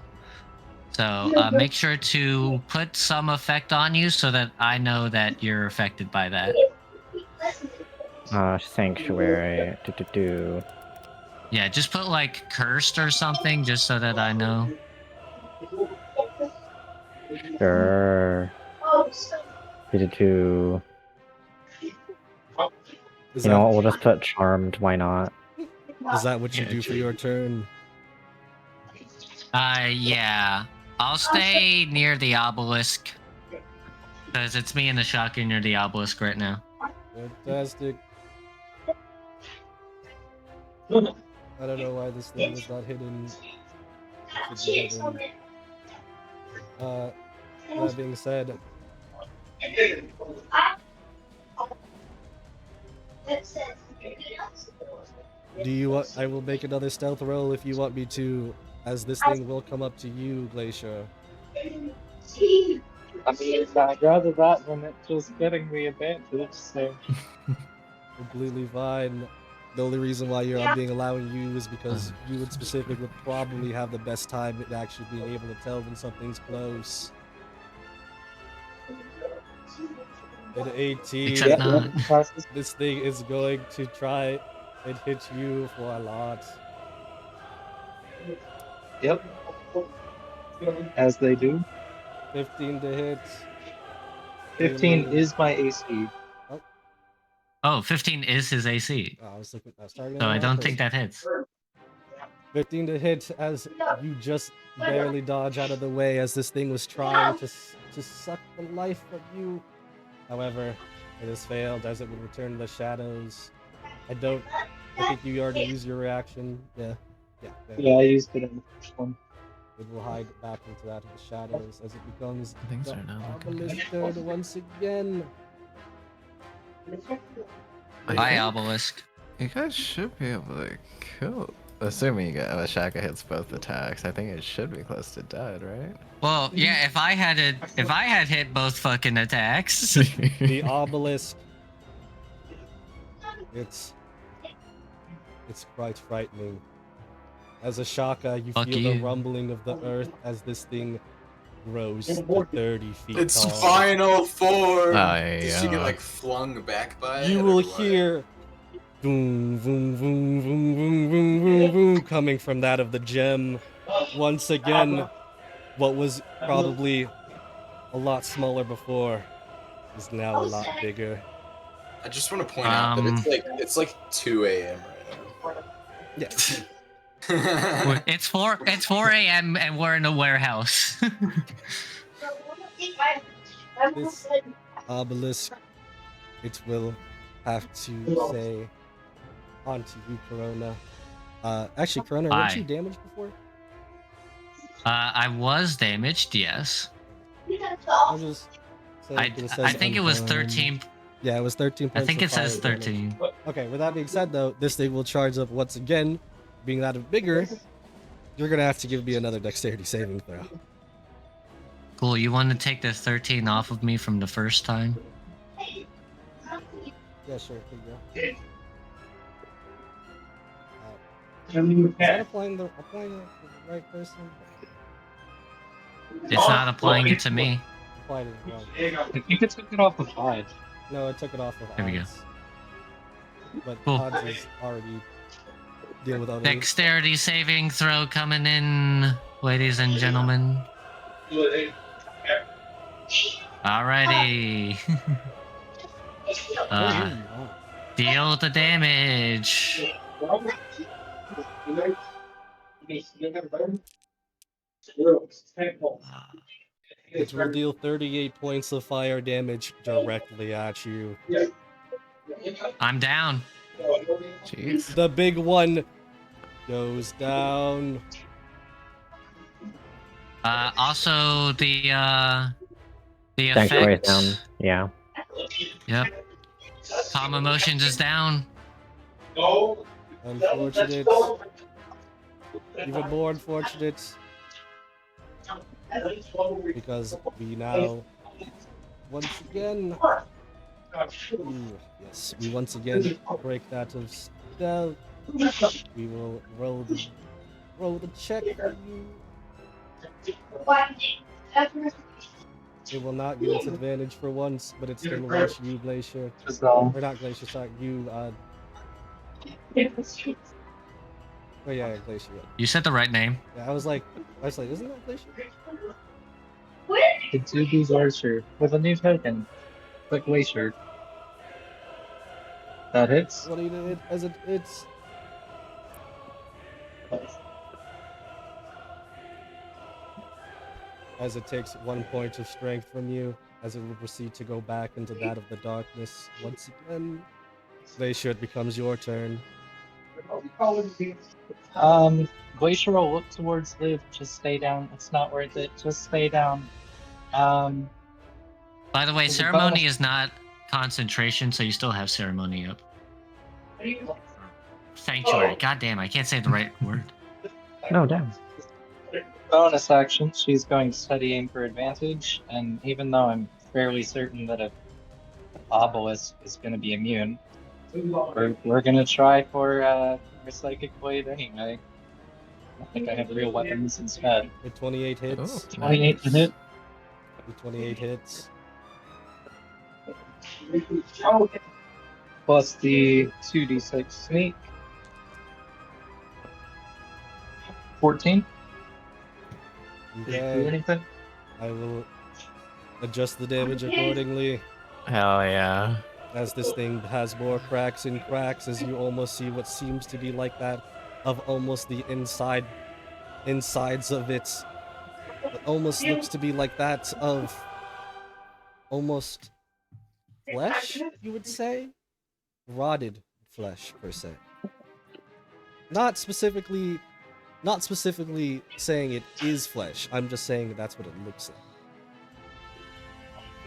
So, make sure to put some effect on you so that I know that you're affected by that. Sanctuary. Yeah, just put like cursed or something just so that I know. Sure. Do. Is You know that, what? We'll just put charmed. Why not? is that what you Yeah, do for your turn? Yeah. I'll stay near the obelisk. Because it's me and the shotgun near the obelisk right now. Fantastic. I don't know why this thing was not hidden. It should be hidden. That being said, do you want? I will make another stealth roll if you want me to, as this thing will come up to you, Glacier. I mean, I'd rather that than it just getting the advantage, so. Completely fine. The only reason why I'm being allowing you is because you in specific would probably have the best time at actually being able to tell when something's close. At 18, Except not. Passes. this thing is going to try and hit you for a lot. Yep. As they do. 15 to hit. 15 is my AC. Oh, 15 is his AC. I was starting So on I the don't wrong think person. that hits. 15 to hit as you just barely dodge out of the way as this thing was trying to suck the life from you. However, it has failed as it would return to the shadows. I think you already used your reaction. Yeah. Yeah, I used it in the first one. It will hide back into that of the shadows as it becomes Things the are not looking good. obelisk turn once again. Hi, Obelisk. You guys should be able to kill. Assuming you got Ashaka hits both attacks, I think it should be close to dead, right? Well, yeah, if I had hit both fucking attacks. The obelisk. It's quite frightening. As Ashaka, you Fuck feel you. the rumbling of the earth as this thing grows to 30 feet It's tall. final form. Aye, Did she get yeah. like flung back by You it, will or what? hear boom, boom, boom, boom, boom, boom, boom, boom coming from that of the gem. Once again, what was probably a lot smaller before is now a lot bigger. I just want to point out that it's like 2 a.m. right Yeah. now. It's 4 a.m. and we're in a warehouse. This obelisk, it will have to say onto you, Corona. Actually, Corona, weren't Hi. you damaged before? I was damaged, yes. I'll just say I it says think it was unharmed. 13. Yeah, it was 13 I points think of it says fire damage. 13. Okay, with that being said, though, this thing will charge up once again. Being that bigger, you're going to have to give me another dexterity saving throw. Cool, you want to take the 13 off of me from the first time? Yeah, sure. Here you go. Is that applying the right person? It's not applying it to me. Applied it wrong. I think it took it off of 5. No, it took it off of There we go. odds. But Cool. odds is already deal with other. Dexterity saving throw coming in, ladies and gentlemen. Alrighty. Deal the damage. It will deal 38 points of fire damage directly at you. I'm down. Jeez. The big one goes down. Also the Sanctuary effect. down. Yeah. Yep. Calm emotions is down. Unfortunate. Even more unfortunate. Because we now, once again, yes, we once again break that of stealth. We will roll the check for you. It will not get its advantage for once, but it's still launch you, Glacier. So, Or not Glacier, sorry, you, oh yeah, Glacier. Yeah. You said the right name. Yeah, I was like, isn't that Glacier? it's Zubi's Archer with a new token. Click Glacier. That hits. What do you do? It's as it takes 1 point of strength from you, as it will proceed to go back into that of the darkness once again. Glacier, it becomes your turn. Glacier will look towards Liv. Just stay down. It's not worth it. Just stay down. By the way, There's a ceremony bonus. is not concentration, so you still have ceremony up. Sanctuary. God damn, I can't say the right word. No, damn. Bonus action. She's going steady aim for advantage, and even though I'm fairly certain that a obelisk is going to be immune, We're gonna try for psychic blade anyway. I think I have real weapons instead. With 28 Oh, hits. 28 to nice. hit. With 28 hits. Plus the 2d6 sneak. 14. Did it do Okay. anything? I will adjust the damage accordingly. Hell yeah. As this thing has more cracks and cracks, as you almost see what seems to be like that of almost the insides of it. It almost looks to be like that of almost flesh, you would say? Rotted flesh, per se. Not specifically saying it is flesh. I'm just saying that's what it looks like.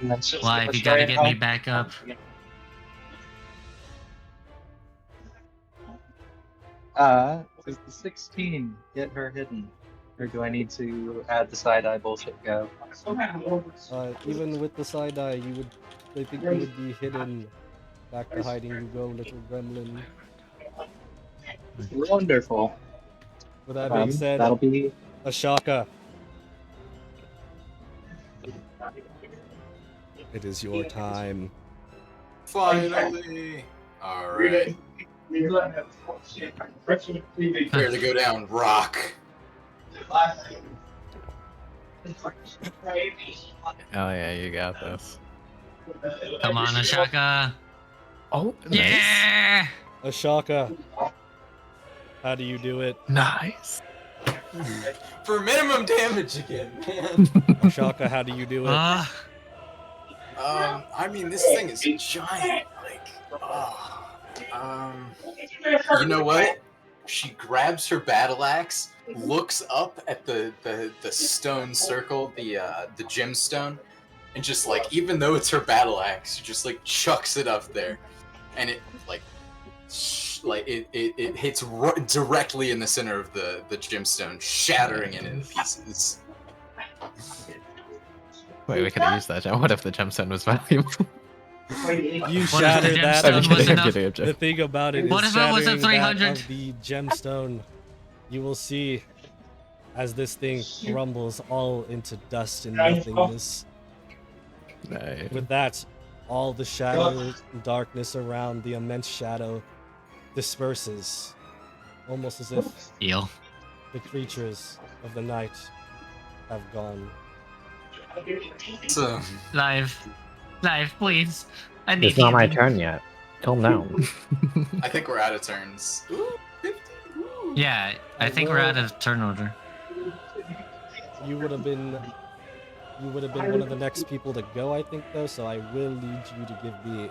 And that's just Live, gonna you gotta try get and me help. back up. Does the 16 get her hidden? Or do I need to add the side-eye bullshit go? Even with the side eye, I think you would be hidden. Back to hiding you go, little gremlin. Wonderful. With that being said, That'll be Ashaka. It is your time. Finally! Alright. Prepare to go down. Rock. Hell yeah, you got this. Come on, Ashaka. Oh, nice. Yeah. Ashaka. How do you do it? Nice. For minimum damage again, man. Ashaka, how do you do it? I mean, this thing is giant. Like, you know what? She grabs her battle axe, looks up at the stone circle, the gemstone, and just like, even though it's her battle axe, she just like chucks it up there, and it it hits directly in the center of the gemstone, shattering it into pieces. Wait, we could have used that gem. What if the gemstone was valuable? You What if the shatter that. gemstone I'm was kidding, I'm enough? kidding, I'm The joking. thing about it is What if it was a shattering that 300? of the gemstone. You will see as this thing crumbles all into dust and nothingness. Nice. With that, all the shadow and darkness around the immense shadow disperses, almost as if Heal. the creatures of the night have gone. So, Live, please. I need It's not my healing. turn yet. Calm down. I think we're out of turns. Ooh, 50. Ooh. Yeah, I think we're out of turn order. You would have been one of the next people to go, I think, though. So I will need you to give me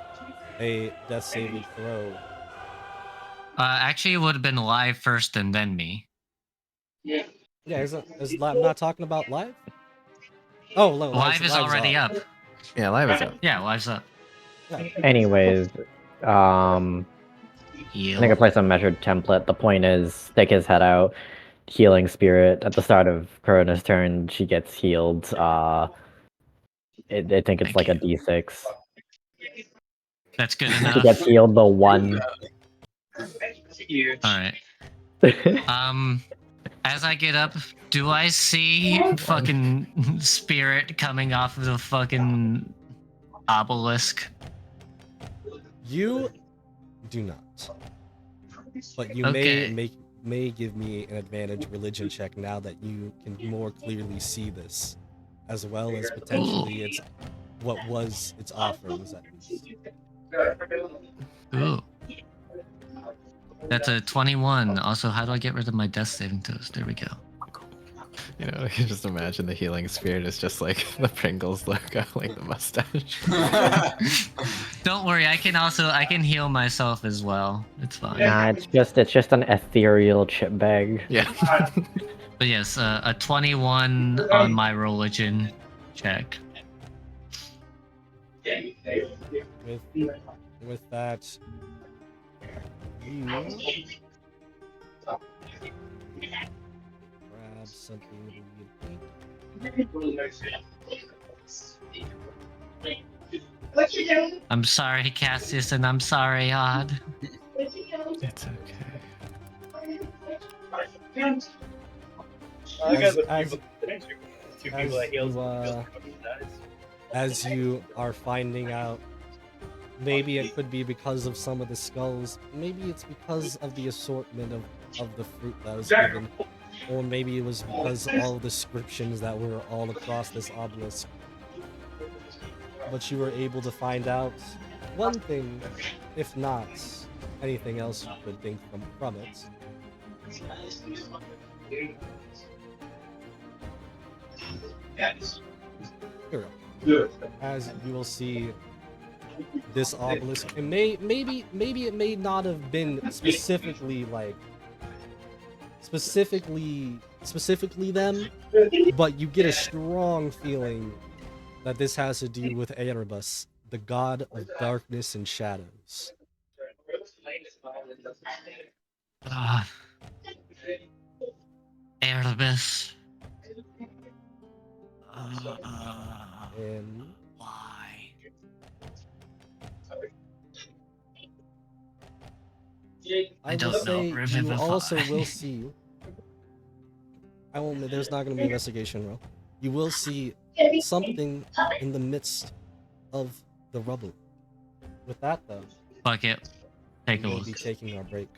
a death saving throw. Actually, it would have been live first and then me. Yeah, I'm not talking about live. Oh, no, Live is already up. Yeah, live is up. Yeah, live's up. Yeah. Anyways, I Heal. think I play some measured template. The point is, stick his head out, healing spirit. At the start of Corona's turn, she gets healed. I think it's Thank like a you. D6. That's good She enough. gets healed the one. huge. All right. As I get up, do I see fucking spirit coming off of the fucking obelisk? You do not, but you Okay. may give me an advantage religion check now that you can more clearly see this, as well as potentially what was its offerings at least. Ooh. That's a 21. Also, how do I get rid of my death saving throws? There we go. You know, you just imagine the healing spirit is just like the Pringles logo, like the mustache. Don't worry, I can heal myself as well. It's fine. Nah, it's just an ethereal chip bag. Yeah. But yes, a 21 on my religion check. With that, you grab something that you think. I'm sorry, Cassius, and I'm sorry, Odd. It's okay. I got the As- two people that heals. as you are finding out, maybe it could be because of some of the skulls, maybe it's because of the assortment of the fruit that was given, or maybe it was because all the descriptions that were all across this obelisk. But you were able to find out one thing, if not anything else you could think from it. Here we go. As you will see, this obelisk, it maybe it may not have been specifically them, but you get a strong feeling that this has to do with Erebus, the god of darkness and shadows. Erebus. And Why? I will don't know. say you Revivify. also will see. I won't. There's not going to be an investigation roll. You will see something in the midst of the rubble. With that, though, Fuck it. Take a we'll look. be taking our break.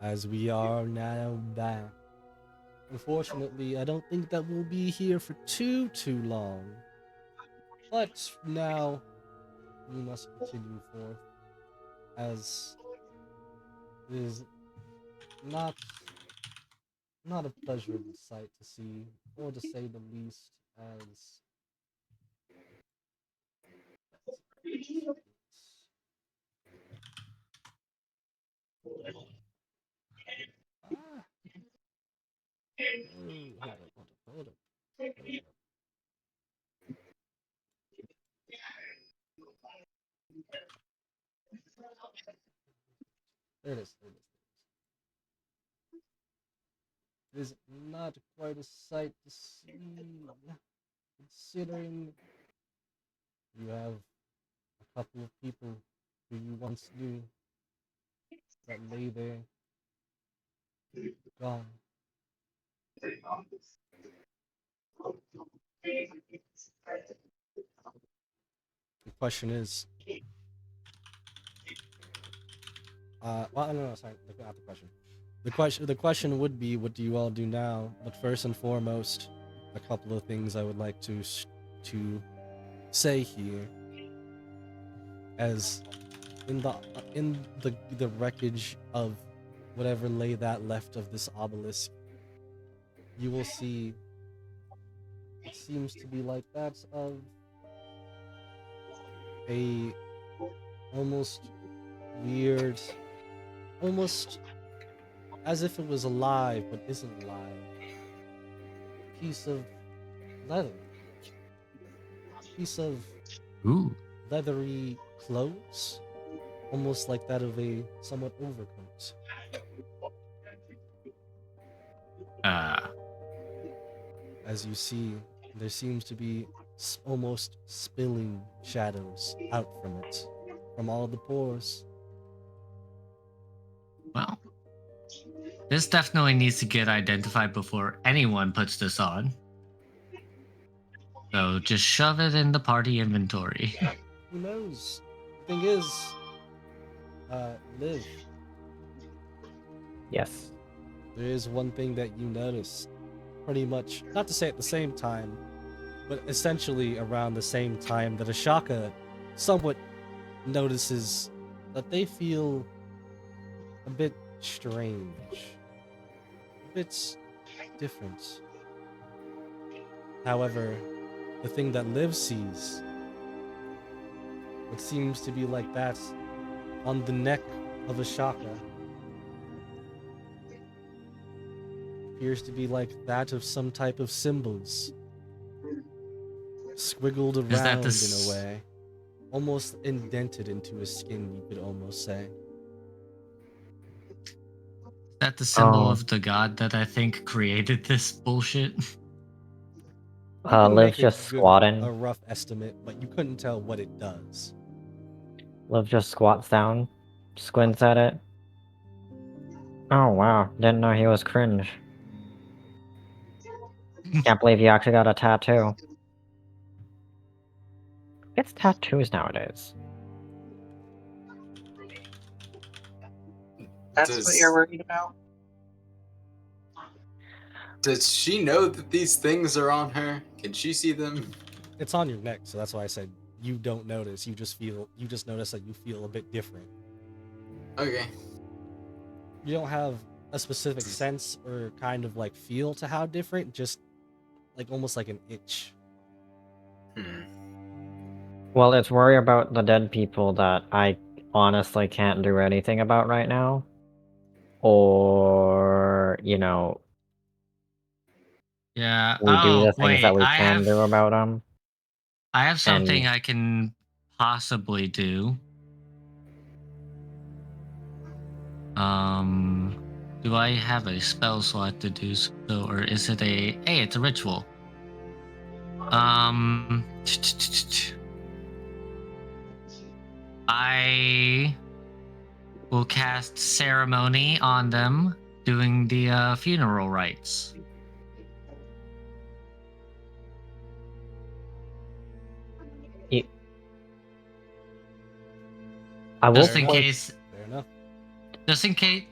as we are now back. Unfortunately, I don't think that we'll be here for too long. But now we must continue forth, as it is not not a pleasurable sight to see, or to say the least, as ah, oh, hold up. There it is. There it is. It is not quite a sight to see, considering you have a couple of people who you once knew that lay there, gone. The question is, well, no, sorry, not the question. The question would be, what do you all do now? But first and foremost, a couple of things I would like to say here, as in the wreckage of whatever lay that left of this obelisk, you will see what seems to be like that of a almost weird, almost as if it was alive but isn't alive, piece of leather, piece of Ooh. leathery clothes, almost like that of a somewhat overcoat. As you see, there seems to be almost spilling shadows out from it, from all the pores. Well, this definitely needs to get identified before anyone puts this on. So just shove it in the party inventory. Who knows? The thing is, Liv, Yes. there is one thing that you notice, pretty much, not to say at the same time, but essentially around the same time that Ashaka somewhat notices that they feel a bit strange, a bit different. However, the thing that Liv sees, what seems to be like that on the neck of Ashaka, appears to be like that of some type of symbols, squiggled Is that around in this- a way, almost indented into his skin, you could almost say. Is that the symbol Oh. of the god that I think created this bullshit? You can Liv's make just a squatting. rough estimate, but you couldn't tell what it does. Liv just squats down, squints at it. Oh wow, didn't know he was cringe. Can't believe you actually got a tattoo. It's tattoos nowadays. That's what you're Does, worried about? does she know that these things are on her? Can she see them? It's on your neck, so that's why I said you don't notice. You just notice that you feel a bit different. Okay. You don't have a specific sense or kind of like feel to how different, just like almost like an itch. Well, it's worry about the dead people that I honestly can't do anything about right now. Or, you know, Yeah. we do Oh the things that wait, we can do about them. I have something And- I can possibly do. Do I have a spell slot to do so, or is it a? Hey, it's a ritual. I will cast ceremony on them, doing the funeral rites. I will Just in enough. case. Fair enough. Just in case.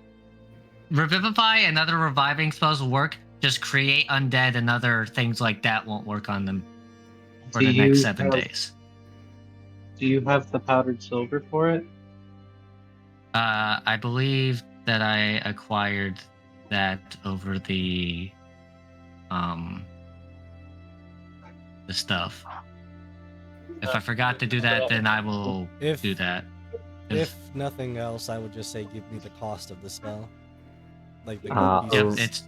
Revivify and other reviving spells will work. Just create undead and other things like that won't work on them for Do the next you 7 have- days. Do you have the powdered silver for it? I believe that I acquired that over the stuff. If I forgot to do that, then I will If- do that. If nothing else, I would just say give me the cost of the spell. Like the Uh, gold Yep, pieces.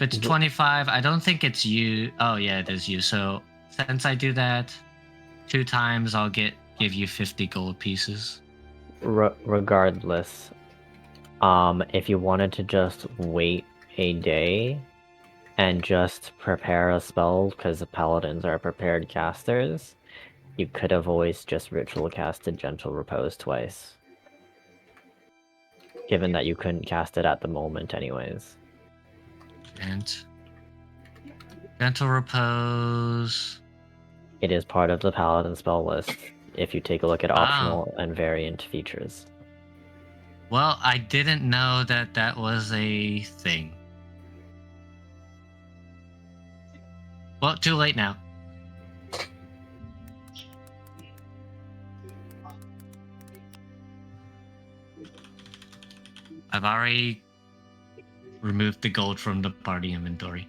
it's 25. I don't think it's you. Oh yeah, it is you. So since I do that 2 times, I'll give you 50 gold pieces. Regardless, if you wanted to just wait a day and just prepare a spell, because the paladins are prepared casters, you could have always just ritual casted Gentle Repose twice. Given that you couldn't cast it at the moment anyways. And gentle repose. It is part of the paladin spell list if you take a look at optional and variant features. Well, I didn't know that that was a thing. Well, too late now. I've already removed the gold from the party inventory.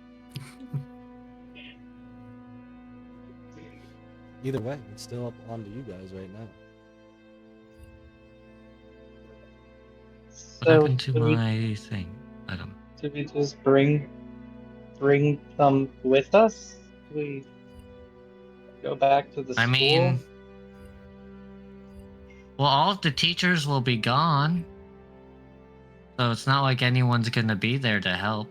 Either way, it's still up onto you guys right now. What happened to my thing? Item. Do we just bring them with us? Do we go back to the school? I mean, well, all of the teachers will be gone. So it's not like anyone's gonna be there to help.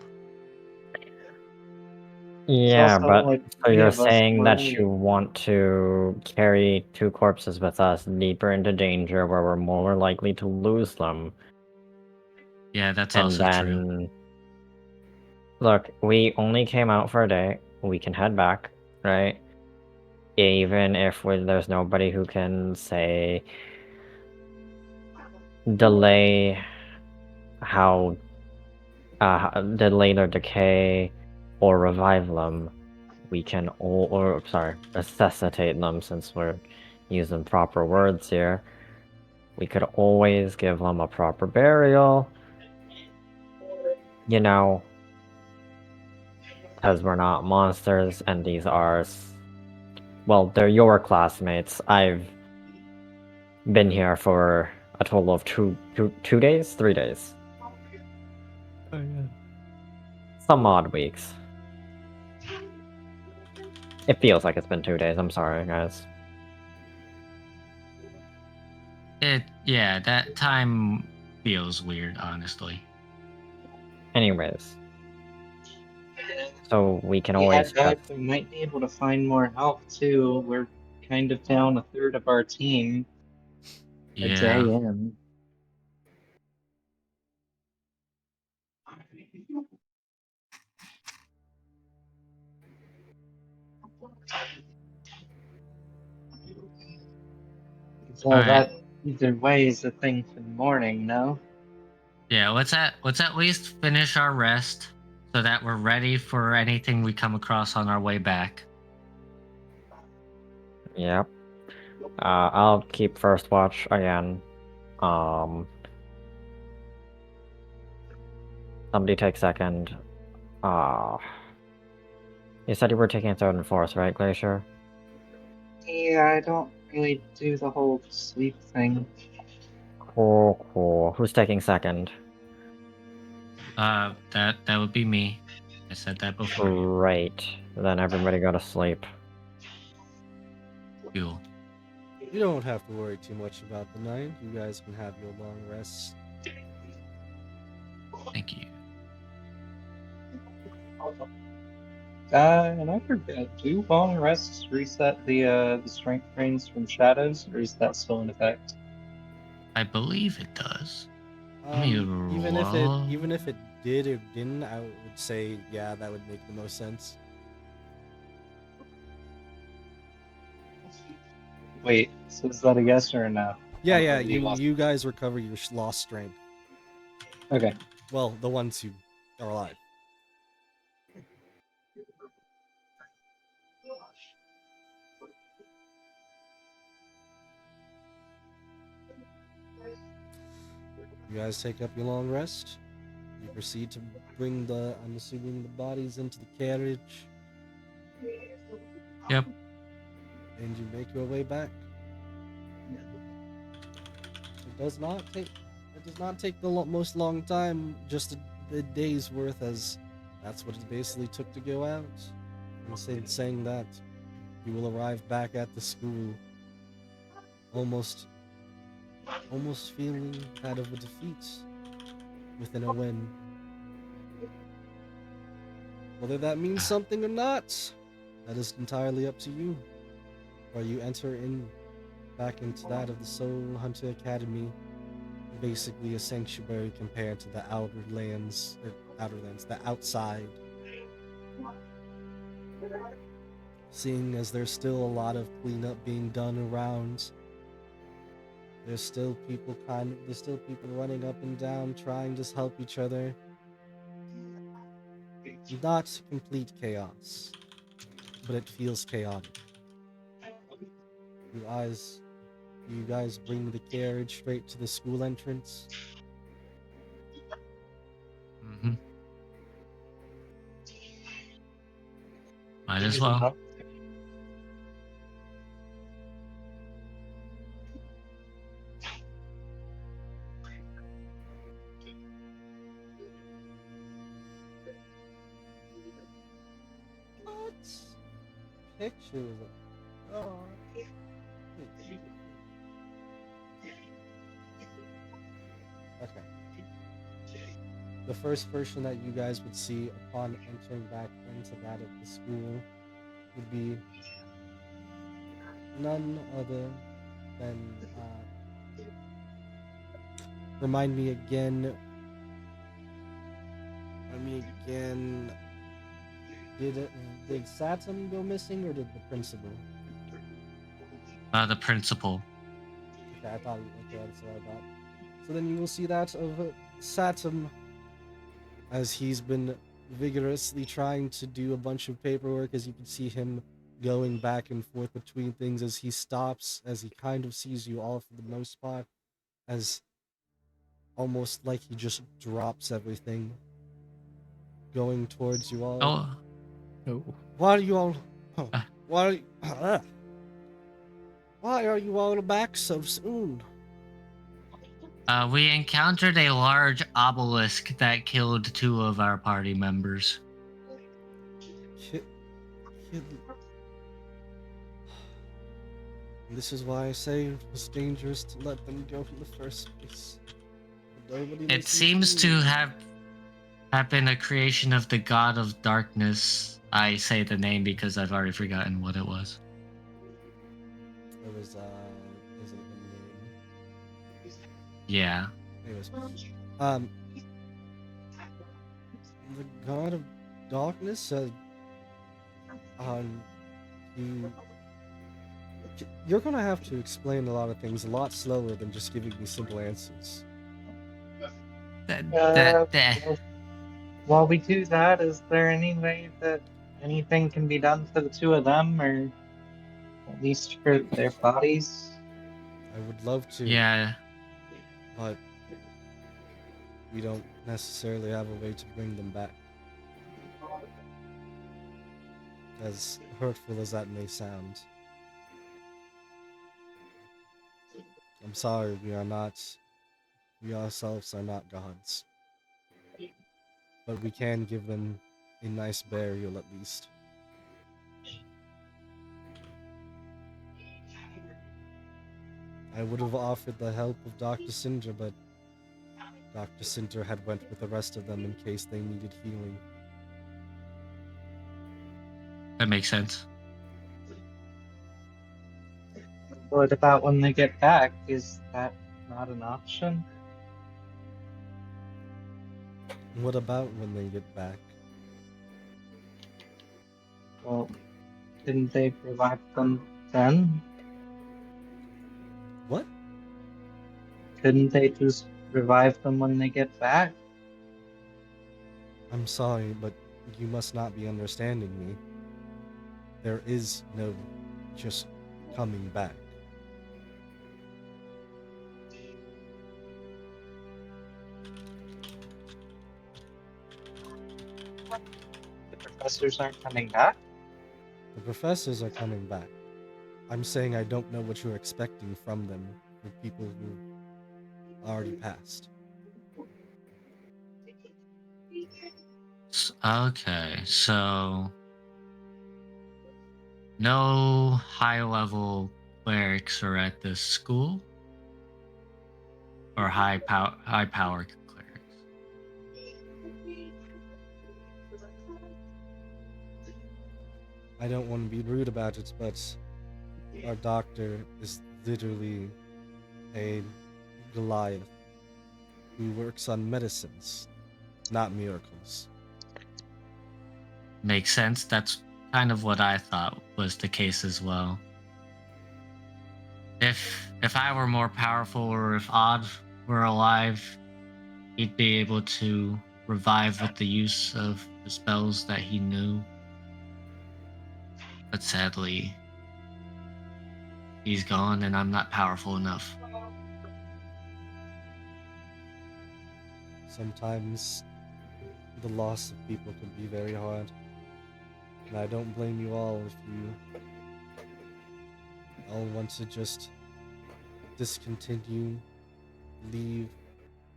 Yeah, also but like so three you're of us saying that running. you want to carry 2 corpses with us deeper into danger where we're more likely to lose them. Yeah, that's And also true. then, look, we only came out for a day. We can head back, right? Even if there's nobody who can, say, delay delay their decay or revive them, we can resuscitate them, since we're using proper words here. We could always give them a proper burial, you know, because we're not monsters, and these are, well, they're your classmates. I've been here for a total of 3 days. Oh yeah. Some odd weeks. It feels like it's been 2 days. I'm sorry, guys. Yeah, that time feels weird, honestly. Anyways, so we can We always head back, we might be able to find more help too. We're kind of down a third of our team a day Yeah. in. Well, Alright. that either way is a thing for the morning, no? Yeah, let's at least finish our rest so that we're ready for anything we come across on our way back. Yep. I'll keep first watch again. Somebody take second. You said you were taking third and fourth, right, Glacier? Yeah, I don't really do the whole sleep thing. Cool. Who's taking second? That would be me. I said that before. Great. Then everybody go to sleep. Cool. You don't have to worry too much about the night. You guys can have your long rests. Thank you. And I forget, do long rests reset the strength drains from shadows, or is that still in effect? I believe it does. Let me Even roll. if it did or didn't, I would say yeah, that would make the most sense. Wait, so is that a yes or a no? Yeah, You lost- you guys recover your lost strength. Okay. Well, the ones who are alive. You guys take up your long rest. You proceed to bring I'm assuming, the bodies into the carriage. Yep. And you make your way back. It does not take the most long time, just a day's worth, as that's what it basically took to go out. And saying that, you will arrive back at the school almost feeling kind of a defeat within a win. Whether that means something or not, that is entirely up to you. Or you enter back into that of the Soul Hunter Academy, basically a sanctuary compared to the the outside. Seeing as there's still a lot of cleanup being done around, there's still people running up and down trying to help each other. Not complete chaos, but it feels chaotic. You guys bring the carriage straight to the school entrance. Mm-hmm. Might as well. What? Pictures of... Oh. Okay. The first person that you guys would see upon entering back into that of the school would be none other than remind me again. Did Saturn go missing, or did the principal? The principal. Okay, that's what I thought. So then you will see that of Saturn, as he's been vigorously trying to do a bunch of paperwork. As you can see him going back and forth between things, as he stops, as he kind of sees you all for the most part, as almost like he just drops everything, going towards you all. Oh. Why are you all? Why are you all back so soon? We encountered a large obelisk that killed 2 of our party members. This is why I say it was dangerous to let them go in the first place. It seems to have been a creation of the god of darkness. I say the name because I've already forgotten what it was. It was a name. Yeah. Anyways, the god of darkness said, you're gonna have to explain a lot of things a lot slower than just giving me simple answers. While we do that, is there any way that anything can be done for the 2 of them, or at least for their bodies? I would love to. Yeah. But we don't necessarily have a way to bring them back. As hurtful as that may sound. I'm sorry, we ourselves are not gods. But we can give them a nice burial at least. I would have offered the help of Dr. Cinder, but Dr. Cinder had went with the rest of them in case they needed healing. That makes sense. What about when they get back? Is that not an option? What about when they get back? Well, didn't they revive them then? What? Couldn't they just revive them when they get back? I'm sorry, but you must not be understanding me. There is no just coming back. The professors aren't coming back? The professors are coming back. I'm saying I don't know what you're expecting from them for people who already passed. Okay, so no high-level clerics are at this school, or high-power clerics. I don't want to be rude about it, but our doctor is literally a Goliath who works on medicines, not miracles. Makes sense. That's kind of what I thought was the case as well. If I were more powerful, or if Odd were alive, he'd be able to revive with the use of the spells that he knew. But sadly, he's gone and I'm not powerful enough. Sometimes the loss of people can be very hard. And I don't blame you all if you all want to just discontinue, leave,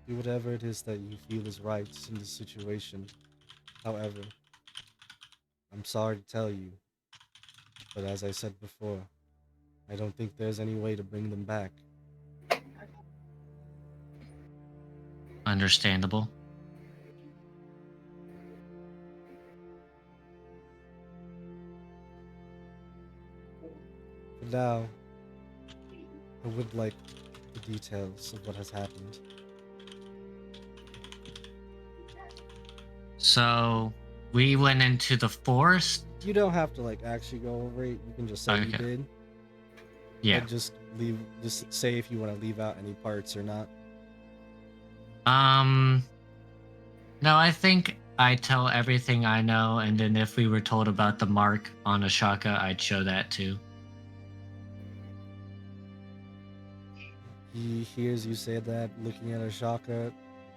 do whatever it is that you feel is right in the situation. However, I'm sorry to tell you, but as I said before, I don't think there's any way to bring them back. Understandable. But now, I would like the details of what has happened. So we went into the forest. You don't have to actually go over it. You can just say you Okay. did. Yeah. And just say if you want to leave out any parts or not. No, I think I tell everything I know, and then if we were told about the mark on Ashaka, I'd show that too. He hears you say that, looking at Ashaka,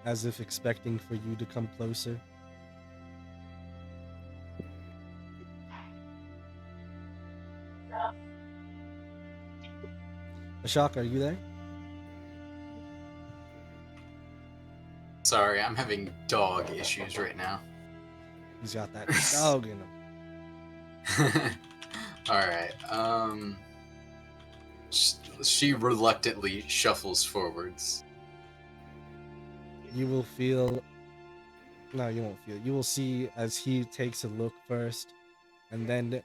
as if expecting for you to come closer. Ashaka, are you there? Sorry, I'm having dog issues right now. He's got that dog in him. Alright, she reluctantly shuffles forwards. You will feel... No, you won't feel. You will see as he takes a look first, and then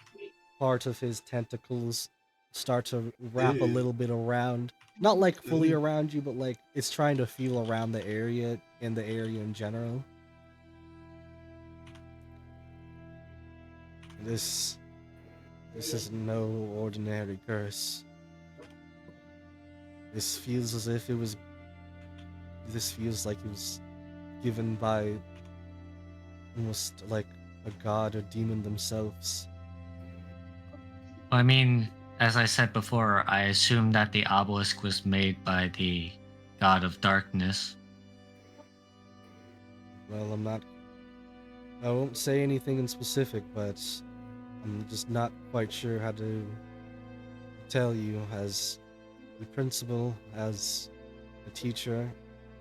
part of his tentacles start to wrap a little bit around. Not fully around you, but it's trying to feel around the area and the area in general. This is no ordinary curse. This feels as if it was... This feels like it was given by almost like a god or demon themselves. I mean, as I said before, I assume that the obelisk was made by the god of darkness. Well, I won't say anything in specific, but I'm just not quite sure how to tell you. As the principal, as a teacher,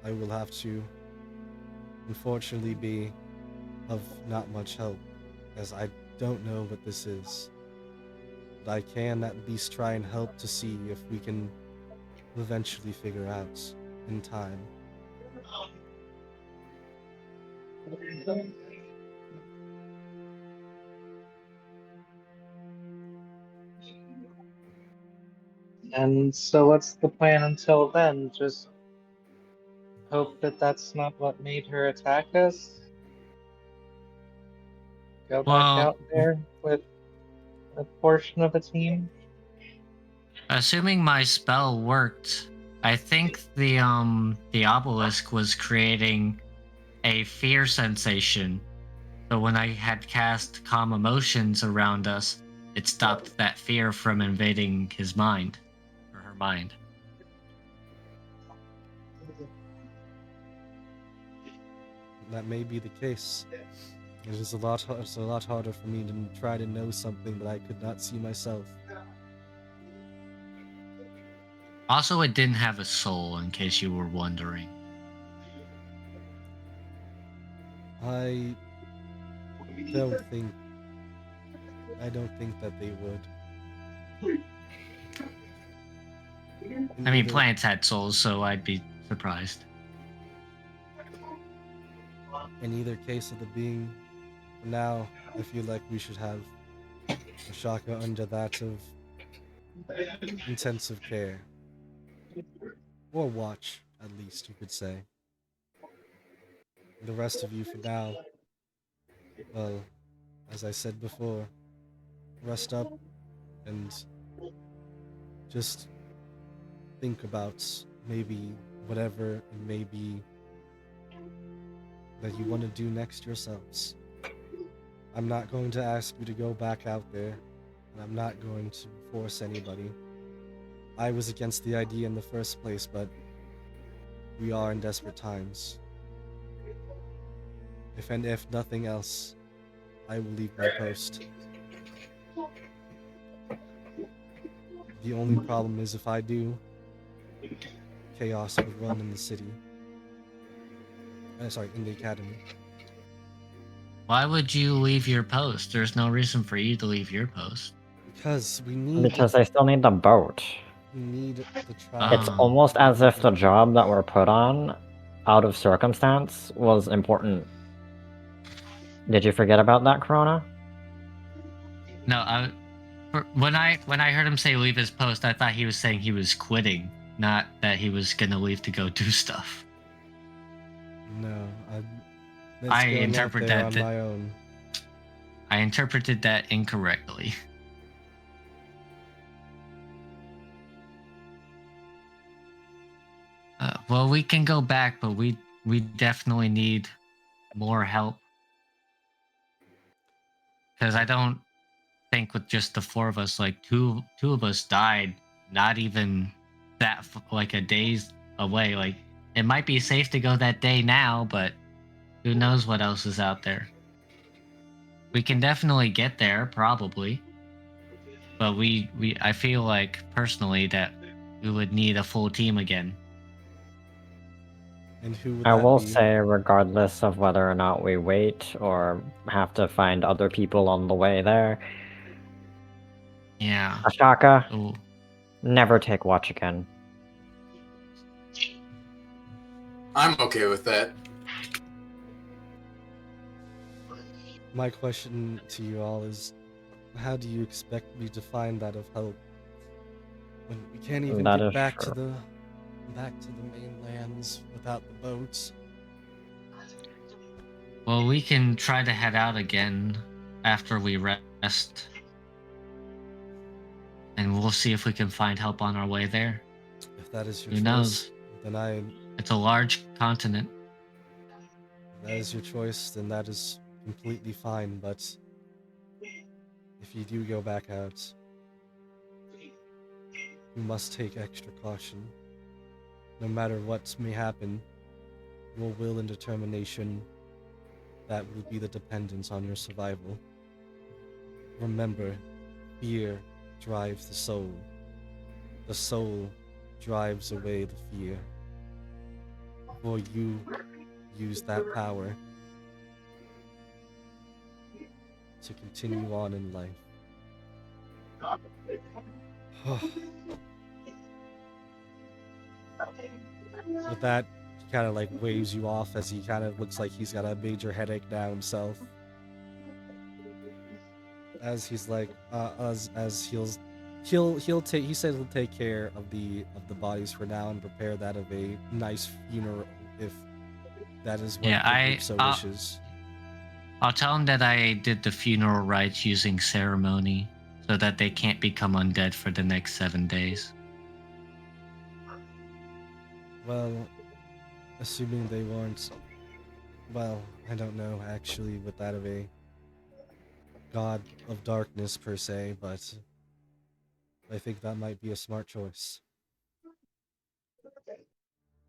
I will have to unfortunately be of not much help, as I don't know what this is. But I can at least try and help to see if we can eventually figure out in time. And so what's the plan until then? Just hope that that's not what made her attack us? Go back Well, out there with a portion of a team? assuming my spell worked, I think the obelisk was creating a fear sensation So when I had cast calm emotions around us, it stopped that fear from invading his mind, or her mind. That may be the case. It's a lot harder for me to try to know something that I could not see myself. Also, it didn't have a soul, in case you were wondering. I don't think that they would. I mean, plants had souls, so I'd be surprised. In either case of the being, for now, I feel like we should have Ashaka under that of intensive care. Or watch, at least, you could say. The rest of you, for now, well, as I said before, rest up and just think about maybe whatever it may be that you want to do next yourselves. I'm not going to ask you to go back out there, and I'm not going to force anybody. I was against the idea in the first place, but we are in desperate times. If nothing else, I will leave my post. The only problem is if I do, chaos would run in the city. In the academy. Why would you leave your post? There's no reason for you to leave your post. Because we need. Because I still need the boat. We need the trial. It's almost as if the job that we're put on, out of circumstance, was important. Did you forget about that, Corona? No, when I heard him say leave his post, I thought he was saying he was quitting, not that he was gonna leave to go do stuff. No, I interpret that on my own. I interpreted that incorrectly. Well, we can go back, but we definitely need more help. Because I don't think with just the four of us, like two of us died, not even that like a day's away. Like it might be safe to go that day now, but who knows what else is out there. We can definitely get there, probably. But I feel like personally that we would need a full team again. And who would I that will be? say, regardless of whether or not we wait or have to find other people on the way there, Yeah. Ashaka, Ooh. never take watch again. I'm okay with that. My question to you all is, how do you expect me to find that of help when we can't even That get is back true. to the mainlands without the boats? Well, we can try to head out again after we rest. And we'll see if we can find help on our way there. If that is your Who choice, knows? then It's a large continent. that is your choice, then that is completely fine, but if you do go back out, you must take extra caution. No matter what may happen, your will and determination, that will be the dependence on your survival. Remember, fear drives the soul. The soul drives away the fear. For you use that power to continue on in life. With that, he kind of like waves you off as he kind of looks like he's got a major headache now himself. As he's like, as he'll take. He said he'll take care of the bodies for now and prepare that of a nice funeral if that is what the group so wishes. I'll tell him that I did the funeral rites using ceremony, so that they can't become undead for the next 7 days. Well, assuming they weren't, well, I don't know actually with that of a god of darkness per se, but I think that might be a smart choice.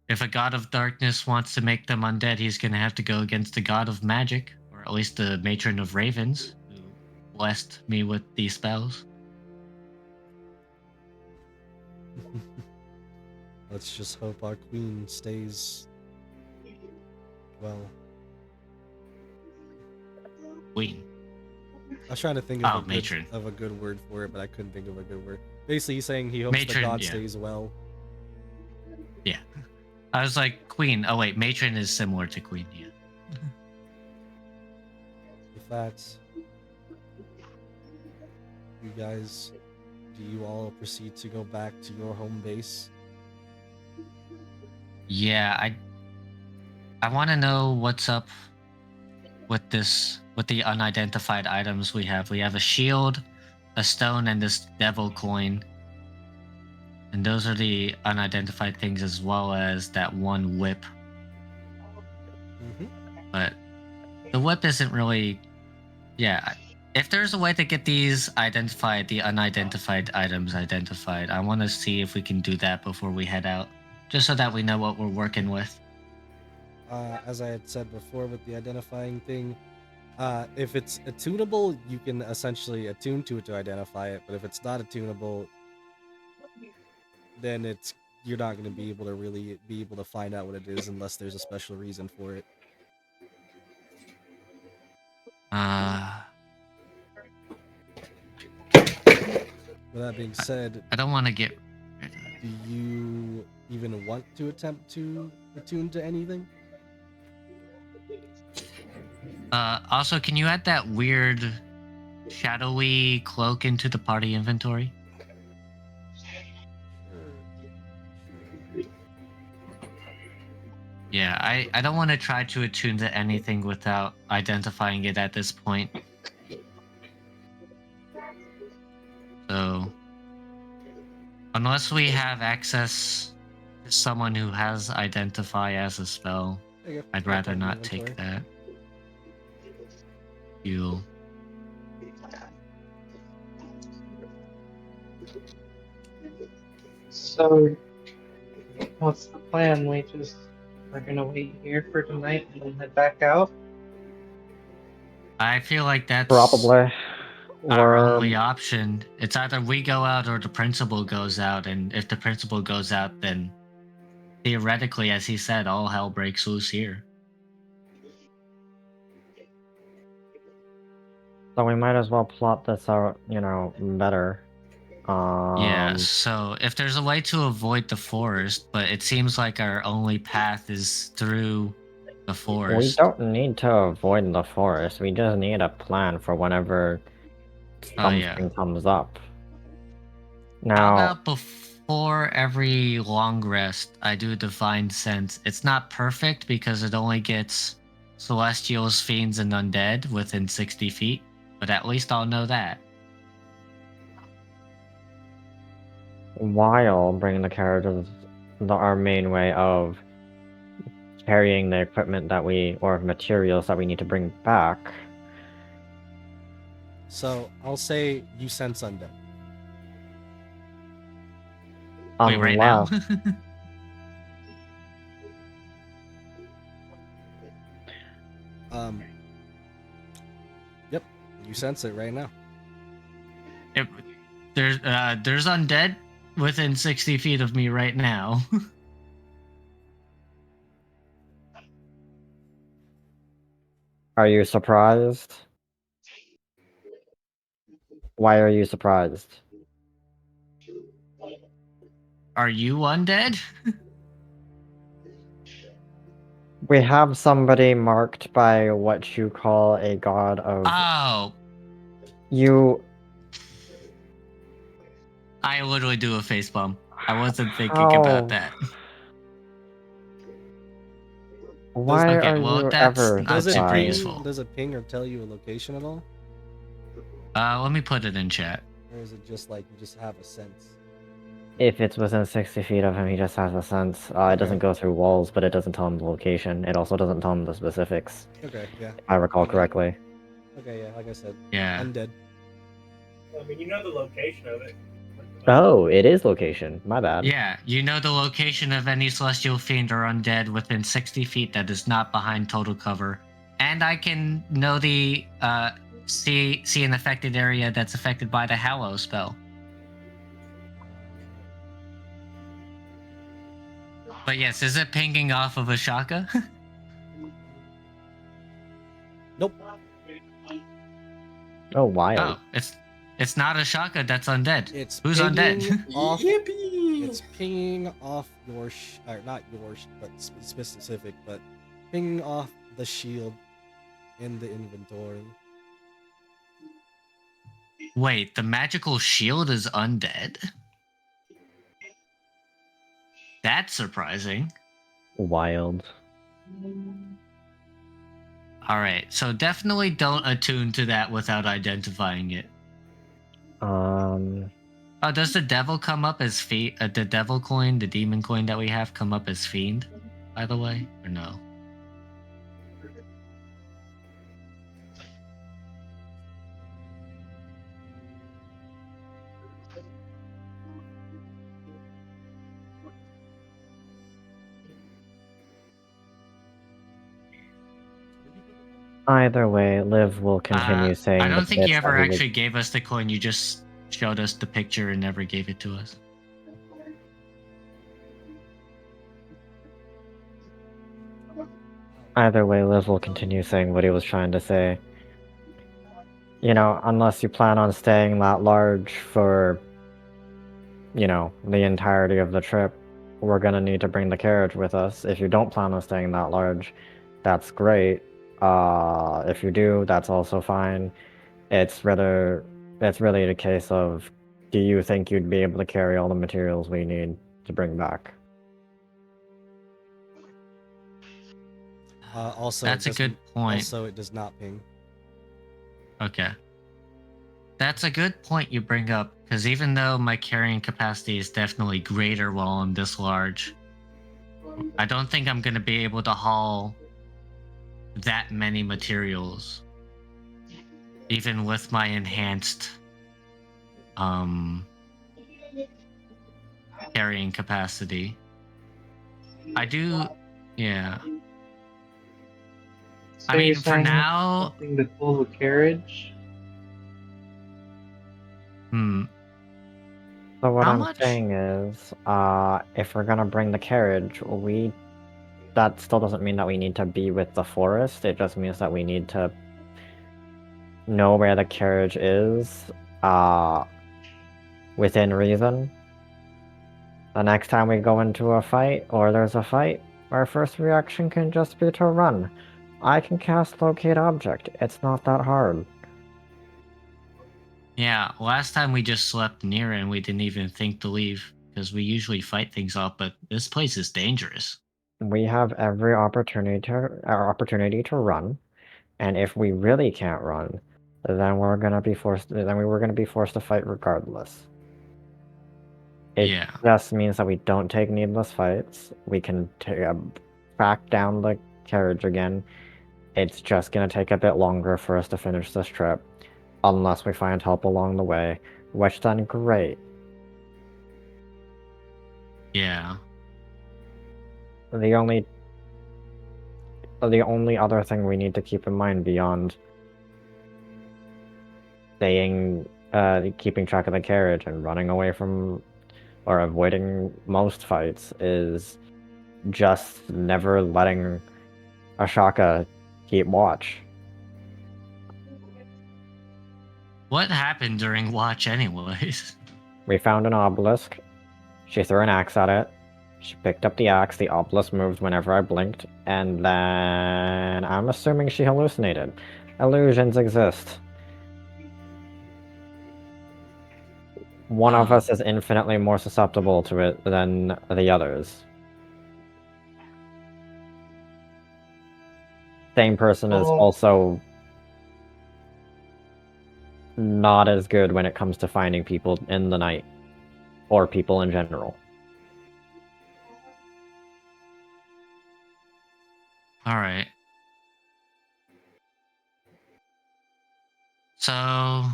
If a god of darkness wants to make them undead, he's gonna have to go against the god of magic, or at least the matron of ravens, who blessed me with these spells. Let's just hope our queen stays well. Queen. I was trying to think of matron. a good word for it, but I couldn't think of a good word. Basically, he's saying he hopes Matron, the god yeah. stays well. Yeah. I was like, queen. Oh, wait. Matron is similar to queen, yeah. With that, you guys, do you all proceed to go back to your home base? Yeah, I want to know what's up with the unidentified items we have. We have a shield, a stone, and this devil coin. And those are the unidentified things, as well as that one whip. Mm-hmm. But the whip isn't really... Yeah, if there's a way to get these the unidentified items identified, I want to see if we can do that before we head out. Just so that we know what we're working with. As I had said before with the identifying thing, if it's attunable, you can essentially attune to it to identify it. But if it's not attunable, then you're not going to be able to really be able to find out what it is unless there's a special reason for it. With that being said, I don't want to get... Do you even want to attempt to attune to anything? Also, can you add that weird shadowy cloak into the party inventory? Yeah, I don't want to try to attune to anything without identifying it at this point. So, unless we have access to someone who has identify as a spell, I'd rather not take that. You. So, what's the plan? We're gonna wait here for tonight and then head back out? I feel like that's Probably. our only option. It's either we go out or the principal goes out, and if the principal goes out, then theoretically, as he said, all hell breaks loose here. So we might as well plot this out, better. Yeah, so if there's a way to avoid the forest, but it seems like our only path is through the forest. We don't need to avoid the forest. We just need a plan for whenever something comes up. Now, how about before every long rest, I do Divine Sense? It's not perfect because it only gets Celestials, Fiends, and Undead within 60 feet, but at least I'll know that. while bringing the carriages, our main way of carrying the equipment or materials that we need to bring back. So I'll say you sense undead. Wait, right now? Yep, you sense it right now. There's undead within 60 feet of me right now. Are you surprised? Why are you surprised? Are you undead? We have somebody marked by what you call a god of... Oh. I literally do a face bump. I wasn't thinking about that. Why are you ever does useful? Does it ping or tell you a location at all? Let me put it in chat. Or is it just like you just have a sense? If it's within 60 feet of him, he just has a sense. It Okay. doesn't go through walls, but it doesn't tell him the location. It also doesn't tell him the specifics, Okay, yeah. if I recall Okay. correctly. Okay, yeah, like I said, Yeah. undead. I mean, you know the location of it. Oh, it is location. My bad. Yeah, you know the location of any celestial fiend or undead within 60 feet that is not behind total cover. And I can know the see an affected area that's affected by the Hallow spell. But yes, is it pinging off of a shaka? Nope. Oh, wild. Oh, it's not a shaka that's undead. It's Who's pinging undead? off. Yippee! It's pinging off your, or not yours, but specific, but pinging off the shield in the inventory. Wait, the magical shield is undead? That's surprising. Wild. Alright, so definitely don't attune to that without identifying it. Oh, does the devil come up as the devil coin, the demon coin that we have, come up as fiend, by the way? Or no? Either way, Liv will continue saying I the don't think you bits ever that he was- actually gave us the coin. You just showed us the picture and never gave it to us. Either way, Liv will continue saying what he was trying to say. You know, unless you plan on staying that large for, you know, the entirety of the trip, we're gonna need to bring the carriage with us. If you don't plan on staying that large, that's great. If you do, that's also fine. It's really a case of, do you think you'd be able to carry all the materials we need to bring back? Also, That's a good point. Also, it does not ping. Okay. That's a good point you bring up, because even though my carrying capacity is definitely greater while I'm this large, I don't think I'm going to be able to haul that many materials, even with my enhanced carrying capacity. I do, yeah. So I mean, you're for saying now, something to pull the carriage? So what How I'm much? saying is, if we're gonna bring the carriage, that still doesn't mean that we need to be with the forest. It just means that we need to know where the carriage is, within reason. The next time we go into a fight, or there's a fight, our first reaction can just be to run. I can cast Locate Object. It's not that hard. Yeah, last time we just slept near it and we didn't even think to leave, because we usually fight things off, but this place is dangerous. We have every opportunity to run, and if we really can't run, then we're gonna be forced. Then we were gonna be forced to fight regardless. It Yeah. just means that we don't take needless fights. We can track down the carriage again. It's just gonna take a bit longer for us to finish this trip, unless we find help along the way, which then great. Yeah. The only other thing we need to keep in mind beyond keeping track of the carriage and running away from or avoiding most fights is just never letting Ashaka keep watch. What happened during watch anyways? We found an obelisk. She threw an axe at it. She picked up the axe, the obelisk moved whenever I blinked, and then I'm assuming she hallucinated. Illusions exist. One of us is infinitely more susceptible to it than the others. Same person is also not as good when it comes to finding people in the night. or people in general. All right. So,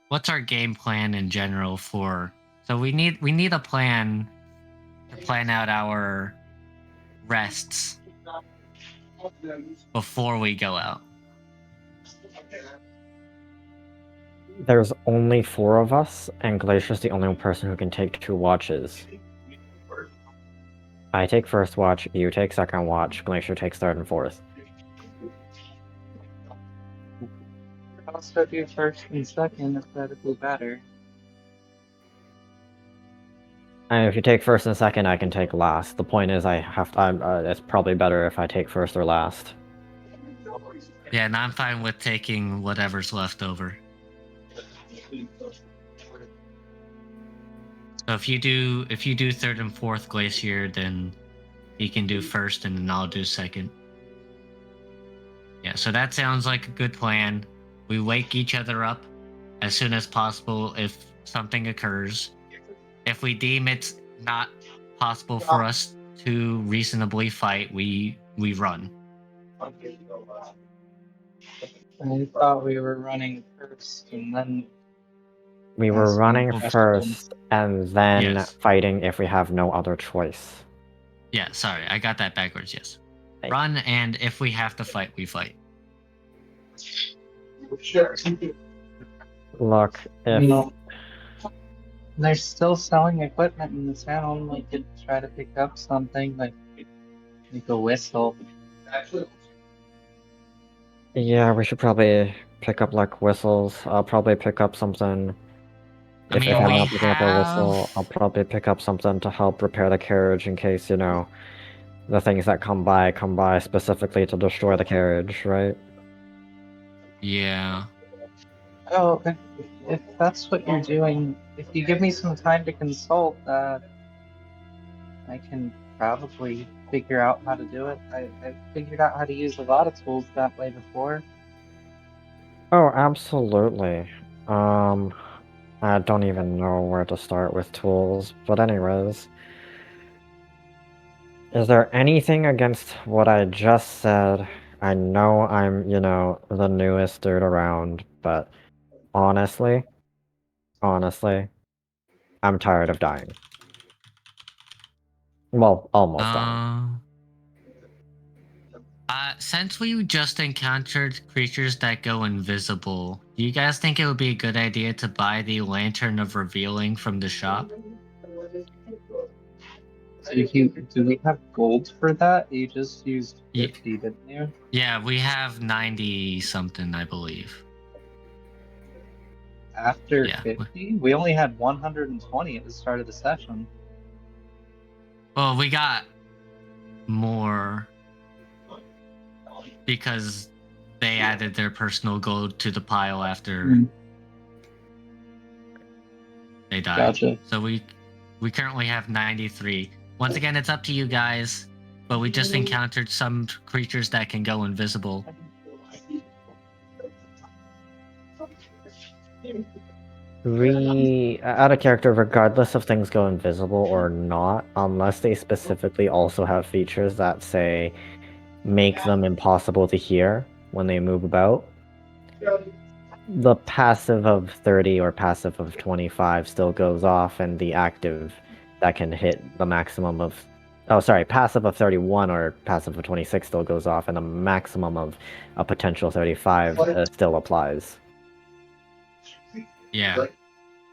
what's our game plan in general for? So we need a plan to plan out our rests before we go out. There's only 4 of us, and Glacier's the only person who can take 2 watches. I take first watch, you take second watch, Glacier takes third and fourth. I'll also do first and second if that'd be better. And if you take first and second, I can take last. The point is, it's probably better if I take first or last. Yeah, and I'm fine with taking whatever's left over. So if you do third and fourth Glacier, then he can do first, and then I'll do second. Yeah, so that sounds like a good plan. We wake each other up as soon as possible if something occurs. If we deem it's not possible for us to reasonably fight, we run. I thought we were running first and then. We were running asking first and then Yes. fighting if we have no other choice. Yeah, sorry, I got that backwards, yes. Thank Run, and if we have to fight, we fight. Look, if No. They're still selling equipment in the town. We could try to pick up something like a whistle. yeah, we should probably pick up like whistles. I'll probably pick up something. I If mean, I'm we not picking up a whistle, have- I'll probably pick up something to help repair the carriage in case, the things that come by specifically to destroy the carriage, right? Yeah. Oh, if that's what you're doing, if you give me some time to consult, I can probably figure out how to do it. I've figured out how to use a lot of tools that way before. Oh, absolutely. I don't even know where to start with tools, but anyways. Is there anything against what I just said? I know I'm, the newest dude around, but honestly, I'm tired of dying. Well, almost dying. Since we just encountered creatures that go invisible, do you guys think it would be a good idea to buy the Lantern of Revealing from the shop? Do we have gold for that? You just used Ye- 50, didn't you? Yeah, we have 90 something, I believe. After Yeah. 50? We only had 120 at the start of the session. Well, we got more because they added their personal gold to the pile after they died. Gotcha. So we currently have 93. Once again, it's up to you guys, but we just encountered some creatures that can go invisible. Out of character, regardless of things go invisible or not, unless they specifically also have features that say make them impossible to hear when they move about, the passive of 30 or passive of 25 still goes off, and the active that can hit the maximum of passive of 31 or passive of 26 still goes off, and the maximum of a potential 35 still applies. Yeah.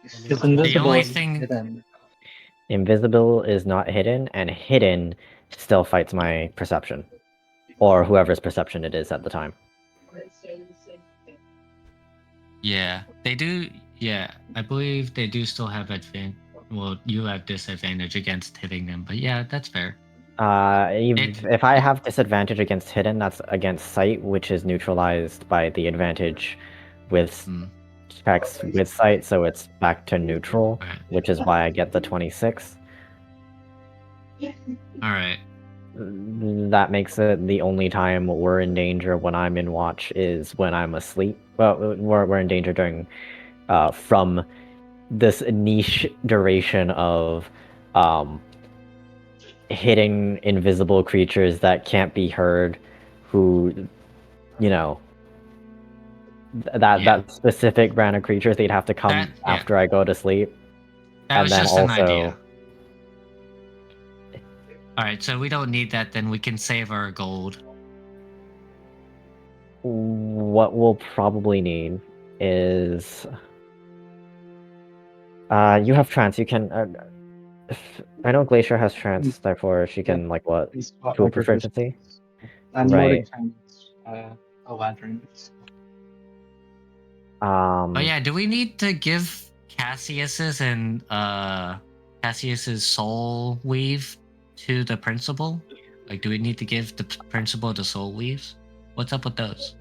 Because invisible only is thing- hidden. Invisible is not hidden, and hidden still fights my perception. Or whoever's perception it is at the time. Yeah, they do. Yeah, I believe they do still have advantage. Well, you have disadvantage against hitting them, but yeah, that's fair. If I have disadvantage against hidden, that's against sight, which is neutralized by the advantage with checks with sight, so it's back to neutral, Okay. which is why I get the 26. All right. That makes it the only time we're in danger when I'm in watch is when I'm asleep. Well, we're in danger during from this niche duration of hitting invisible creatures that can't be heard, who, you know, that specific brand of creatures, they'd have to come after I go to sleep. That and was then just also, an idea. Alright, so we don't need that, then we can save our gold. what we'll probably need is you have trance. You can I know Glacier has trance, therefore she can like what? Please spot Tool my proficiency. proficiency? I'm Right. Eladrin. Oh yeah, do we need to give Cassius's soul weave to the principal? Like, do we need to give the principal the soul weaves? What's up with those?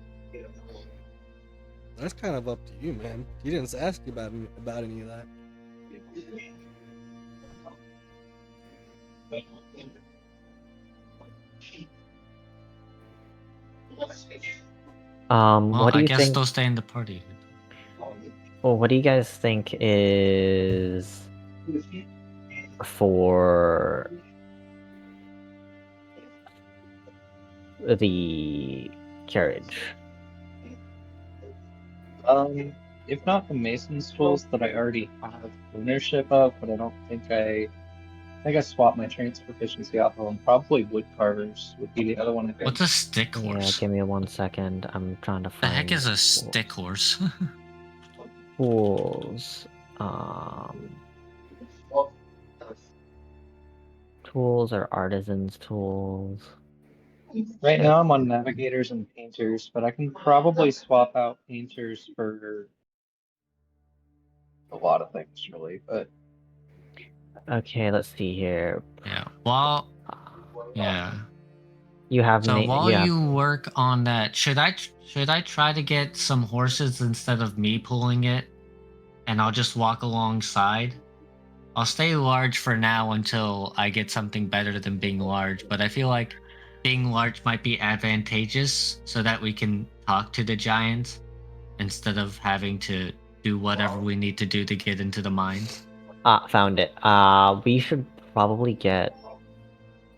That's kind of up to you, man. He didn't ask you about any of that. Well, what do I you guess think? they'll stay in the party. Well, what do you guys think is for the carriage? If not the Mason's tools that I already have ownership of, but I don't think I swapped my trance proficiency off of them. Probably wood carvers would be the other one. I think. What's a stick horse? Yeah, give me 1 second. I'm trying to The find. heck is a stick horse? Tools. Tools or artisans' tools. Right now I'm on navigators and painters, but I can probably swap out painters for a lot of things, really. But Okay, let's see here. Yeah. Well, yeah. You have So while yeah. you work on that, should I try to get some horses instead of me pulling it, and I'll just walk alongside? I'll stay large for now until I get something better than being large, but I feel like being large might be advantageous so that we can talk to the giants instead of having to do whatever we need to do to get into the mines. Found it. We should probably get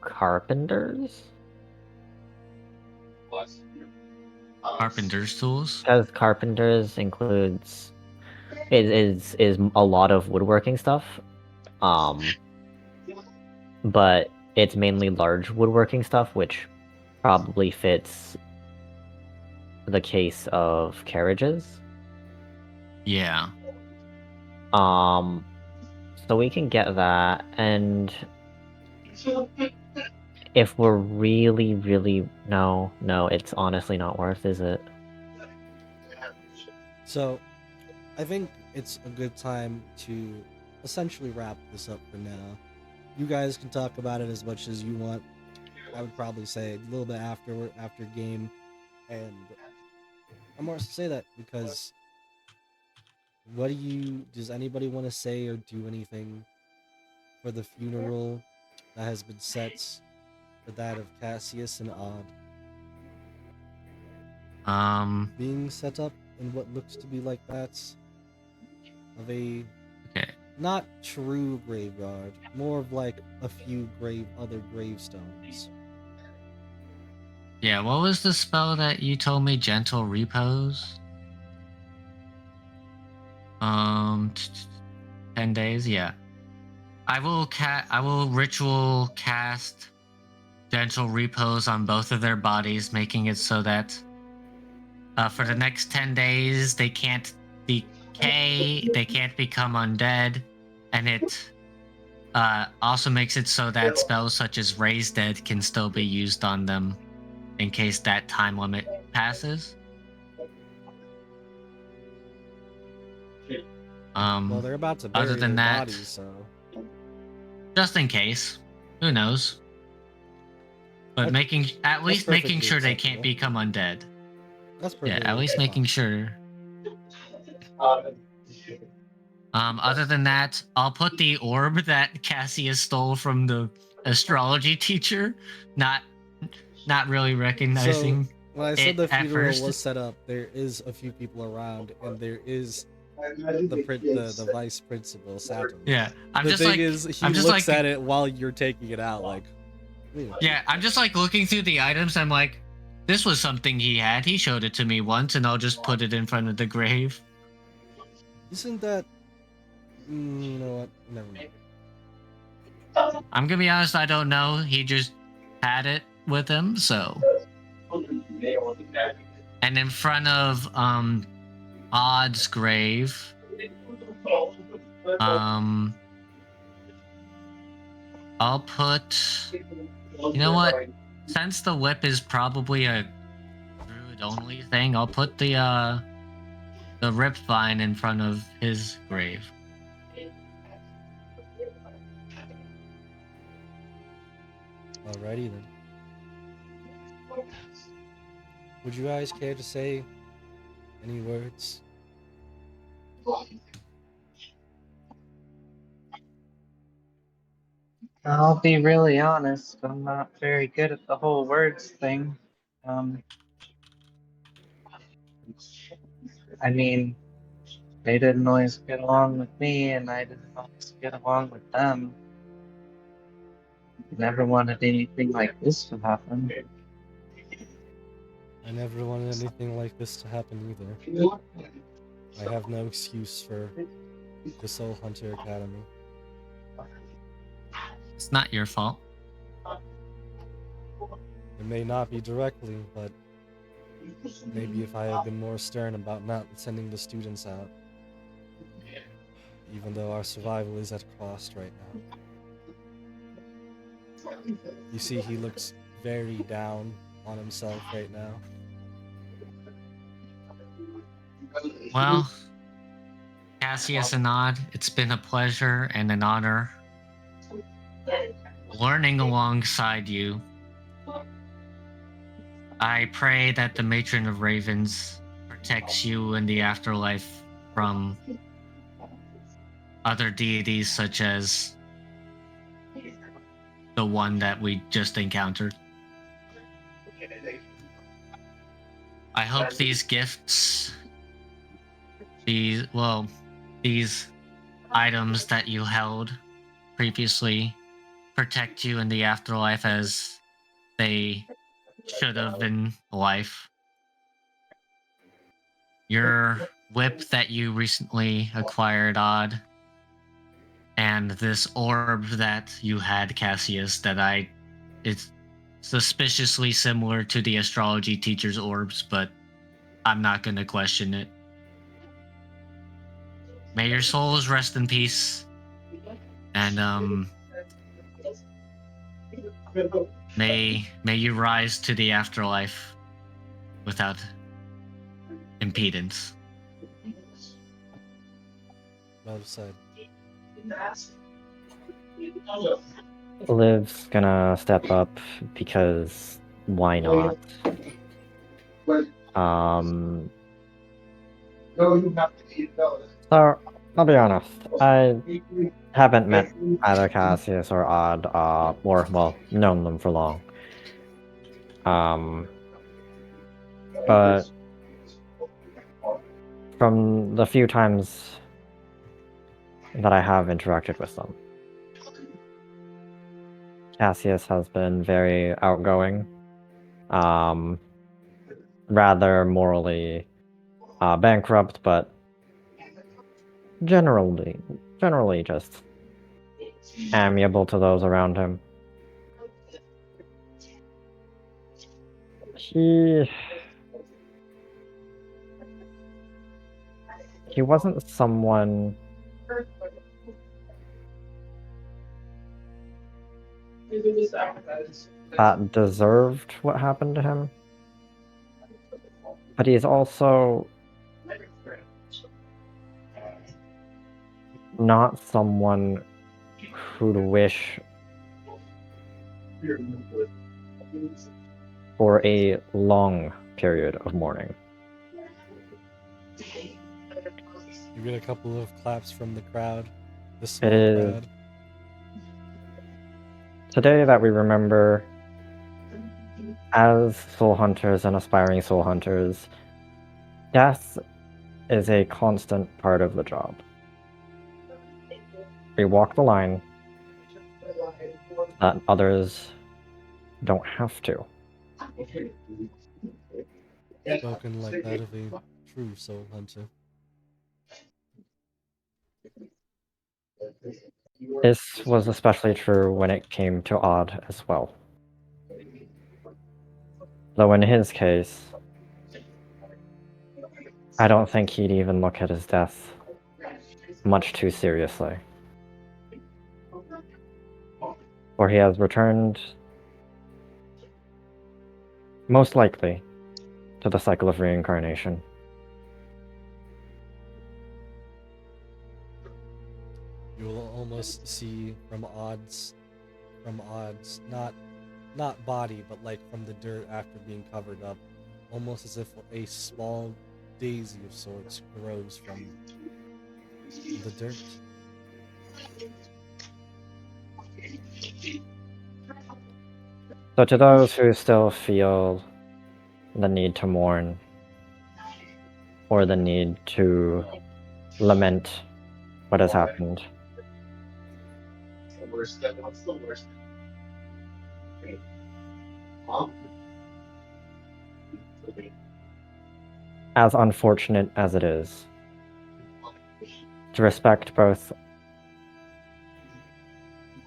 carpenters. Carpenter's tools? Because carpenters includes is a lot of woodworking stuff. But it's mainly large woodworking stuff, which probably fits the case of carriages. Yeah. So we can get that, and if we're really no, it's honestly not worth, is it? So, I think it's a good time to essentially wrap this up for now. You guys can talk about it as much as you want. I would probably say a little bit after game, and I'm more to say that because does anybody want to say or do anything for the funeral that has been set for that of Cassius and Odd being set up in what looks to be like that of a not true graveyard, more of like a few other gravestones. Yeah, what was the spell that you told me? Gentle repose? 10 days, yeah. I will ritual cast gentle repose on both of their bodies, making it so that for the next 10 days they can't decay, they can't become undead, and it also makes it so that spells such as Raise Dead can still be used on them in case that time limit passes. Well, they're about to bury their bodies, so just in case, who knows? But at least making sure they can't become undead. That's perfect. Yeah, at least making sure. Other than that, I'll put the orb that Cassius stole from the astrology teacher. Not really recognizing. So, when I said the funeral was set up, there is a few people around, and there is the vice principal Saturn. Yeah, I'm The just thing like, is, he I'm just looks like, at it while you're taking it out, like. yeah, I'm just like looking through the items. I'm like, this was something he had. He showed it to me once, and I'll just put it in front of the grave. Isn't that? You know what? Never mind. I'm gonna be honest, I don't know. He just had it with him, so. And in front of Odd's grave, I'll put. You know what? Since the whip is probably a druid only thing, I'll put the rip vine in front of his grave. Alrighty then. Would you guys care to say any words? I'll be really honest, I'm not very good at the whole words thing. I mean, they didn't always get along with me, and I didn't always get along with them. Never wanted anything like this to happen. I never wanted anything like this to happen either. I have no excuse for the Soul Hunter Academy. It's not your fault. It may not be directly, but maybe if I had been more stern about not sending the students out. Even though our survival is at cost right now. You see, he looks very down on himself right now. Well, Cassius and Odd, it's been a pleasure and an honor learning alongside you. I pray that the Matron of Ravens protects you in the afterlife from other deities such as the one that we just encountered. I hope these gifts, these items that you held previously protect you in the afterlife as they should have in life. Your whip that you recently acquired, Odd, and this orb that you had, Cassius, it's suspiciously similar to the astrology teacher's orbs, but I'm not going to question it. May your souls rest in peace, and may you rise to the afterlife without impedance. Well said. Liv's gonna step up because why not? So I'll be honest. I haven't met either Cassius or Odd, or well, known them for long. But from the few times that I have interacted with them, Cassius has been very outgoing, rather morally bankrupt, but generally just amiable to those around him. He wasn't someone that deserved what happened to him, but he's also not someone who'd wish for a long period of mourning. You get a couple of claps from the crowd. The small It is crowd. today that we remember, as soul hunters and aspiring soul hunters, death is a constant part of the job. We walk the line that others don't have to. Spoken like that of a true soul hunter. This was especially true when it came to Odd as well. Though in his case, I don't think he'd even look at his death much too seriously. For he has returned, most likely, to the cycle of reincarnation. You will almost see from odds, not body, but like from the dirt after being covered up, almost as if a small daisy of sorts grows from the dirt. So to those who still feel the need to mourn, or the need to lament what has happened, as unfortunate as it is, to respect both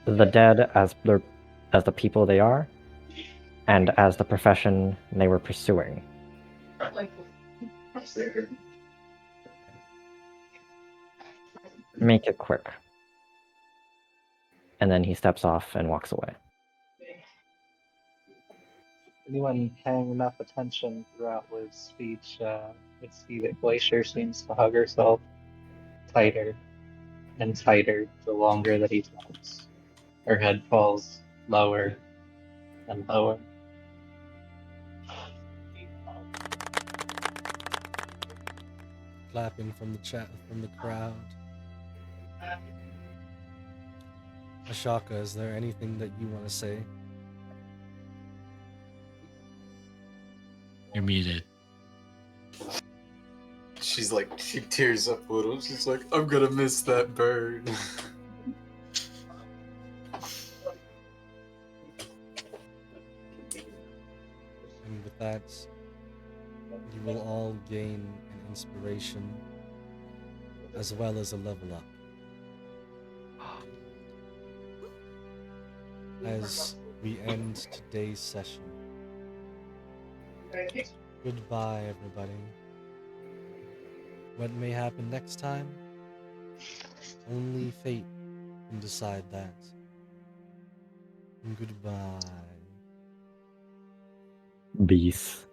the dead as the people they are, and as the profession they were pursuing. Make it quick. And then he steps off and walks away. Anyone paying enough attention throughout Liv's speech would see that Glacier seems to hug herself tighter and tighter the longer that he talks. Her head falls lower and lower. Clapping from the crowd. Ashaka, is there anything that you want to say? You're muted. She's like, she tears up a little. She's like, I'm gonna miss that bird. And with that, you will all gain an inspiration as well as a level up. As we end today's session. Goodbye, everybody. What may happen next time? Only fate can decide that. Goodbye. Beast.